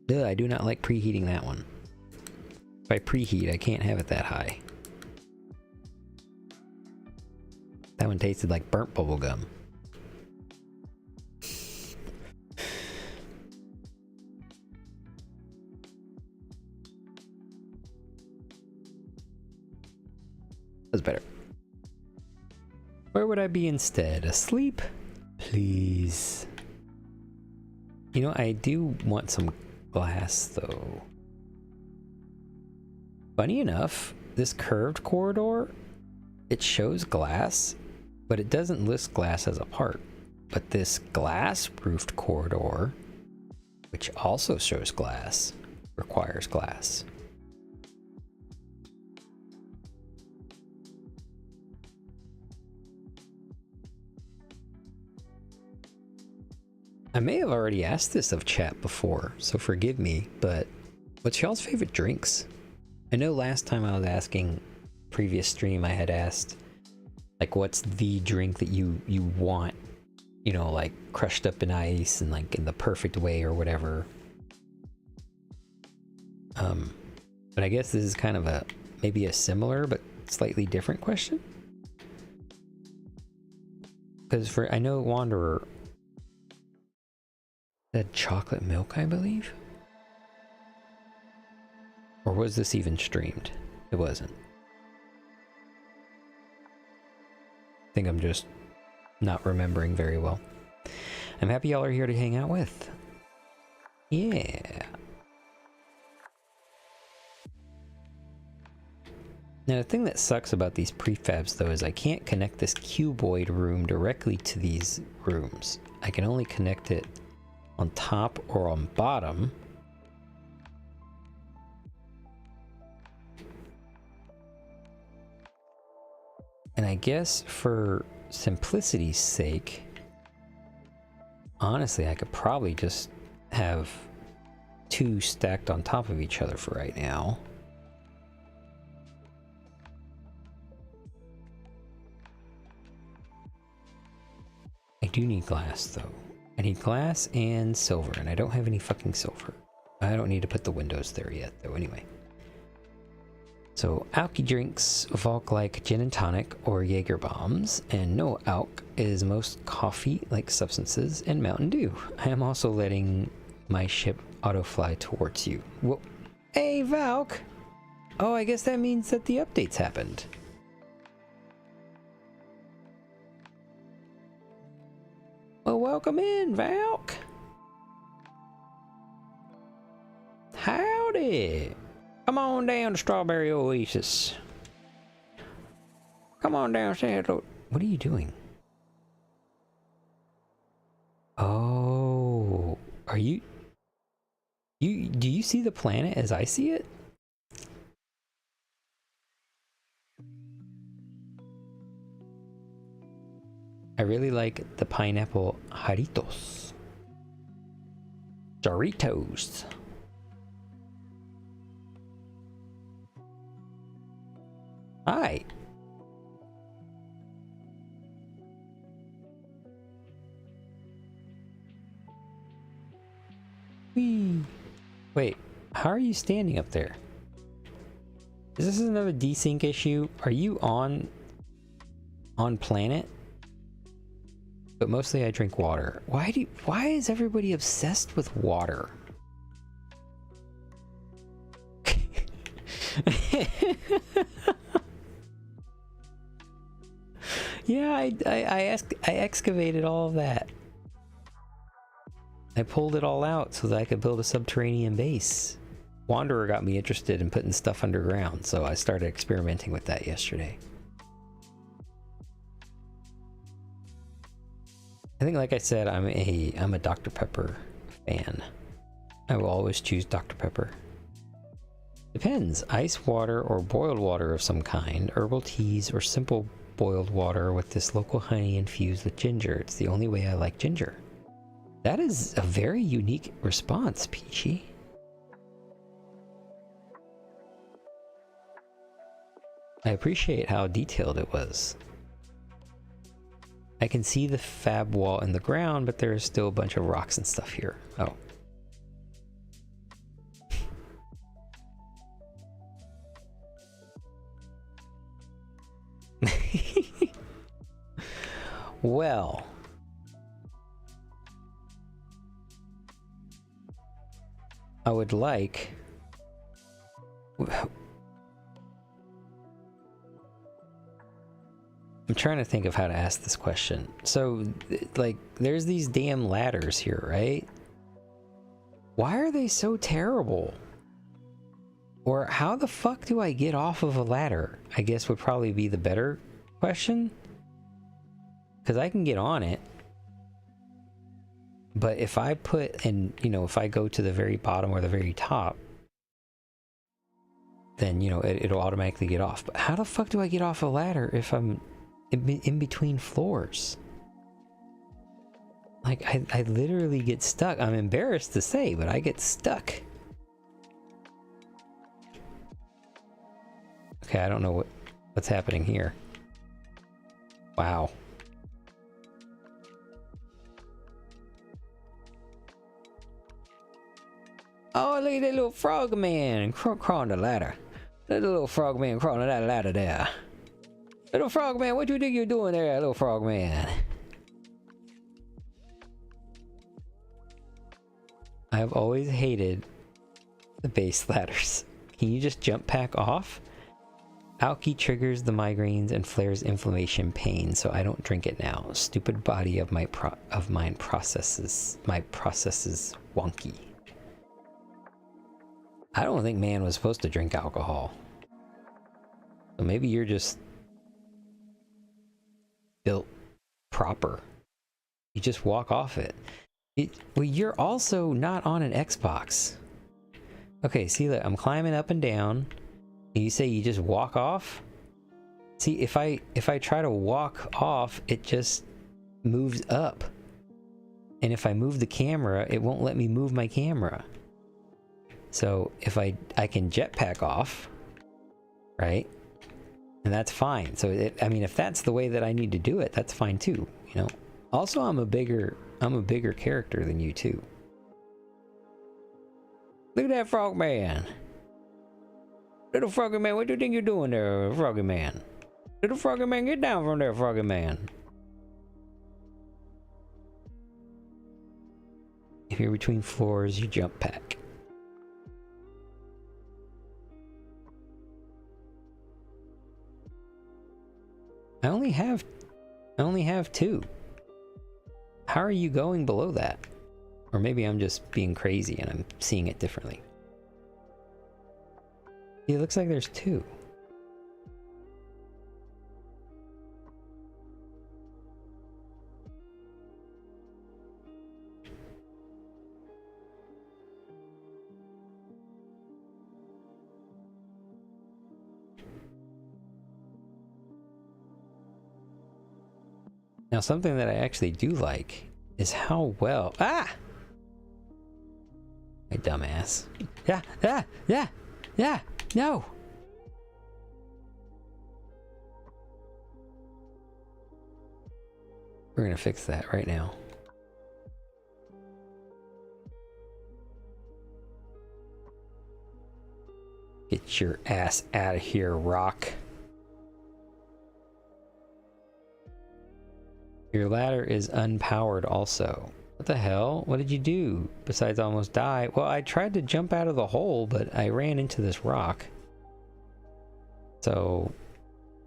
Ugh, I do not like preheating that one. If I preheat, I can't have it that high. That one tasted like burnt bubble gum. That's better. Where would I be instead? Asleep? Please. You know, I do want some glass though. Funny enough, this curved corridor, it shows glass, but it doesn't list glass as a part. But this glass-roofed corridor, which also shows glass, requires glass. I may have already asked this of chat before, so forgive me, but what's y'all's favorite drinks? I know last time I was asking, previous stream I had asked, like, what's the drink that you want, you know, like crushed up in ice and like in the perfect way or whatever. But I guess this is kind of a, maybe a similar but slightly different question. Because for, I know Wanderer said chocolate milk, I believe? Or was this even streamed? It wasn't. I think I'm just not remembering very well. I'm happy y'all are here to hang out with. Yeah. Now the thing that sucks about these prefabs though is I can't connect this cuboid room directly to these rooms. I can only connect it on top or on bottom. And I guess for simplicity's sake, honestly, I could probably just have two stacked on top of each other for right now. I do need glass though. I need glass and silver, and I don't have any fucking silver. I don't need to put the windows there yet though anyway. So Alki drinks Volk like gin and tonic or Jaeger bombs, and no alk is most coffee-like substances and Mountain Dew. I am also letting my ship autofly towards you. Whoa. Hey, Valk! Oh, I guess that means that the updates happened. Well, welcome in, Valk! Howdy! Come on down to Strawberry Oasis. Come on down, say hello. What are you doing? Oh, are you... Do you see the planet as I see it? I really like the pineapple Jarritos. Jarritos. Hi. Whee. Wait, how are you standing up there? Is this another desync issue? Are you on planet? But mostly I drink water. Why is everybody obsessed with water? Yeah, I excavated all of that. I pulled it all out so that I could build a subterranean base. Wanderer got me interested in putting stuff underground, so I started experimenting with that yesterday. I think, like I said, I'm a Dr. Pepper fan. I will always choose Dr. Pepper. Depends. Ice water or boiled water of some kind, herbal teas, or simple boiled water with this local honey infused with ginger. It's the only way I like ginger. That is a very unique response, Peachy. I appreciate how detailed it was. I can see the fab wall in the ground, but there is still a bunch of rocks and stuff here. Oh. Well. I would like... I'm trying to think of how to ask this question. So, like, there's these damn ladders here, right? Why are they so terrible? Or how the fuck do I get off of a ladder? I guess would probably be the better question. Because I can get on it. But if I put, and you know, if I go to the very bottom or the very top, then, you know, it'll automatically get off. But how the fuck do I get off a ladder if I'm in between floors? Like, I literally get stuck. I'm embarrassed to say, but I get stuck. Okay, I don't know what's happening here. Wow. Oh, look at that little frog man crawling the ladder. That little frog man crawling that ladder there. Little frog man, what you think you're doing there, little frog man? I've always hated the base ladders. Can you just jump pack off? Alki triggers the migraines and flares inflammation pain, so I don't drink it now. Stupid body of mine processes wonky. I don't think man was supposed to drink alcohol. So maybe you're just built proper. You just walk off it. Well, you're also not on an Xbox. Okay, see, look, I'm climbing up and down. And you say you just walk off? See, if I try to walk off, it just moves up. And if I move the camera, it won't let me move my camera. So if I can jetpack off, right? And that's fine. So I mean, if that's the way that I need to do it, that's fine too, you know. Also, I'm a bigger character than you too. Look at that frog man. Little Froggy Man, what do you think you're doing there, Froggy Man? Little Froggy Man, get down from there, Froggy Man. If you're between floors, you jump pack. I only have 2. How are you going below that? Or maybe I'm just being crazy and I'm seeing it differently. Yeah, it looks like there's 2. Now, something that I actually do like is how well... Ah! My dumbass. Yeah, no! We're gonna fix that right now. Get your ass out of here, Rock. Your ladder is unpowered also. What the hell? What did you do besides almost die? Well, I tried to jump out of the hole, but I ran into this rock. So,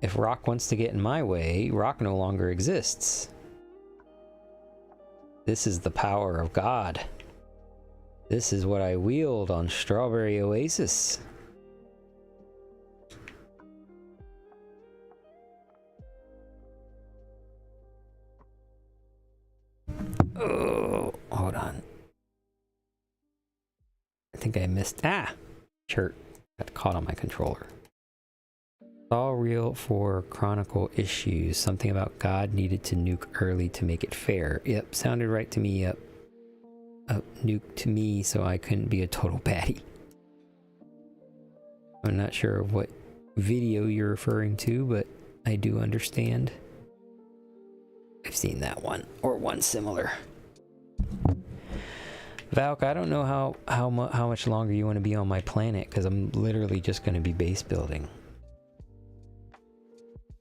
if Rock wants to get in my way, Rock no longer exists. This is the power of God. This is what I wield on Strawberry Oasis. Oh, hold on. I think I missed. Ah! Shirt got caught on my controller. It's all real for Chronicle issues. Something about God needed to nuke early to make it fair. Yep, sounded right to me. Yep. Nuke to me so I couldn't be a total baddie. I'm not sure what video you're referring to, but I do understand. I've seen that one, or one similar. Valk, I don't know how much longer you want to be on my planet, because I'm literally just going to be base building.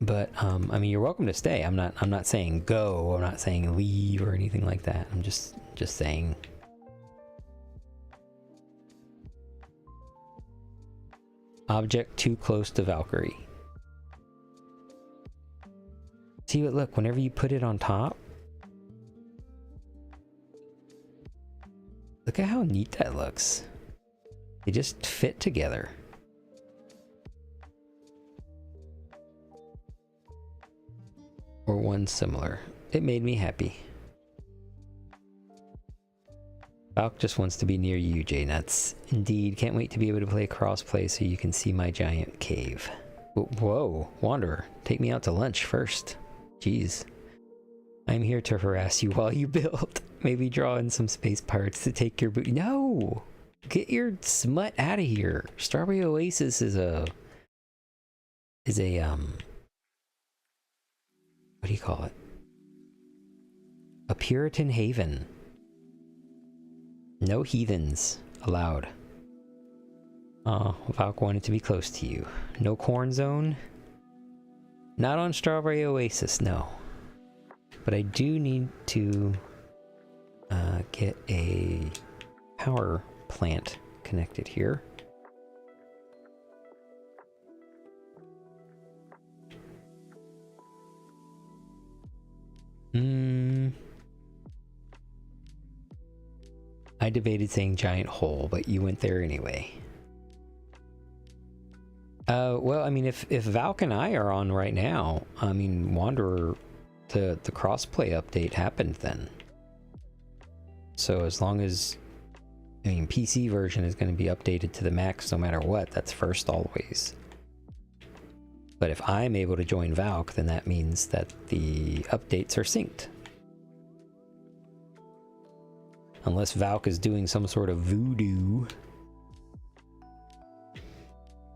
But I mean, you're welcome to stay. I'm not saying go. I'm not saying leave or anything like that. I'm just saying. Object too close to Valkyrie. See, but look, whenever you put it on top, look at how neat that looks. They just fit together. Or one similar. It made me happy. Valk just wants to be near you, J-Nuts. Indeed, can't wait to be able to play crossplay so you can see my giant cave. Whoa, Wanderer, take me out to lunch first. Jeez. I'm here to harass you while you build. Maybe draw in some space pirates to take your booty. No! Get your smut out of here. Strawberry Oasis is a what do you call it? A Puritan haven. No heathens allowed. Oh, Valk wanted to be close to you. No corn zone? Not on Strawberry Oasis, no. But I do need to get a power plant connected here. I debated saying giant hole, but you went there anyway. Well, I mean, if Valk and I are on right now, I mean, Wanderer, the crossplay update happened then. So as long as, I mean, PC version is going to be updated to the max no matter what, that's first always. But if I'm able to join Valk, then that means that the updates are synced. Unless Valk is doing some sort of voodoo.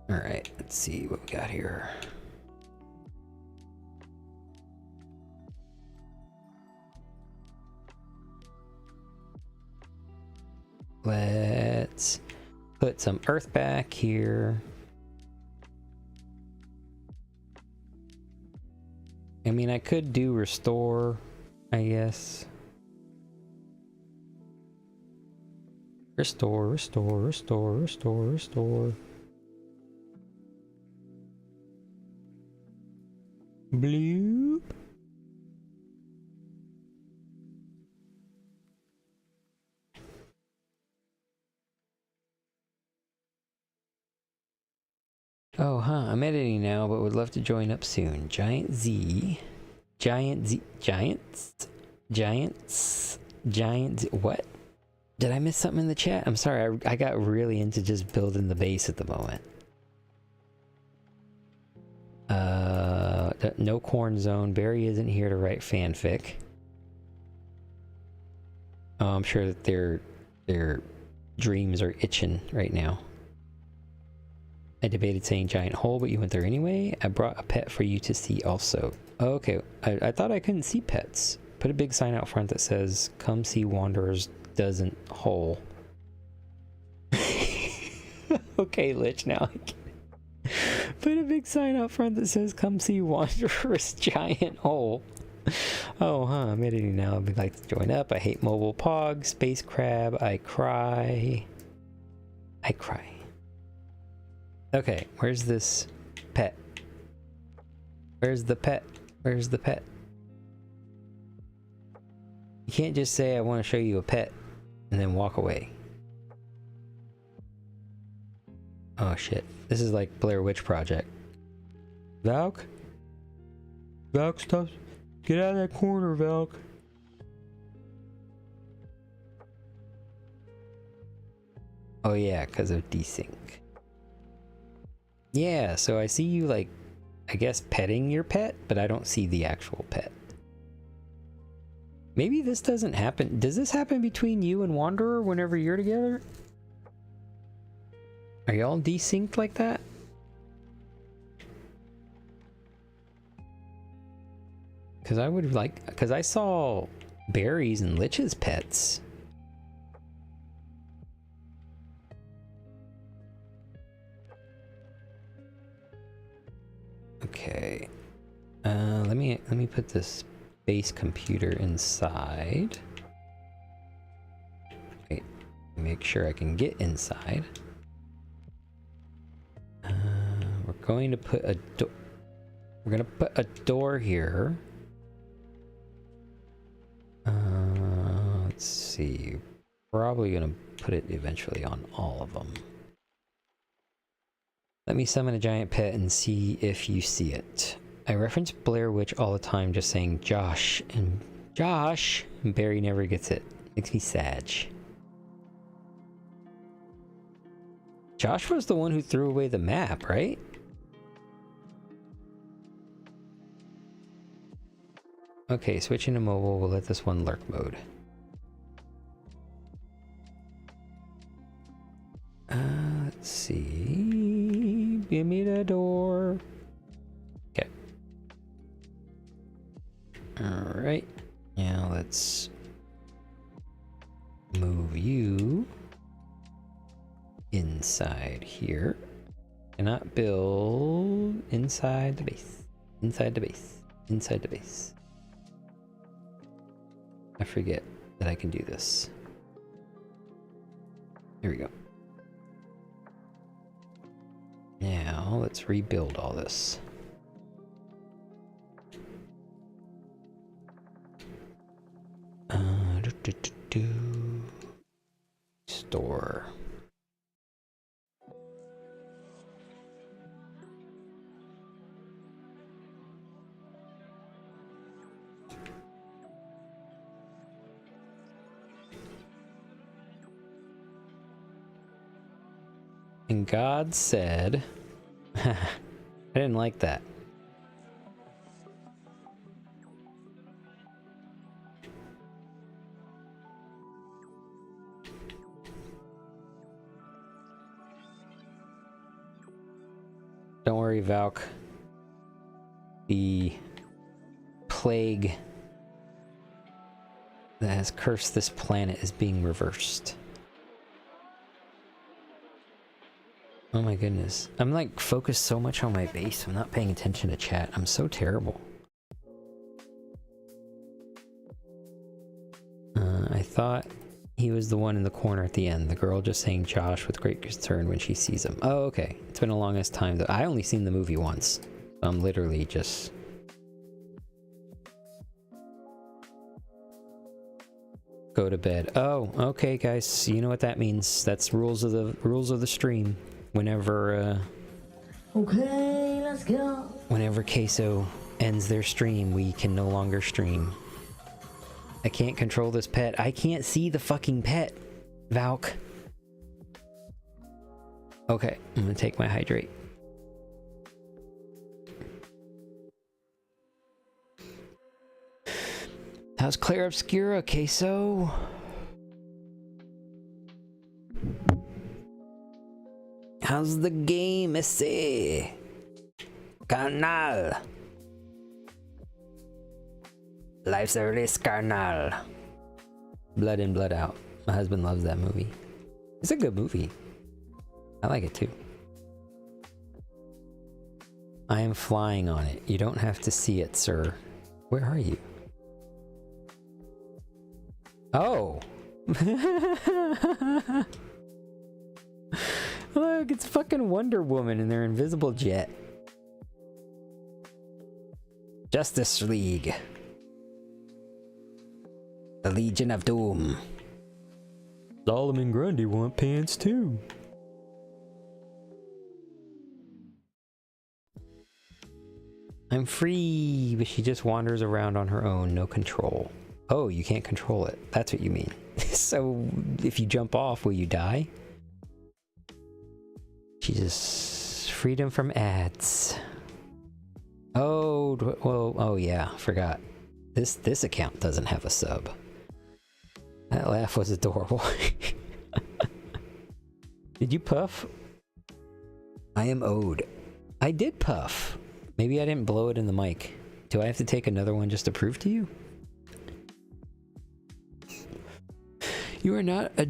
Alright, let's see what we got here. Let's put some earth back here. I mean, I could do restore, I guess. Restore, restore, restore, restore, restore. Bloop. Oh, huh. I'm editing now, but would love to join up soon. Giant Z. Giant Z. Giants? Giants? Giant Z. What? Did I miss something in the chat? I'm sorry. I got really into just building the base at the moment. No corn zone. Barry isn't here to write fanfic. Oh, I'm sure that their dreams are itching right now. I debated saying giant hole, but you went there anyway. I brought a pet for you to see also. Oh, okay. I thought I couldn't see pets. Put a big sign out front that says, come see Wanderers doesn't hole. Okay, Lich, now I get it. Put a big sign out front that says, come see Wanderers giant hole. Oh, huh. I'm editing now. I'd like to join up. I hate mobile pog. Space crab. I cry. I cry. Okay, where's this pet? Where's the pet? Where's the pet? You can't just say I want to show you a pet and then walk away. Oh shit. This is like Blair Witch Project. Valk? Valk, stop. Get out of that corner, Valk. Oh yeah, because of desync. Yeah, so I see you, like, I guess petting your pet, but I don't see the actual pet. Maybe this doesn't happen. Does this happen between you and Wanderer whenever you're together? Are y'all desynced like that? Because I would like, because I saw Barry's and Lich's pets. Okay, let me put this base computer inside. Wait, make sure I can get inside. We're going to put a door. We're gonna put a door here. Let's see. Probably gonna put it eventually on all of them. Let me summon a giant pet and see if you see it. I reference Blair Witch all the time, just saying Josh, and Barry never gets it. Makes me sad. Josh was the one who threw away the map, right? Okay, switching to mobile, we'll let this one lurk mode. Let's see. Give me the door. Okay. Alright. Now let's move you inside here. Cannot build inside the base. Inside the base. Inside the base. I forget that I can do this. Here we go. Now, let's rebuild all this. Store. And God said, I didn't like that. Don't worry, Valk. The plague that has cursed this planet is being reversed. Oh my goodness. I'm like focused so much on my base, I'm not paying attention to chat. I'm so terrible. thought he was the one in the corner at the end. The girl just saying Josh with great concern when she sees him. Oh, okay. It's been a longest time that I only seen the movie once. I'm literally just... go to bed. Oh, okay, guys. You know what that means. That's rules of the stream. Whenever Okay, let's go. whenever Queso ends their stream, we can no longer stream. I can't control this pet. I can't see the fucking pet, Valk. Okay, I'm gonna take my hydrate. How's Claire Obscura, Queso? How's the game, ese? Carnal. Life's a risk, carnal. Blood in, blood out. My husband loves that movie. It's a good movie. I like it too. I am flying on it. You don't have to see it, sir. Where are you? Oh! Look, it's fucking Wonder Woman in their invisible jet. Justice League. The Legion of Doom. Solomon Grundy want pants too. I'm free, but she just wanders around on her own, no control. Oh, you can't control it. That's what you mean. So, if you jump off, will you die? Jesus. Freedom from ads. Oh, well, oh yeah, forgot. This account doesn't have a sub. That laugh was adorable. Did you puff? I am owed. I did puff. Maybe I didn't blow it in the mic. Do I have to take another one just to prove to you? You are not a...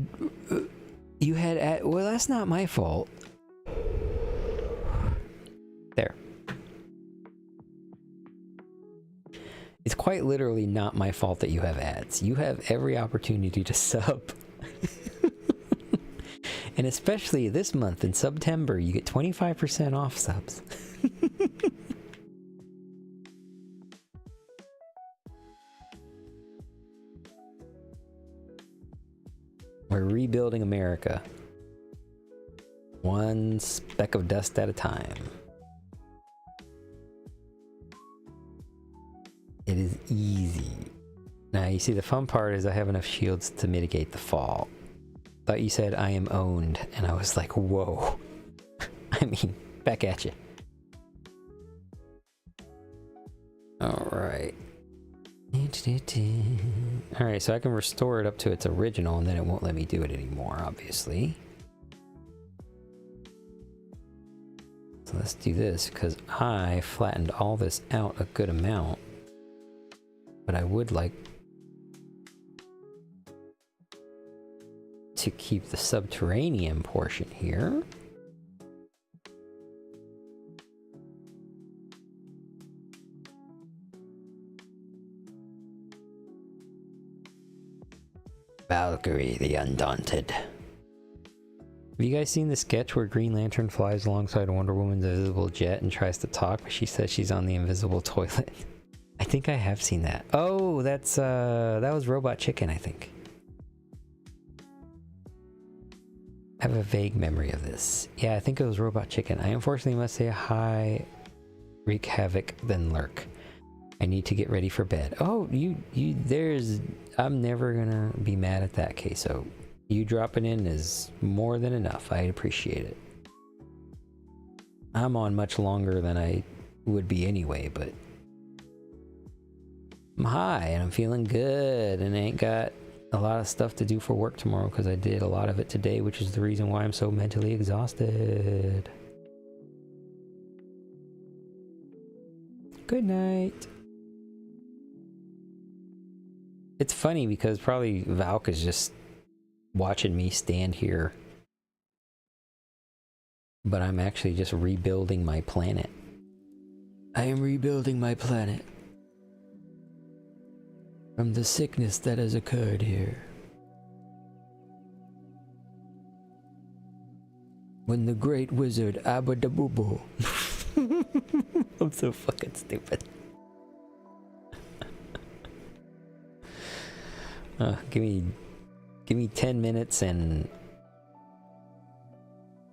you had... well, that's not my fault. There. It's quite literally not my fault that you have ads. You have every opportunity to sub. And especially this month in September, you get 25% off subs. We're rebuilding America. One speck of dust at a time. It is easy. Now, you see, the fun part is I have enough shields to mitigate the fall. Thought you said I am owned, and I was like, whoa. I mean, back at you. Alright. Alright, so I can restore it up to its original, and then it won't let me do it anymore, obviously. So let's do this, because I flattened all this out a good amount. But I would like to keep the subterranean portion here. Valkyrie the Undaunted. Have you guys seen the sketch where Green Lantern flies alongside Wonder Woman's invisible jet and tries to talk, but she says she's on the invisible toilet? I think I have seen that. Oh, that's that was Robot Chicken, I think. I have a vague memory of this. Yeah, I think it was Robot Chicken. I unfortunately must say hi, wreak havoc, then lurk. I need to get ready for bed. Oh, I'm never gonna be mad at that, Queso. You dropping in is more than enough. I appreciate it. I'm on much longer than I would be anyway, but I'm high and I'm feeling good, and I ain't got a lot of stuff to do for work tomorrow because I did a lot of it today, which is the reason why I'm so mentally exhausted. Good night. It's funny because probably Valk is just watching me stand here, but I'm actually just rebuilding my planet. I am rebuilding my planet from the sickness that has occurred here. When the great wizard Abadabubu. I'm so fucking stupid. Give me 10 minutes and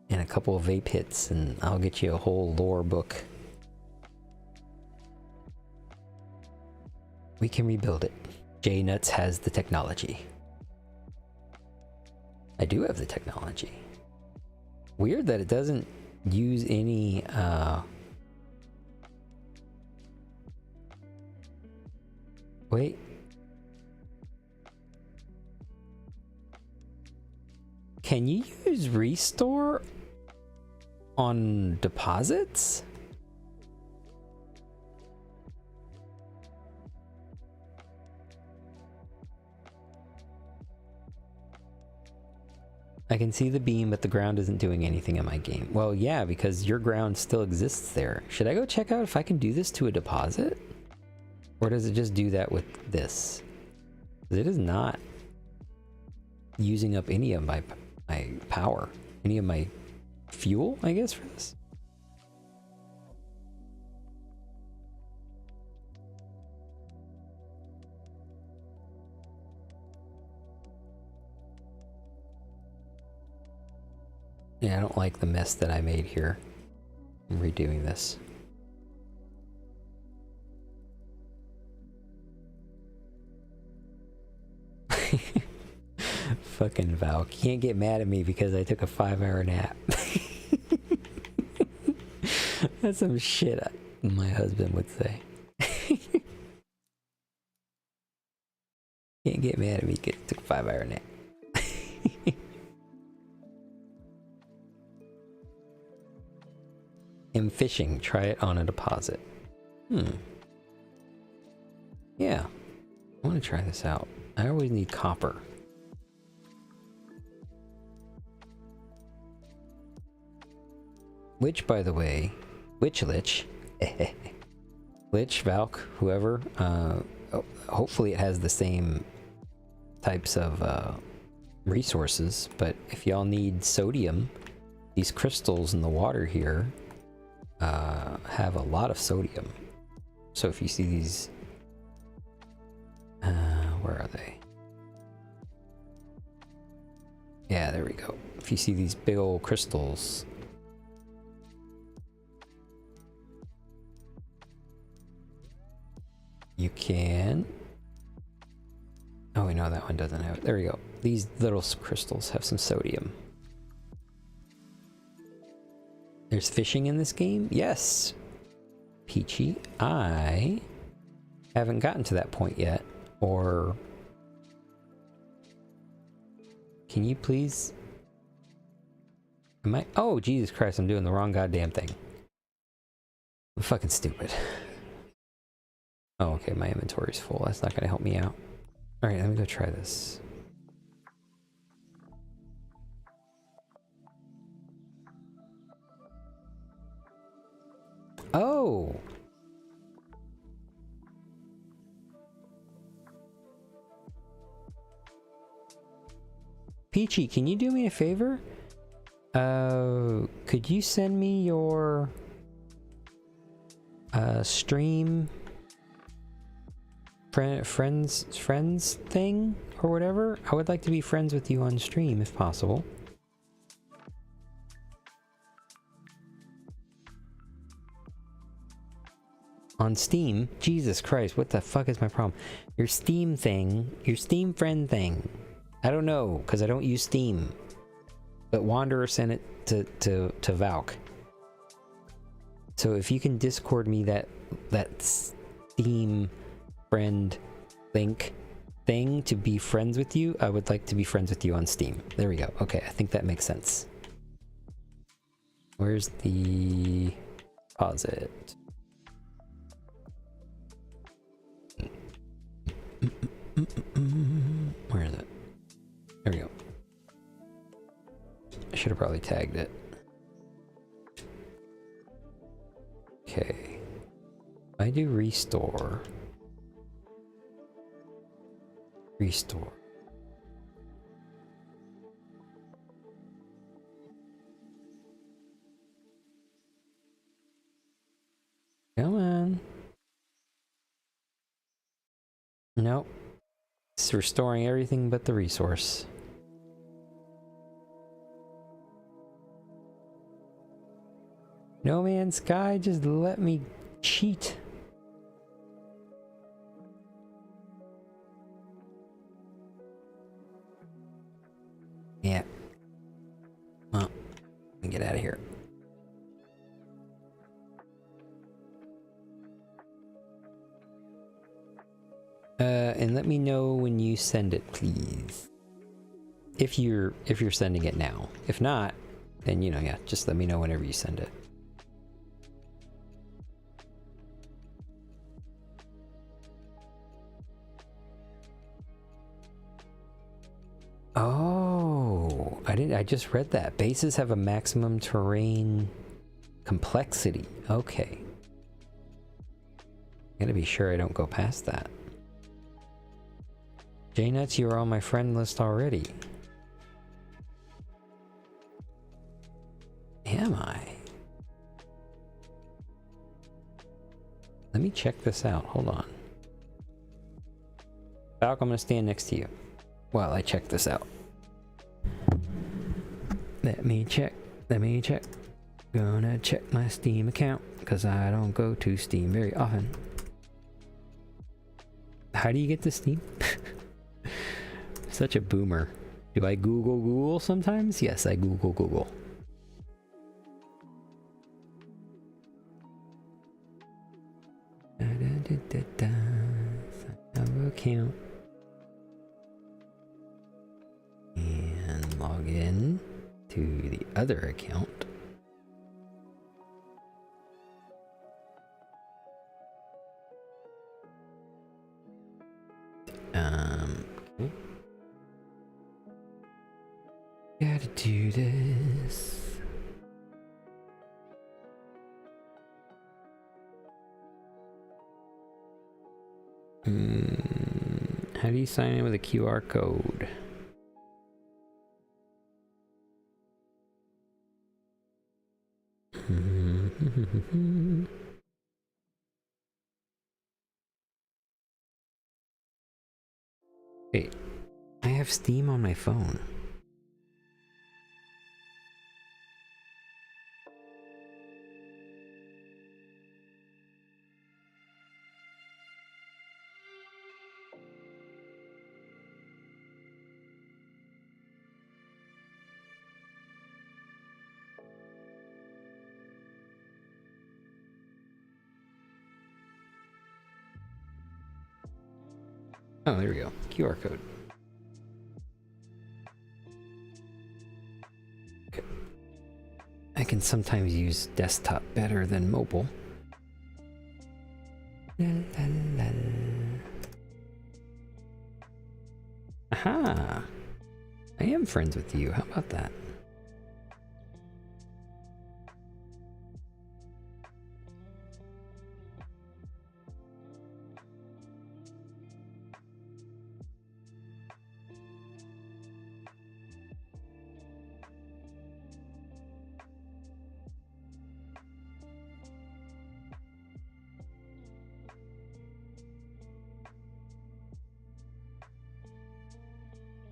a couple of vape hits, and I'll get you a whole lore book. We can rebuild it. J-Nuts has the technology. I do have the technology. Weird that it doesn't use any wait. Can you use restore on deposits? I can see the beam, but the ground isn't doing anything in my game. Well, yeah, because your ground still exists there. Should I go check out if I can do this to a deposit? Or does it just do that with this? It is not using up any of my power. Any of my fuel, I guess, for this? Yeah, I don't like the mess that I made here. I'm redoing this. Fucking Val. Can't get mad at me because I took a 5-hour nap. That's some shit my husband would say. Can't get mad at me because I took a 5-hour nap. M fishing. Try it on a deposit. Yeah. I want to try this out. I always need copper. Which, by the way, Lich, Valk, whoever, hopefully it has the same types of resources, but if y'all need sodium, these crystals in the water here have a lot of sodium. So if you see these, where are they? Yeah, there we go. If you see these big old crystals, you can... Oh, we know that one doesn't have it. There we go. These little crystals have some sodium. There's fishing in this game? Yes. Peachy. I haven't gotten to that point yet. Or... Can you please... Am I... Oh, Jesus Christ, I'm doing the wrong goddamn thing. I'm fucking stupid. Oh, okay, my inventory's full. That's not gonna help me out. Alright, let me go try this. Oh! Peachy, can you do me a favor? Could you send me your stream friends thing or whatever? I would like to be friends with you on stream if possible. On Steam? Jesus Christ, what the fuck is my problem? Your Steam thing, your Steam friend thing. I don't know, because I don't use Steam. But Wanderer sent it to Valk. So if you can Discord me that Steam friend link thing to be friends with you, I would like to be friends with you on Steam. There we go. Okay, I think that makes sense. Where's the deposit? Where is it? There we go. I should have probably tagged it. Okay. If I do restore. Restore. It's restoring everything but the resource. No Man's Sky, just let me cheat. Yeah. Well, let me get out of here. And let me know when you send it, please. If you're sending it now. If not, then you know, yeah, just let me know whenever you send it. Oh, I just read that. Bases have a maximum terrain complexity. Okay. Gotta be sure I don't go past that. J-Nuts, you are on my friend list already. Am I? Let me check this out. Hold on. Falk, I'm gonna stand next to you while I check this out. Let me check. Let me check. Gonna check my Steam account because I don't go to Steam very often. How do you get to Steam? Such a boomer. Do I Google sometimes? Yes, I Google. Account. And log in to the other account. Okay. Gotta do this. How do you sign in with a QR code? Wait, I have Steam on my phone. Oh, there we go. QR code. Okay. I can sometimes use desktop better than mobile. La, la, la. Aha! I am friends with you. How about that?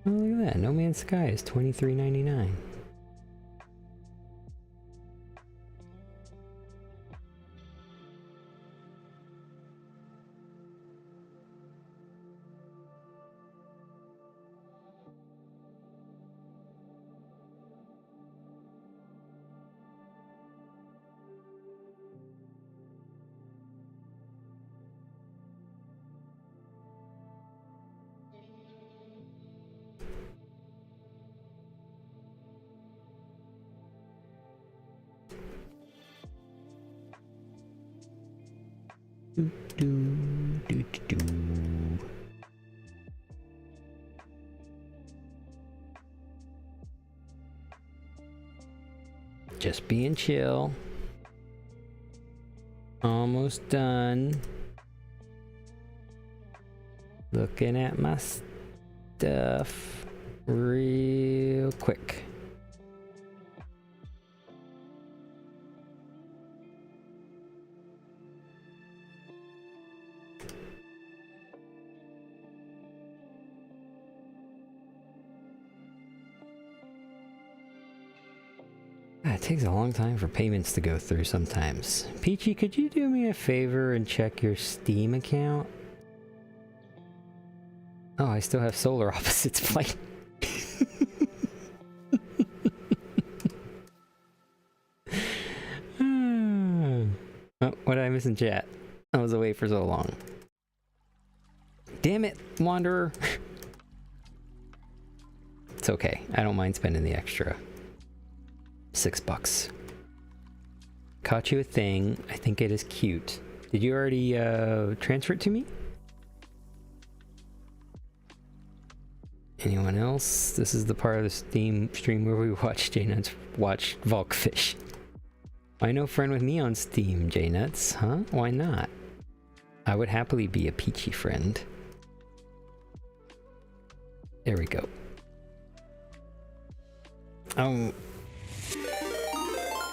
Oh, look at that. No Man's Sky is $23.99. Just being chill. Almost done. Looking at my stuff real quick. It takes a long time for payments to go through sometimes. Peachy, could you do me a favor and check your Steam account? Oh, I still have Solar Opposites playing. Oh, what did I miss in chat? I was away for so long. Damn it, Wanderer. It's okay. I don't mind spending the extra $6. Caught you a thing. I think it is cute. Did you already transfer it to me? Anyone else? This is the part of the Steam stream where we watch J-Nuts watch Volkfish. Why no friend with me on Steam, J-Nuts? Huh? Why not? I would happily be a Peachy friend. There we go.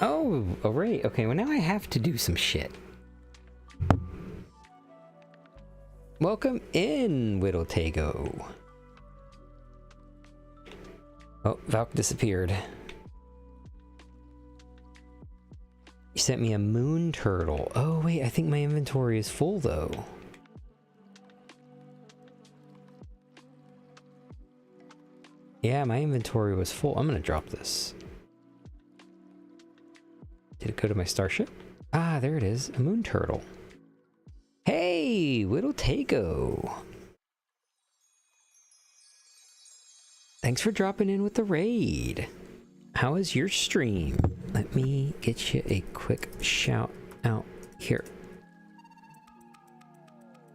Oh, alright. Okay, well now I have to do some shit. Welcome in, Whittletago. Oh, Valk disappeared. You sent me a moon turtle. Oh wait, I think my inventory is full though. Yeah, my inventory was full. I'm gonna drop this. Did it go to my starship? Ah, there it is. A moon turtle. Hey, Whittletago. Thanks for dropping in with the raid. How is your stream? Let me get you a quick shout out here.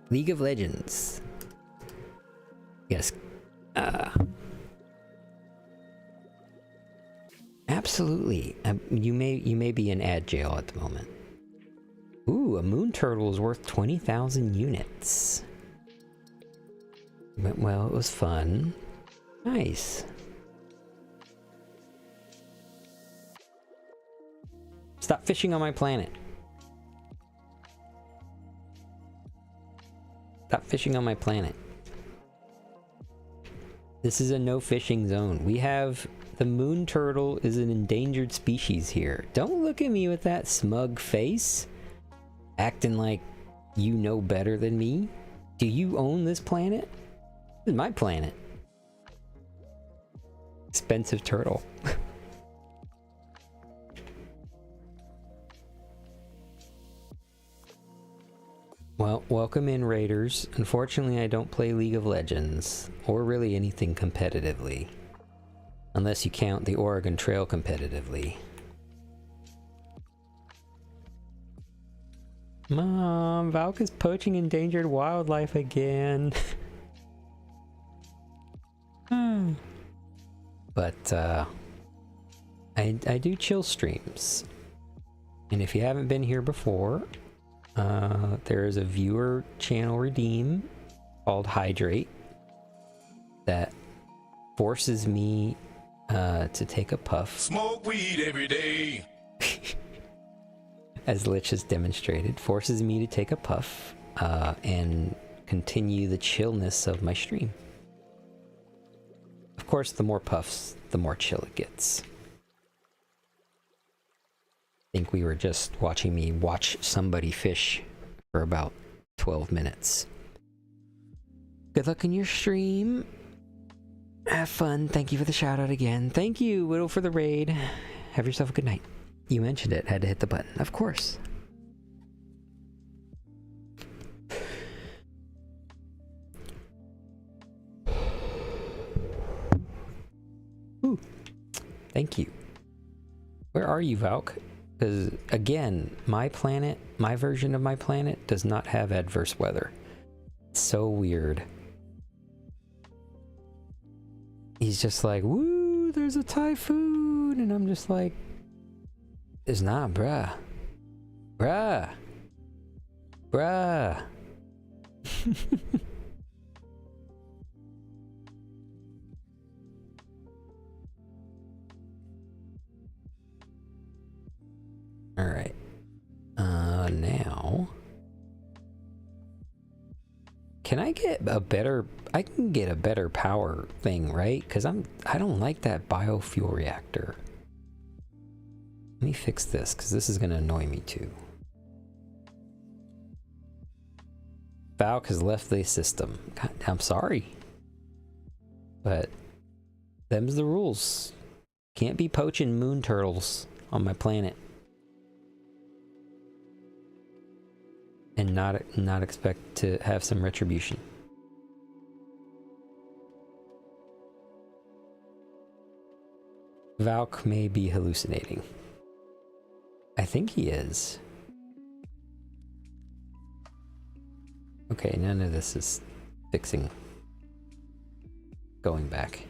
League of Legends. Yes. Absolutely. You may be in ad jail at the moment. Ooh, a moon turtle is worth 20,000 units. Went well, it was fun. Nice. Stop fishing on my planet. Stop fishing on my planet. This is a no fishing zone. We have the moon turtle is an endangered species here. Don't look at me with that smug face. Acting like you know better than me. Do you own this planet? This is my planet. Expensive turtle. Well, welcome in, Raiders. Unfortunately, I don't play League of Legends, or really anything competitively. Unless you count the Oregon Trail competitively. Mom, Valk is poaching endangered wildlife again. But, I do chill streams. And if you haven't been here before, there is a viewer channel redeem called Hydrate that forces me to take a puff. Smoke weed every day. As Lich has demonstrated, forces me to take a puff and continue the chillness of my stream. Of course, the more puffs, the more chill it gets. I think we were just watching me watch somebody fish for about 12 minutes. Good luck in your stream. Have fun. Thank you for the shout out again. Thank you, Whittle, for the raid. Have yourself a good night. You mentioned it. Had to hit the button. Of course. Ooh. Thank you. Where are you, Valk? Because, again, my planet, my version of my planet, does not have adverse weather. It's so weird. He's just like, woo, there's a typhoon. And I'm just like, there's not, bruh. Bruh. Bruh. Alright. Now... Can I get a better... I can get a better power thing, right? Because I don't like that biofuel reactor. Let me fix this, because this is going to annoy me too. Valk has left the system. God, I'm sorry. But them's the rules. Can't be poaching moon turtles on my planet. And not expect to have some retribution. Valk may be hallucinating. I think he is. Okay, none of this is fixing. Going back.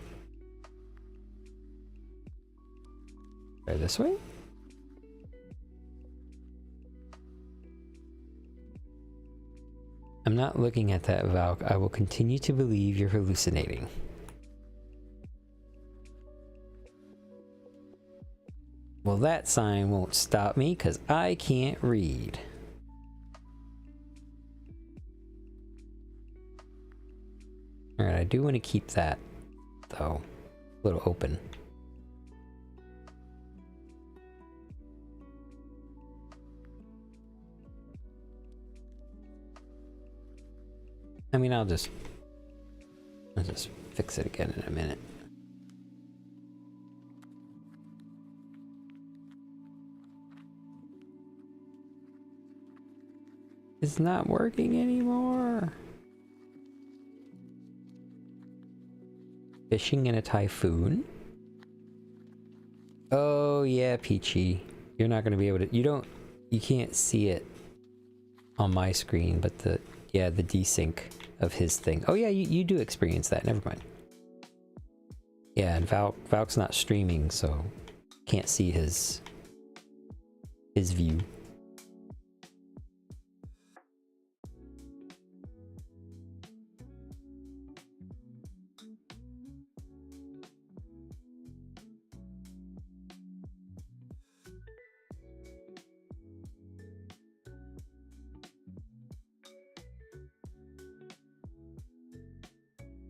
Try this way? I'm not looking at that, Valk. I will continue to believe you're hallucinating. Well, that sign won't stop me because I can't read. Alright, I do want to keep that, though, a little open. I mean, I'll just fix it again in a minute. It's not working anymore. Fishing in a typhoon? Oh yeah, Peachy. You're not gonna be able to, you can't see it on my screen, but the desync of his thing. Oh yeah, you do experience that, never mind. Yeah, and Valk's not streaming, so can't see his view.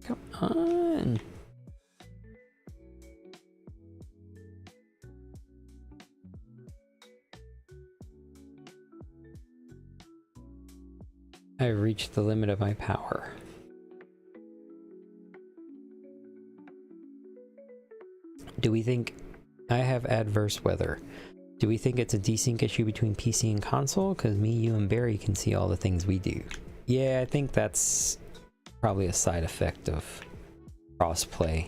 Come on. I've reached the limit of my power. Do we think I have adverse weather? Do we think it's a desync issue between PC and console? Because me, you, and Barry can see all the things we do. Yeah, I think that's probably a side effect of crossplay.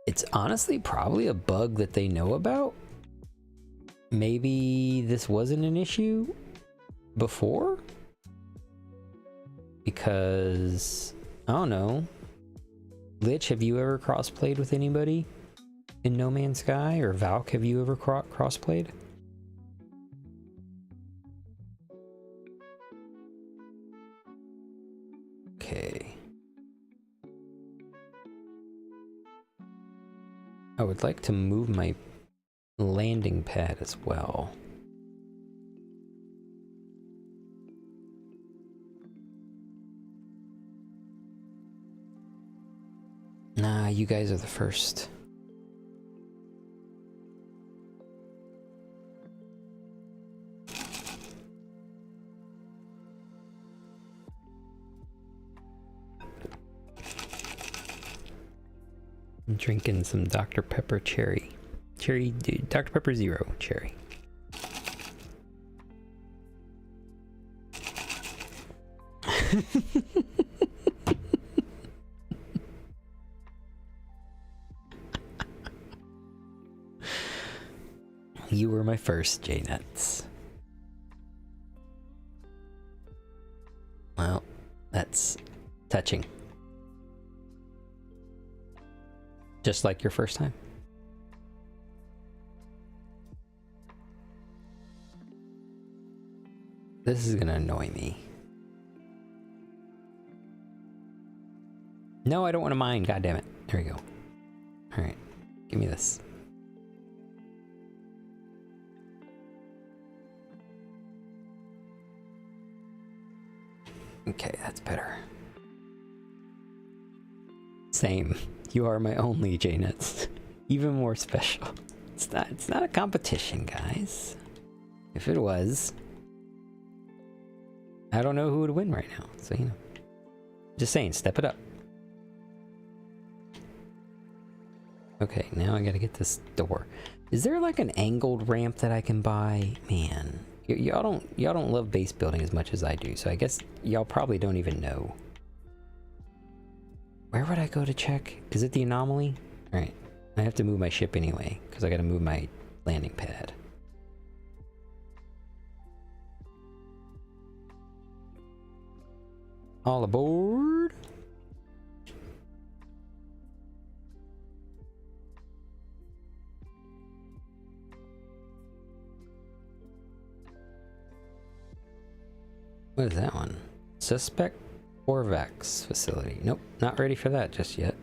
It's honestly probably a bug that they know about. Maybe this wasn't an issue before? Because, I don't know. Lich, have you ever crossplayed with anybody in No Man's Sky? Or Valk, have you ever crossplayed? Okay. I would like to move my landing pad as well. Nah, you guys are the first. I'm drinking some Dr. Pepper cherry. Dr. Pepper Zero cherry. You were my first, J-Nuts. Well, that's touching. Just like your first time. This is gonna annoy me. No, I don't want to mine. God damn it. There we go. All right, give me this. Okay, that's better. Same. You are my only J-Nuts. Even more special. It's not a competition, guys. If it was, I don't know who would win right now. So, you know. Just saying, step it up. Okay, now I gotta get this door. Is there like an angled ramp that I can buy? Man, y'all don't love base building as much as I do, so I guess y'all probably don't even know. Where would I go to check? Is it the anomaly? All right, I have to move my ship anyway because I gotta move my landing pad. All aboard. What is that one? Suspect Orvax facility. Nope, not ready for that just yet.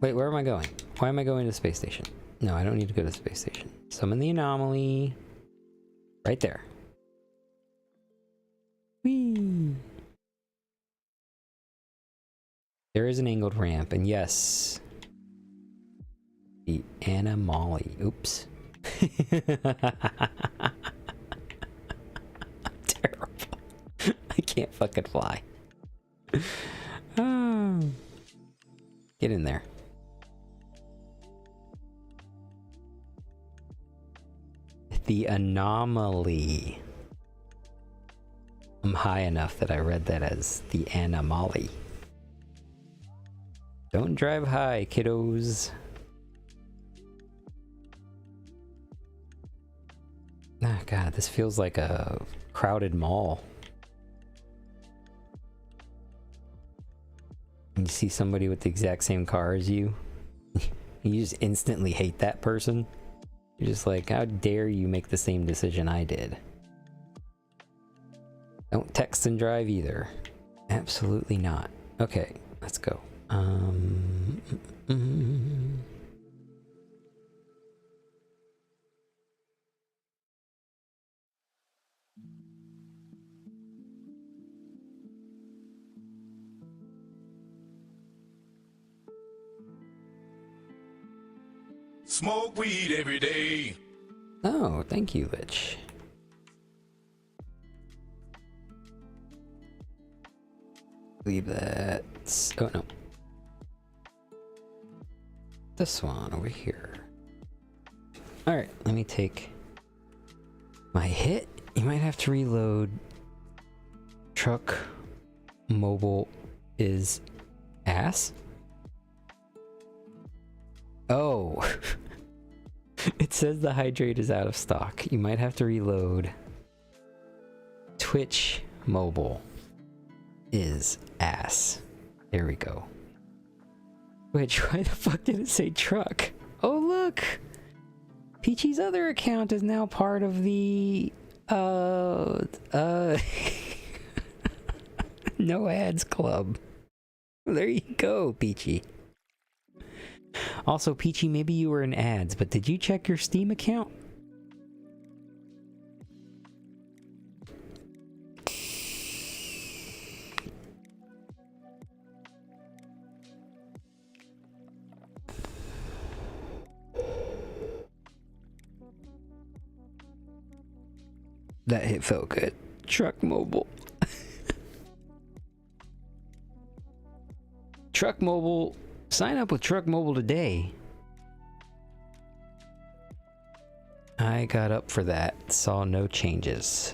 Wait, where am I going? Why am I going to the space station? No, I don't need to go to the space station. Summon the anomaly. Right there. Whee! There is an angled ramp, and yes, the anomaly. Oops. Terrible. I can't fucking fly. Oh. Get in there. The anomaly. I'm high enough that I read that as the anomaly. Don't drive high, kiddos. Ah, God, this feels like a crowded mall. And you see somebody with the exact same car as you, you just instantly hate that person. You're just like, how dare you make the same decision I did? Don't text and drive either. Absolutely not. Okay, let's go. Smoke weed every day. Oh, thank you, Lich. Leave that. Oh, no. This one over here. Alright, let me take my hit. You might have to reload. Truck mobile is ass. Oh. It says the hydrate is out of stock. You might have to reload. Twitch mobile is ass. There we go. Which, why the fuck did it say truck? Oh, look! Peachy's other account is now part of the, no ads club. There you go, Peachy. Also, Peachy, maybe you were in ads, but did you check your Steam account? That hit felt good. Truck mobile. Truck mobile. Sign up with Truck Mobile today. I got up for that. Saw no changes.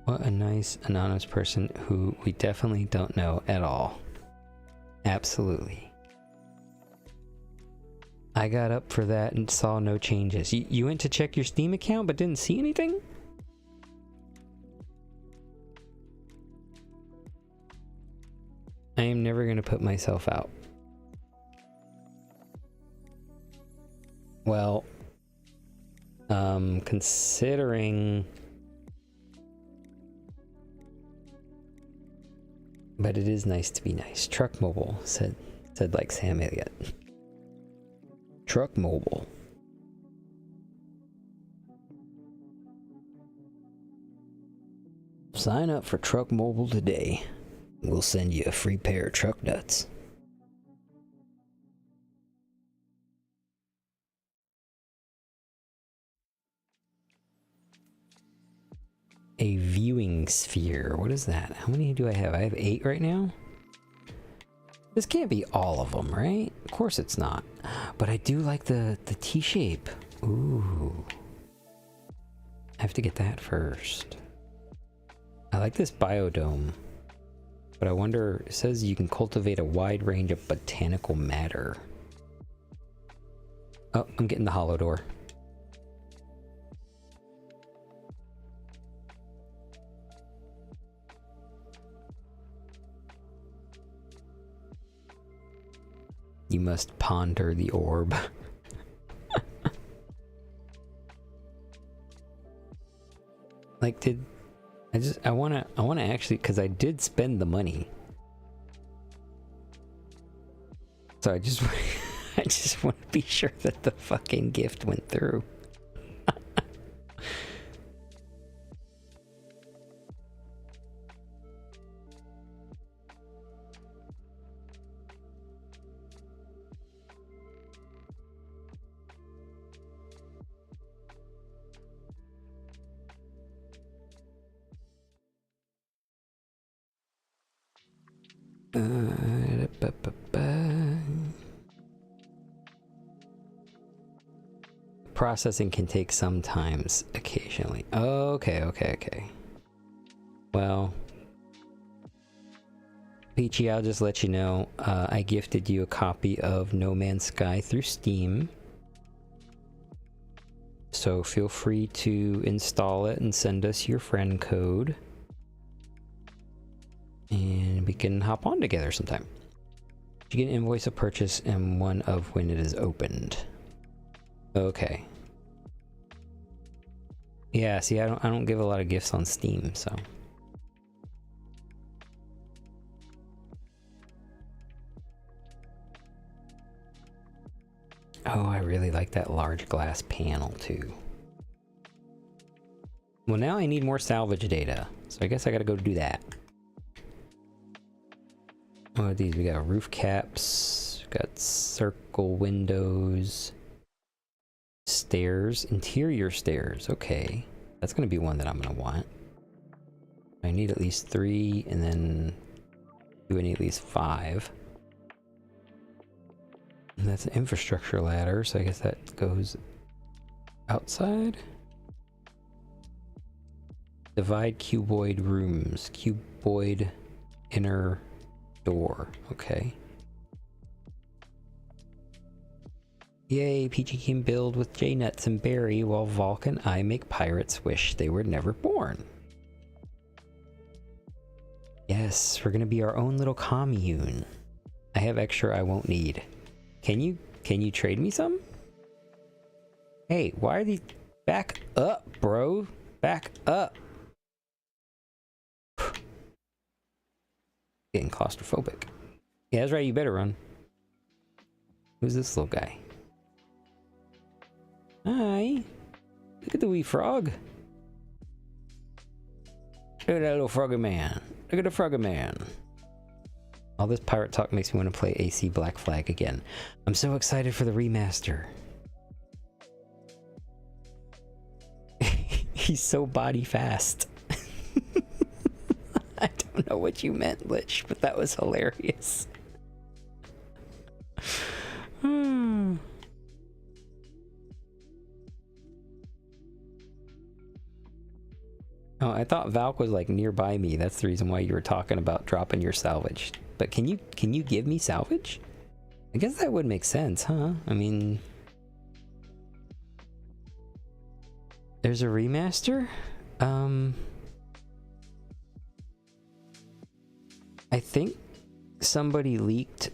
What a nice anonymous person who we definitely don't know at all. Absolutely. I got up for that and saw no changes. You went to check your Steam account but didn't see anything? I am never going to put myself out. Well, considering... But it is nice to be nice. Truck Mobile said like Sam Elliott. Truck Mobile. Sign up for Truck Mobile today. We'll send you a free pair of truck nuts. A viewing sphere. What is that? How many do I have? I have 8 right now? This can't be all of them, right? Of course it's not. But I do like the T-shape. Ooh. I have to get that first. I like this biodome. But I wonder, it says you can cultivate a wide range of botanical matter. Oh, I'm getting the hollow door. You must ponder the orb. Like, I wanna actually, because I did spend the money. So I just want to be sure that the fucking gift went through. Processing can take some times occasionally. Okay. Well, Peachy, I'll just let you know, I gifted you a copy of No Man's Sky through Steam. So feel free to install it and send us your friend code. And we can hop on together sometime. You get an invoice of purchase and one of when it is opened. Okay. Yeah, see, I don't give a lot of gifts on Steam, so. Oh, I really like that large glass panel too. Well, now I need more salvage data, so I guess I gotta go do that. What are these? We got roof caps, we got circle windows, stairs, interior stairs. Okay, that's gonna be one that I'm gonna want. I need at least 3, and then do I need at least 5? And that's an infrastructure ladder, so I guess that goes outside. Divide cuboid rooms. Cuboid inner door. Okay. Yay, Peachy can build with J-Nuts and Barry while Valk and I make pirates wish they were never born. Yes, we're gonna be our own little commune. I have extra I won't need. Can you trade me some? Hey, why are these... Back up, bro. Back up. Getting claustrophobic. Yeah, that's right, you better run. Who's this little guy? Hi. Look at the wee frog. Look at that little froggy man. Look at the froggy man. All this pirate talk makes me want to play AC Black Flag again. I'm so excited for the remaster. He's so body fast. I don't know what you meant, Lich, but that was hilarious. Oh, I thought Valk was like nearby me. That's the reason why you were talking about dropping your salvage. But can you give me salvage? I guess that would make sense, huh? I mean, there's a remaster? I think somebody leaked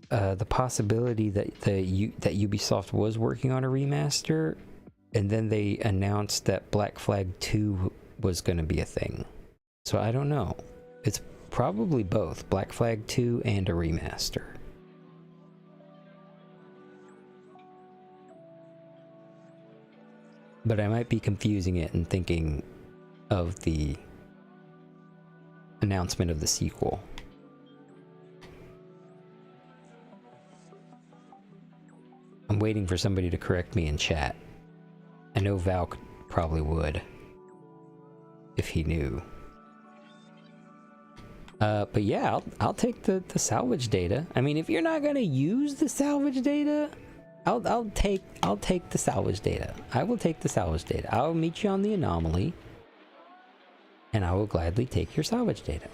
the possibility that that Ubisoft was working on a remaster, and then they announced that Black Flag 2 was going to be a thing. So I don't know. It's probably both Black Flag 2 and a remaster. But I might be confusing it and thinking of the announcement of the sequel. I'm waiting for somebody to correct me in chat. I know Valk probably would, if he knew. But yeah, I'll take the salvage data. I mean, if you're not gonna use the salvage data, I'll take the salvage data. I will take the salvage data. I'll meet you on the anomaly, and I will gladly take your salvage data.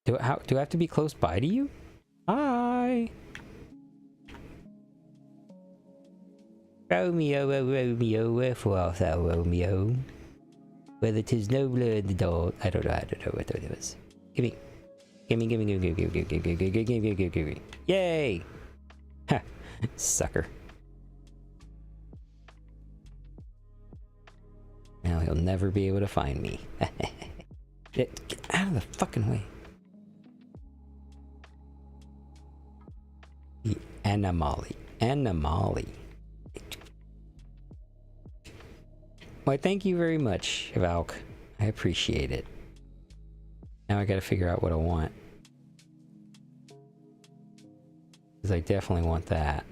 Do I have to be close by to you? Hi. Romeo, Romeo, wherefore art thou, Romeo? Whether 'tis nobler in the dawn. I don't know what that was. Gimme. Yay! Ha! Sucker. Now he'll never be able to find me. Get out of the fucking way. The anomaly. Anomaly. Why, thank you very much, Valk. I appreciate it. Now I gotta figure out what I want. Because I definitely want that.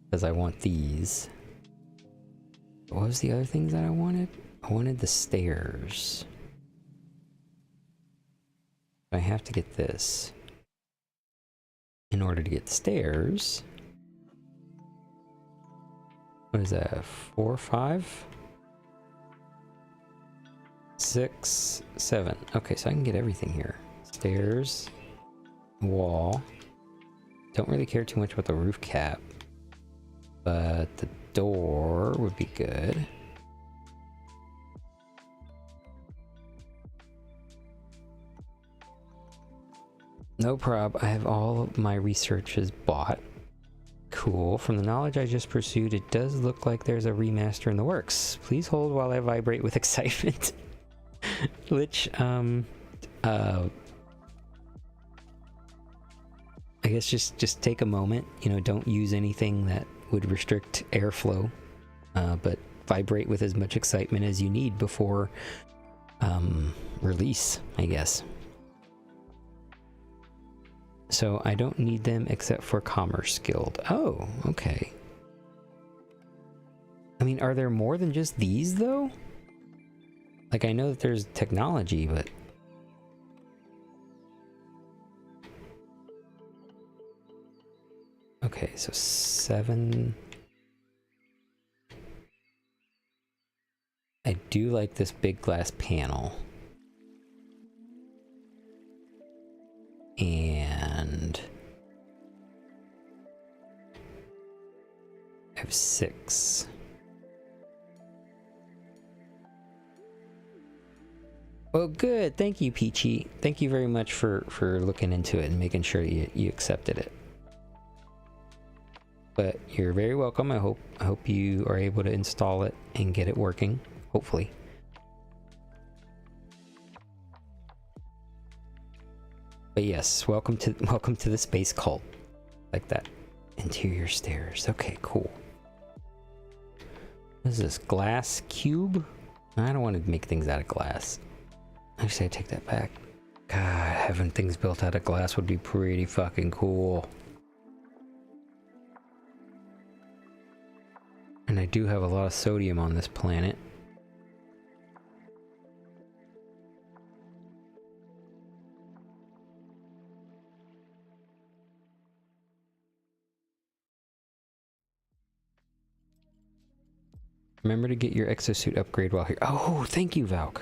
Because I want these. What was the other things that I wanted? I wanted the stairs. I have to get this. In order to get stairs... What is that? 4, 5? 6, 7. Okay, so I can get everything here. Stairs. Wall. Don't really care too much about the roof cap. But the door would be good. No prob. I have all of my researches bought. Cool. From the knowledge I just pursued, it does look like there's a remaster in the works. Please hold while I vibrate with excitement. Which, I guess just take a moment. You know, don't use anything that would restrict airflow. But vibrate with as much excitement as you need before release, I guess. So I don't need them except for Commerce Guild. Oh, okay. I mean, are there more than just these, though? Like, I know that there's technology, but... Okay, so 7... I do like this big glass panel. And I have 6. Well, good. Thank you, Peachy. Thank you very much for looking into it and making sure you accepted it. But you're very welcome. I hope you are able to install it and get it working. Hopefully. But yes, welcome to the space cult. Like that. Interior stairs. Okay, cool. What is this? Glass cube? I don't want to make things out of glass. Actually, I take that back. God, having things built out of glass would be pretty fucking cool. And I do have a lot of sodium on this planet. Remember to get your exosuit upgrade while here. Oh, thank you, Valk.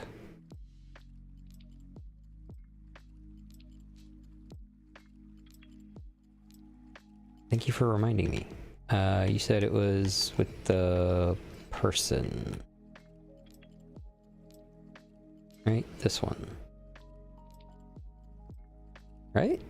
Thank you for reminding me. You said it was with the person. Right? This one. Right?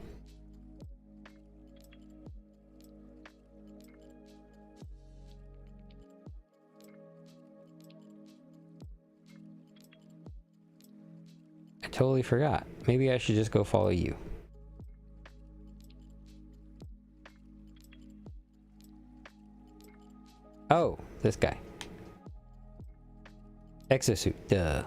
I totally forgot. Maybe I should just go follow you. Oh, this guy. Exosuit, duh.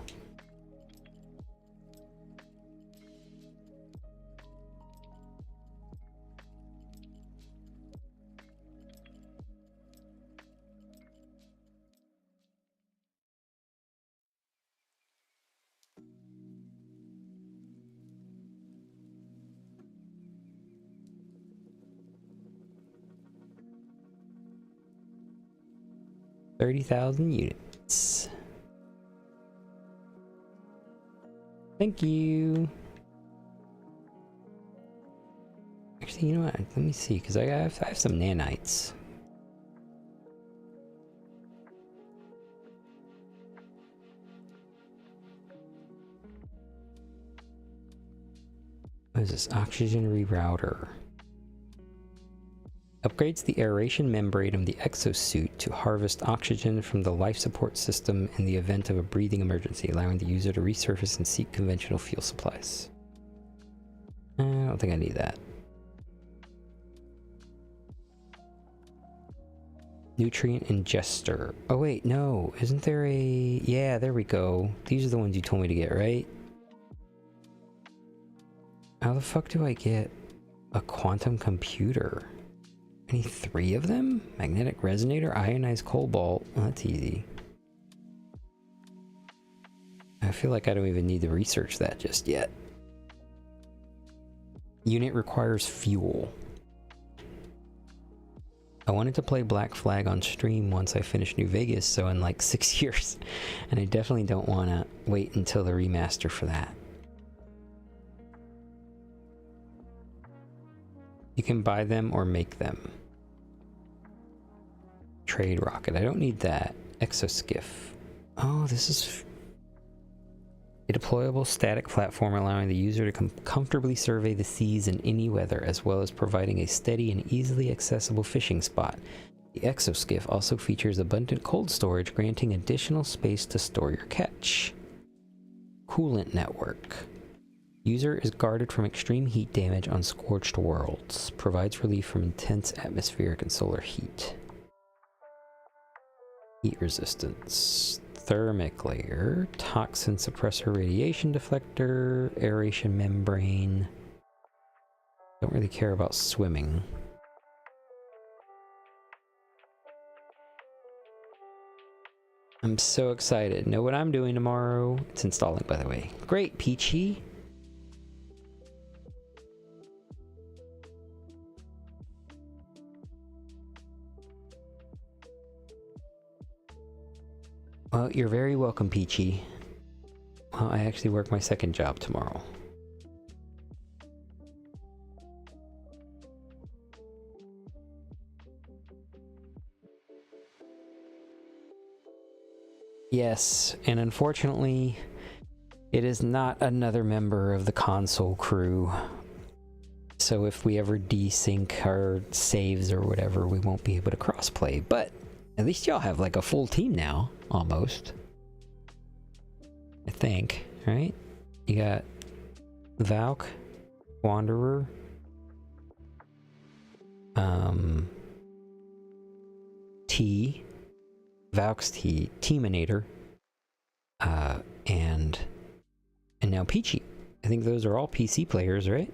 $30,000 units. Thank you. Actually, you know what? Let me see, because I have some nanites. What is this? Oxygen rerouter. Upgrades the aeration membrane of the exosuit to harvest oxygen from the life support system in the event of a breathing emergency, allowing the user to resurface and seek conventional fuel supplies. I don't think I need that. Nutrient ingester. Oh wait, no. Isn't there a... Yeah, there we go. These are the ones you told me to get, right? How the fuck do I get a quantum computer? I need 3 of them? Magnetic resonator, ionized cobalt. Well, that's easy. I feel like I don't even need to research that just yet. Unit requires fuel. I wanted to play Black Flag on stream once I finish New Vegas, so in like 6 years. And I definitely don't want to wait until the remaster for that. You can buy them or make them. Trade rocket. I don't need that. Exoskiff. Oh, this is a deployable static platform allowing the user to comfortably survey the seas in any weather, as well as providing a steady and easily accessible fishing spot. The exoskiff also features abundant cold storage, granting additional space to store your catch. Coolant network. User is guarded from extreme heat damage on scorched worlds. Provides relief from intense atmospheric and solar heat. Heat resistance. Thermic layer. Toxin suppressor, radiation deflector. Aeration membrane. Don't really care about swimming. I'm so excited. Know what I'm doing tomorrow? It's installing, by the way. Great, Peachy. Well, you're very welcome, Peachy. Well, I actually work my second job tomorrow. Yes, and unfortunately, it is not another member of the console crew. So if we ever desync our saves or whatever, we won't be able to crossplay. But at least y'all have like a full team now, almost. I think, right? You got Valk, Wanderer, T, Valk's T, Teaminator, and now Peachy. I think those are all PC players, right?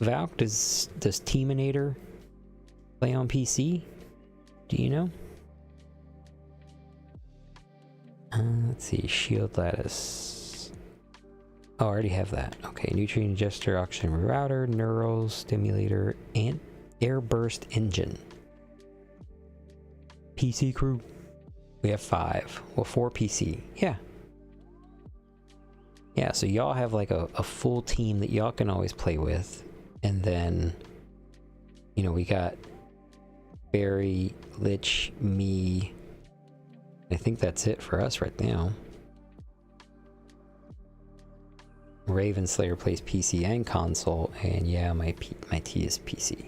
Valk, does Teaminator play on PC? Do you know? Let's see, shield lattice. Oh, I already have that. Okay, nutrient ingester, oxygen rerouter, neural stimulator, and airburst engine. PC crew. We have 5. Well, 4 PC. Yeah. Yeah, so y'all have like a full team that y'all can always play with. And then, you know, we got Barry, Lich, me. I think that's it for us right now. Raven Slayer plays PC and console, and yeah, my T is PC.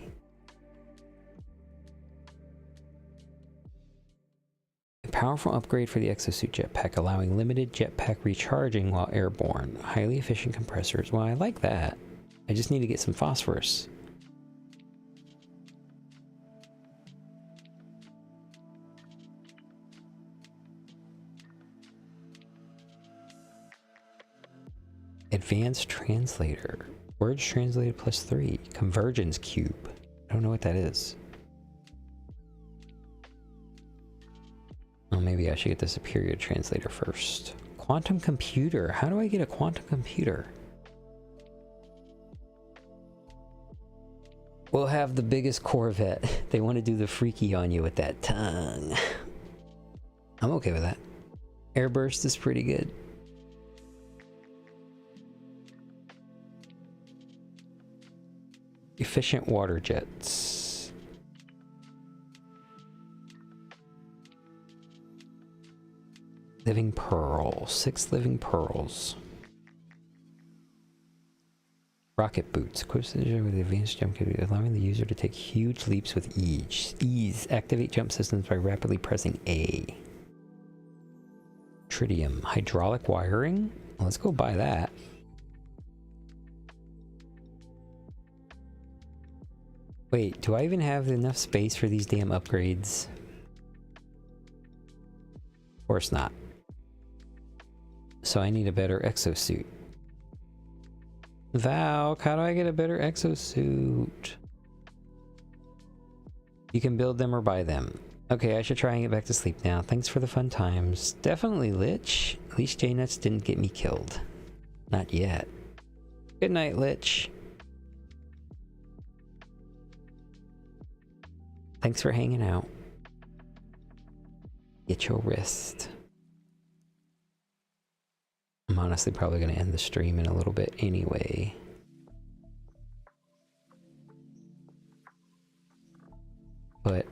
A powerful upgrade for the exosuit jetpack, allowing limited jetpack recharging while airborne. Highly efficient compressors. Well, I like that. I just need to get some phosphorus. Advanced translator. Words translated +3. Convergence cube. I don't know what that is. Oh, maybe I should get the superior translator first. Quantum computer. How do I get a quantum computer? We'll have the biggest Corvette. They want to do the freaky on you with that tongue. I'm okay with that. Airburst is pretty good. Efficient water jets. Living pearl. 6 living pearls. Rocket boots. Equips the user with advanced jump capability, allowing the user to take huge leaps with ease. Activate jump systems by rapidly pressing A. Tritium. Hydraulic wiring. Well, let's go buy that. Wait, do I even have enough space for these damn upgrades? Of course not. So I need a better exosuit. Valk, how do I get a better exosuit? You can build them or buy them. Okay, I should try and get back to sleep now. Thanks for the fun times. Definitely Lich. At least J-Nuts didn't get me killed. Not yet. Good night, Lich. Thanks for hanging out. Get your rest. I'm honestly probably going to end the stream in a little bit anyway. But,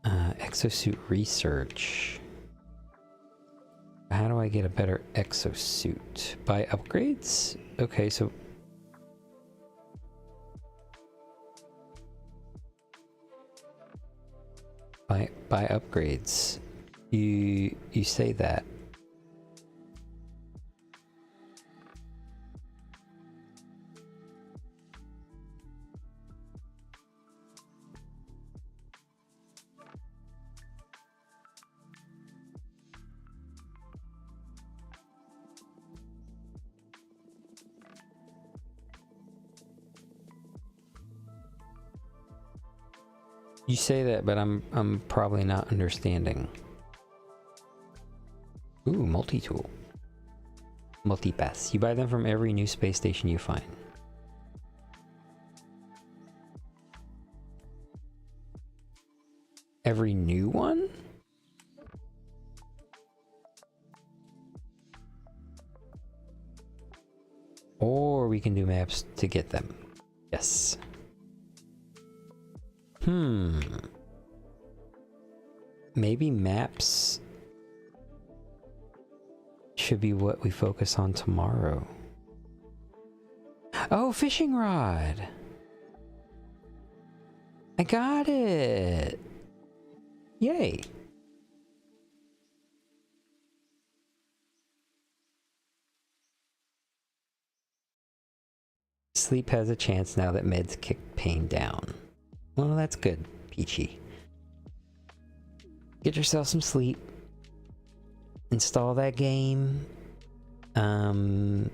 exosuit research. How do I get a better exosuit? Buy upgrades? Okay, so... Buy upgrades. You say that. You say that, but I'm probably not understanding. Ooh, multi-tool. Multipass. You buy them from every new space station you find. Every new one? Or we can do maps to get them. Yes. Maybe maps should be what we focus on tomorrow. Oh, fishing rod! I got it! Yay! Sleep has a chance now that meds kick pain down. Well, that's good, Peachy. Get yourself some sleep. Install that game. I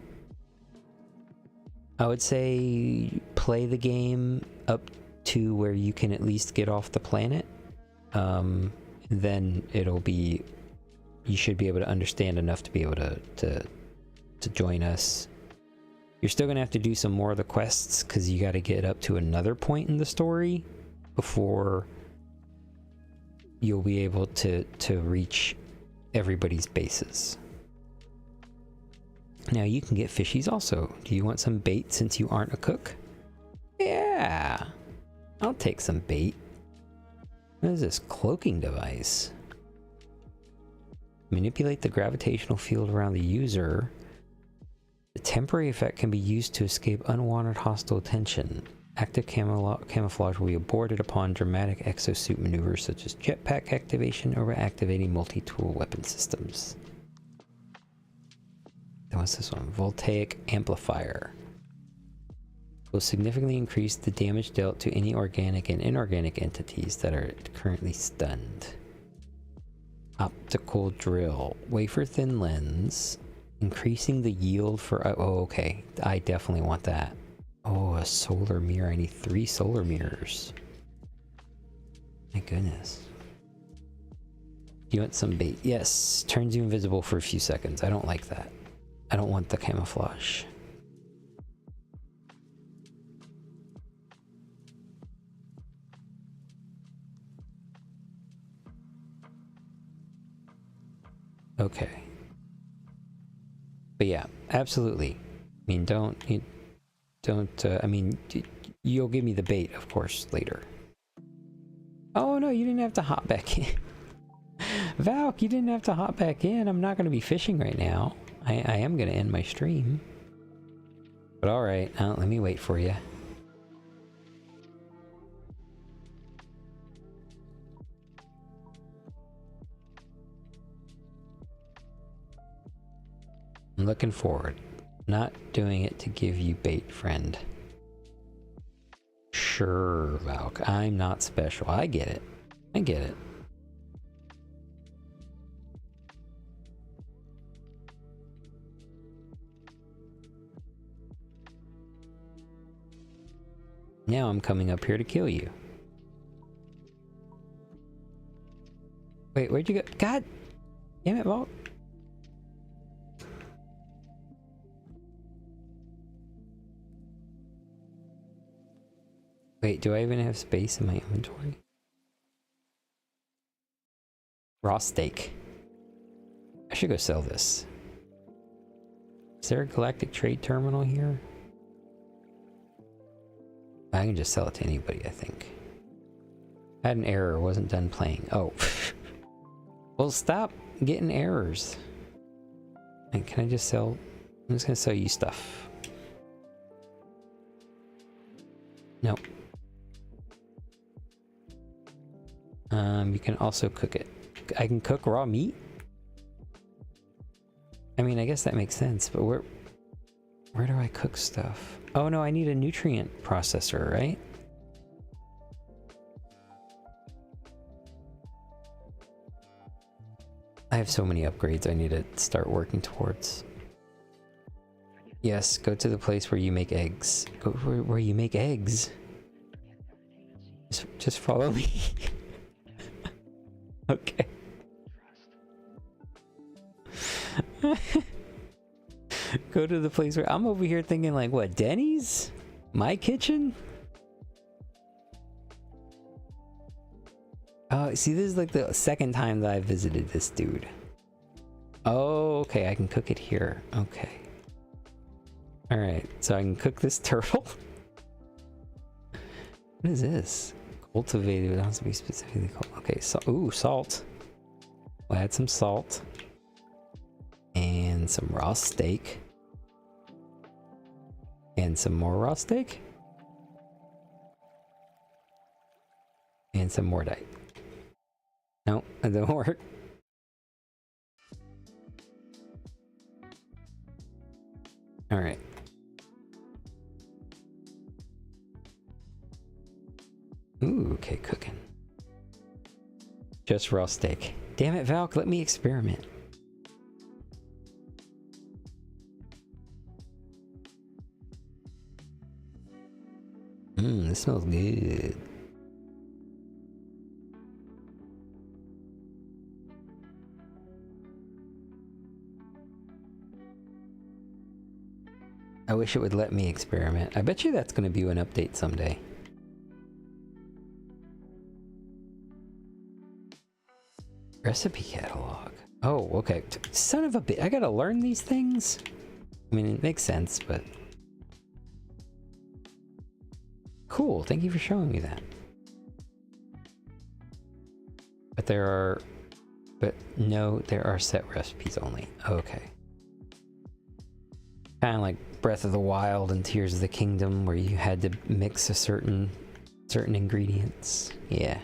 would say play the game up to where you can at least get off the planet. Then it'll be... You should be able to understand enough to be able to join us. You're still gonna have to do some more of the quests because you got to get up to another point in the story before you'll be able to reach everybody's bases. Now you can get fishies also. Do you want some bait since you aren't a cook? Yeah, I'll take some bait. What is this cloaking device? Manipulate the gravitational field around the user. The temporary effect can be used to escape unwanted hostile attention. Active camouflage will be aborted upon dramatic exosuit maneuvers such as jetpack activation or activating multi-tool weapon systems. Then what's this one? Voltaic amplifier. Will significantly increase the damage dealt to any organic and inorganic entities that are currently stunned. Optical drill. Wafer thin lens. Increasing the yield for... oh, okay. I definitely want that. Oh, a solar mirror. I need 3 solar mirrors. My goodness. Do you want some bait? Yes. Turns you invisible for a few seconds. I don't like that. I don't want the camouflage. Okay. But yeah, absolutely. I mean, I mean, you'll give me the bait, of course, later. Oh no, you didn't have to hop back in. Valk, you didn't have to hop back in. I'm not going to be fishing right now. I am going to end my stream. But alright, let me wait for you. I'm looking forward. Not doing it to give you bait, friend. Sure, Valk. I'm not special. I get it. I get it. Now I'm coming up here to kill you. Wait, where'd you go? God damn it, Valk. Wait, do I even have space in my inventory? Raw steak. I should go sell this. Is there a galactic trade terminal here? I can just sell it to anybody, I think. I had an error, wasn't done playing. Oh. Well, stop getting errors. And can I just sell... I'm just gonna sell you stuff. Nope. You can also cook it. I can cook raw meat? I mean, I guess that makes sense, but where do I cook stuff? Oh no, I need a nutrient processor, right? I have so many upgrades I need to start working towards. Yes, go to the place where you make eggs. Go where you make eggs. Just follow me. Okay. Go to the place where I'm over here thinking like, what, Denny's? My kitchen? Oh, see, this is like the second time that I visited this dude. Oh, okay, I can cook it here. Okay. Alright, so I can cook this turtle. What is this? Cultivated, it has to be specifically called. Okay, so, ooh, salt. We'll add some salt. And some raw steak. And some more raw steak. And some more dite. No, that didn't work. Alright. Ooh, okay, cooking. Just raw steak. Damn it, Valk, let me experiment. This smells good. I wish it would let me experiment. I bet you that's going to be an update someday. Recipe catalog. Oh, okay. Son of a bitch. I gotta learn these things? I mean, it makes sense, but... Cool. Thank you for showing me that. But there are... But no, there are set recipes only. Okay. Kind of like Breath of the Wild and Tears of the Kingdom, where you had to mix a certain ingredients. Yeah.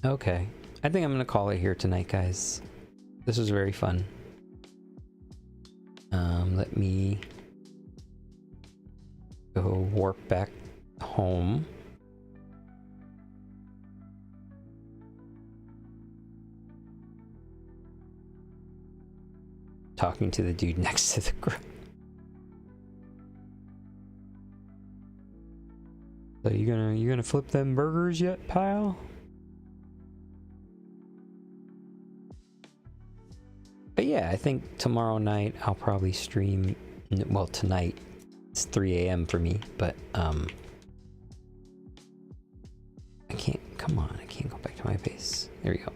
Okay. I think I'm gonna call it here tonight, guys. This was very fun. Let me go warp back home. talking to the dude next to the grill. So you gonna flip them burgers yet, pal? But yeah, I think tomorrow night I'll probably stream. Well, tonight it's 3 a.m. for me, but I can't. Come on, I can't go back to my base. There we go.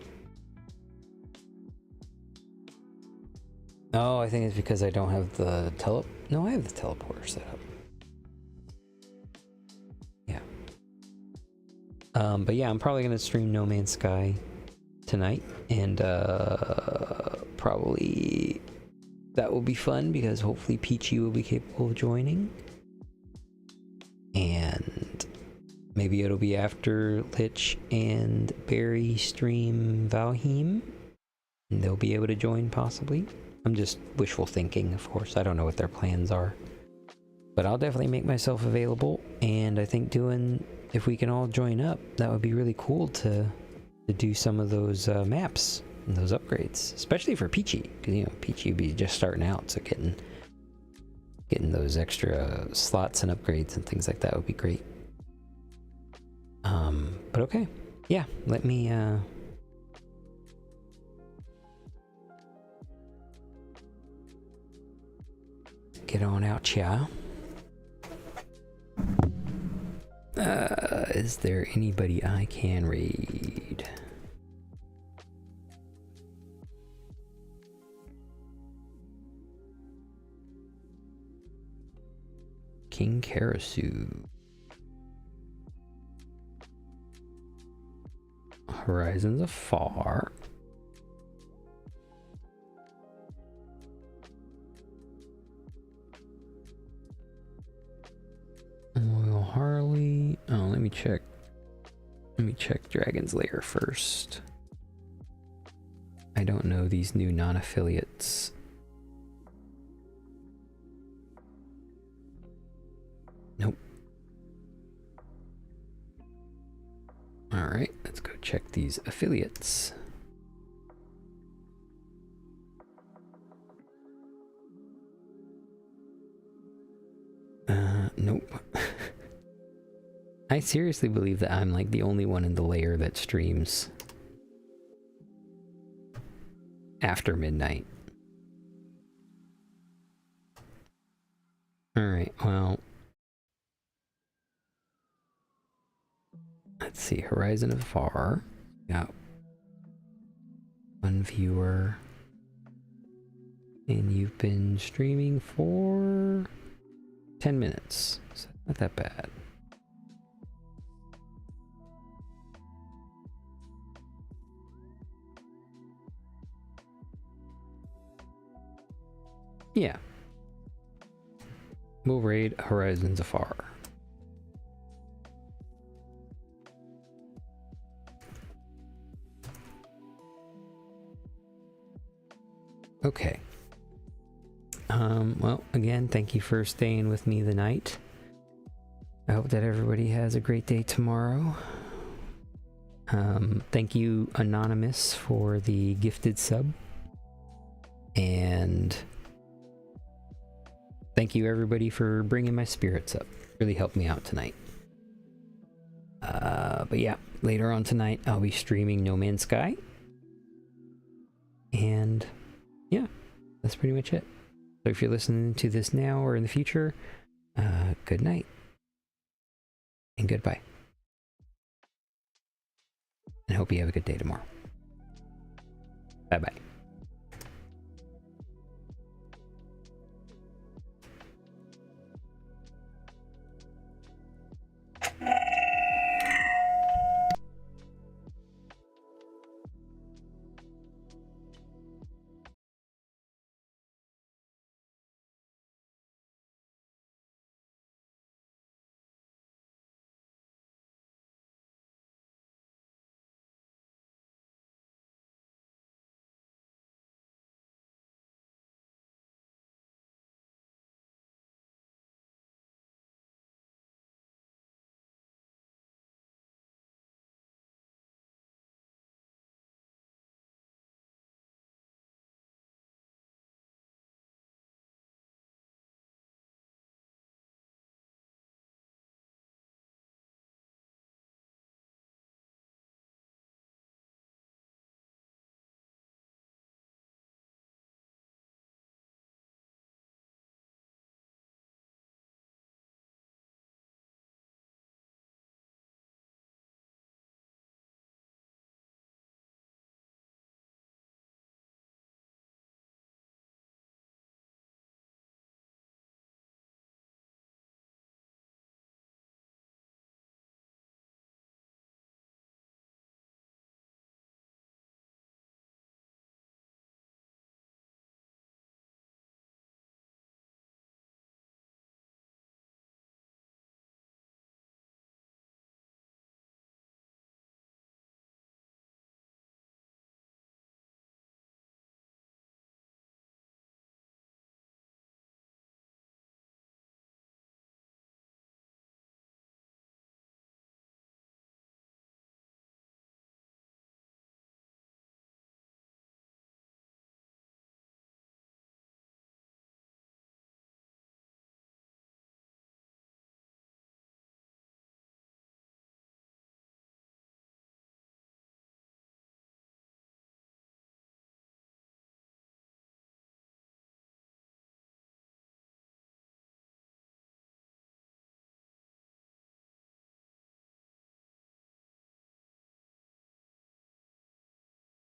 Oh, I think it's because I don't have the No, I have the teleporter set up. Yeah. But yeah, I'm probably gonna stream No Man's Sky tonight, and probably that will be fun because hopefully Peachy will be capable of joining, and maybe it'll be after Lich and Barry stream Valheim, and they'll be able to join possibly. I'm just wishful thinking, of course. I don't know what their plans are, but I'll definitely make myself available. And I think if we can all join up, that would be really cool to do some of those maps and those upgrades, especially for Peachy, because you know Peachy would be just starting out, so getting those extra slots and upgrades and things like that would be great. But okay, yeah, let me get on out, yeah. Is there anybody I can raid? King Karasu. Horizons Afar. Royal Harley. Oh, let me check. Let me check Dragon's Lair first. I don't know these new non-affiliates. Nope. Alright, let's go check these affiliates. Nope. I seriously believe that I'm like the only one in the layer that streams after midnight. Alright, well, let's see, Horizon Afar, got one viewer, and you've been streaming for 10 minutes, so not that bad. Yeah. We'll raid Horizons Afar. Okay. Well, again, thank you for staying with me the night. I hope that everybody has a great day tomorrow. Thank you, Anonymous, for the gifted sub. And thank you, everybody, for bringing my spirits up. Really helped me out tonight. But yeah, later on tonight, I'll be streaming No Man's Sky. And yeah, that's pretty much it. So if you're listening to this now or in the future, good night and goodbye. And I hope you have a good day tomorrow. Bye-bye.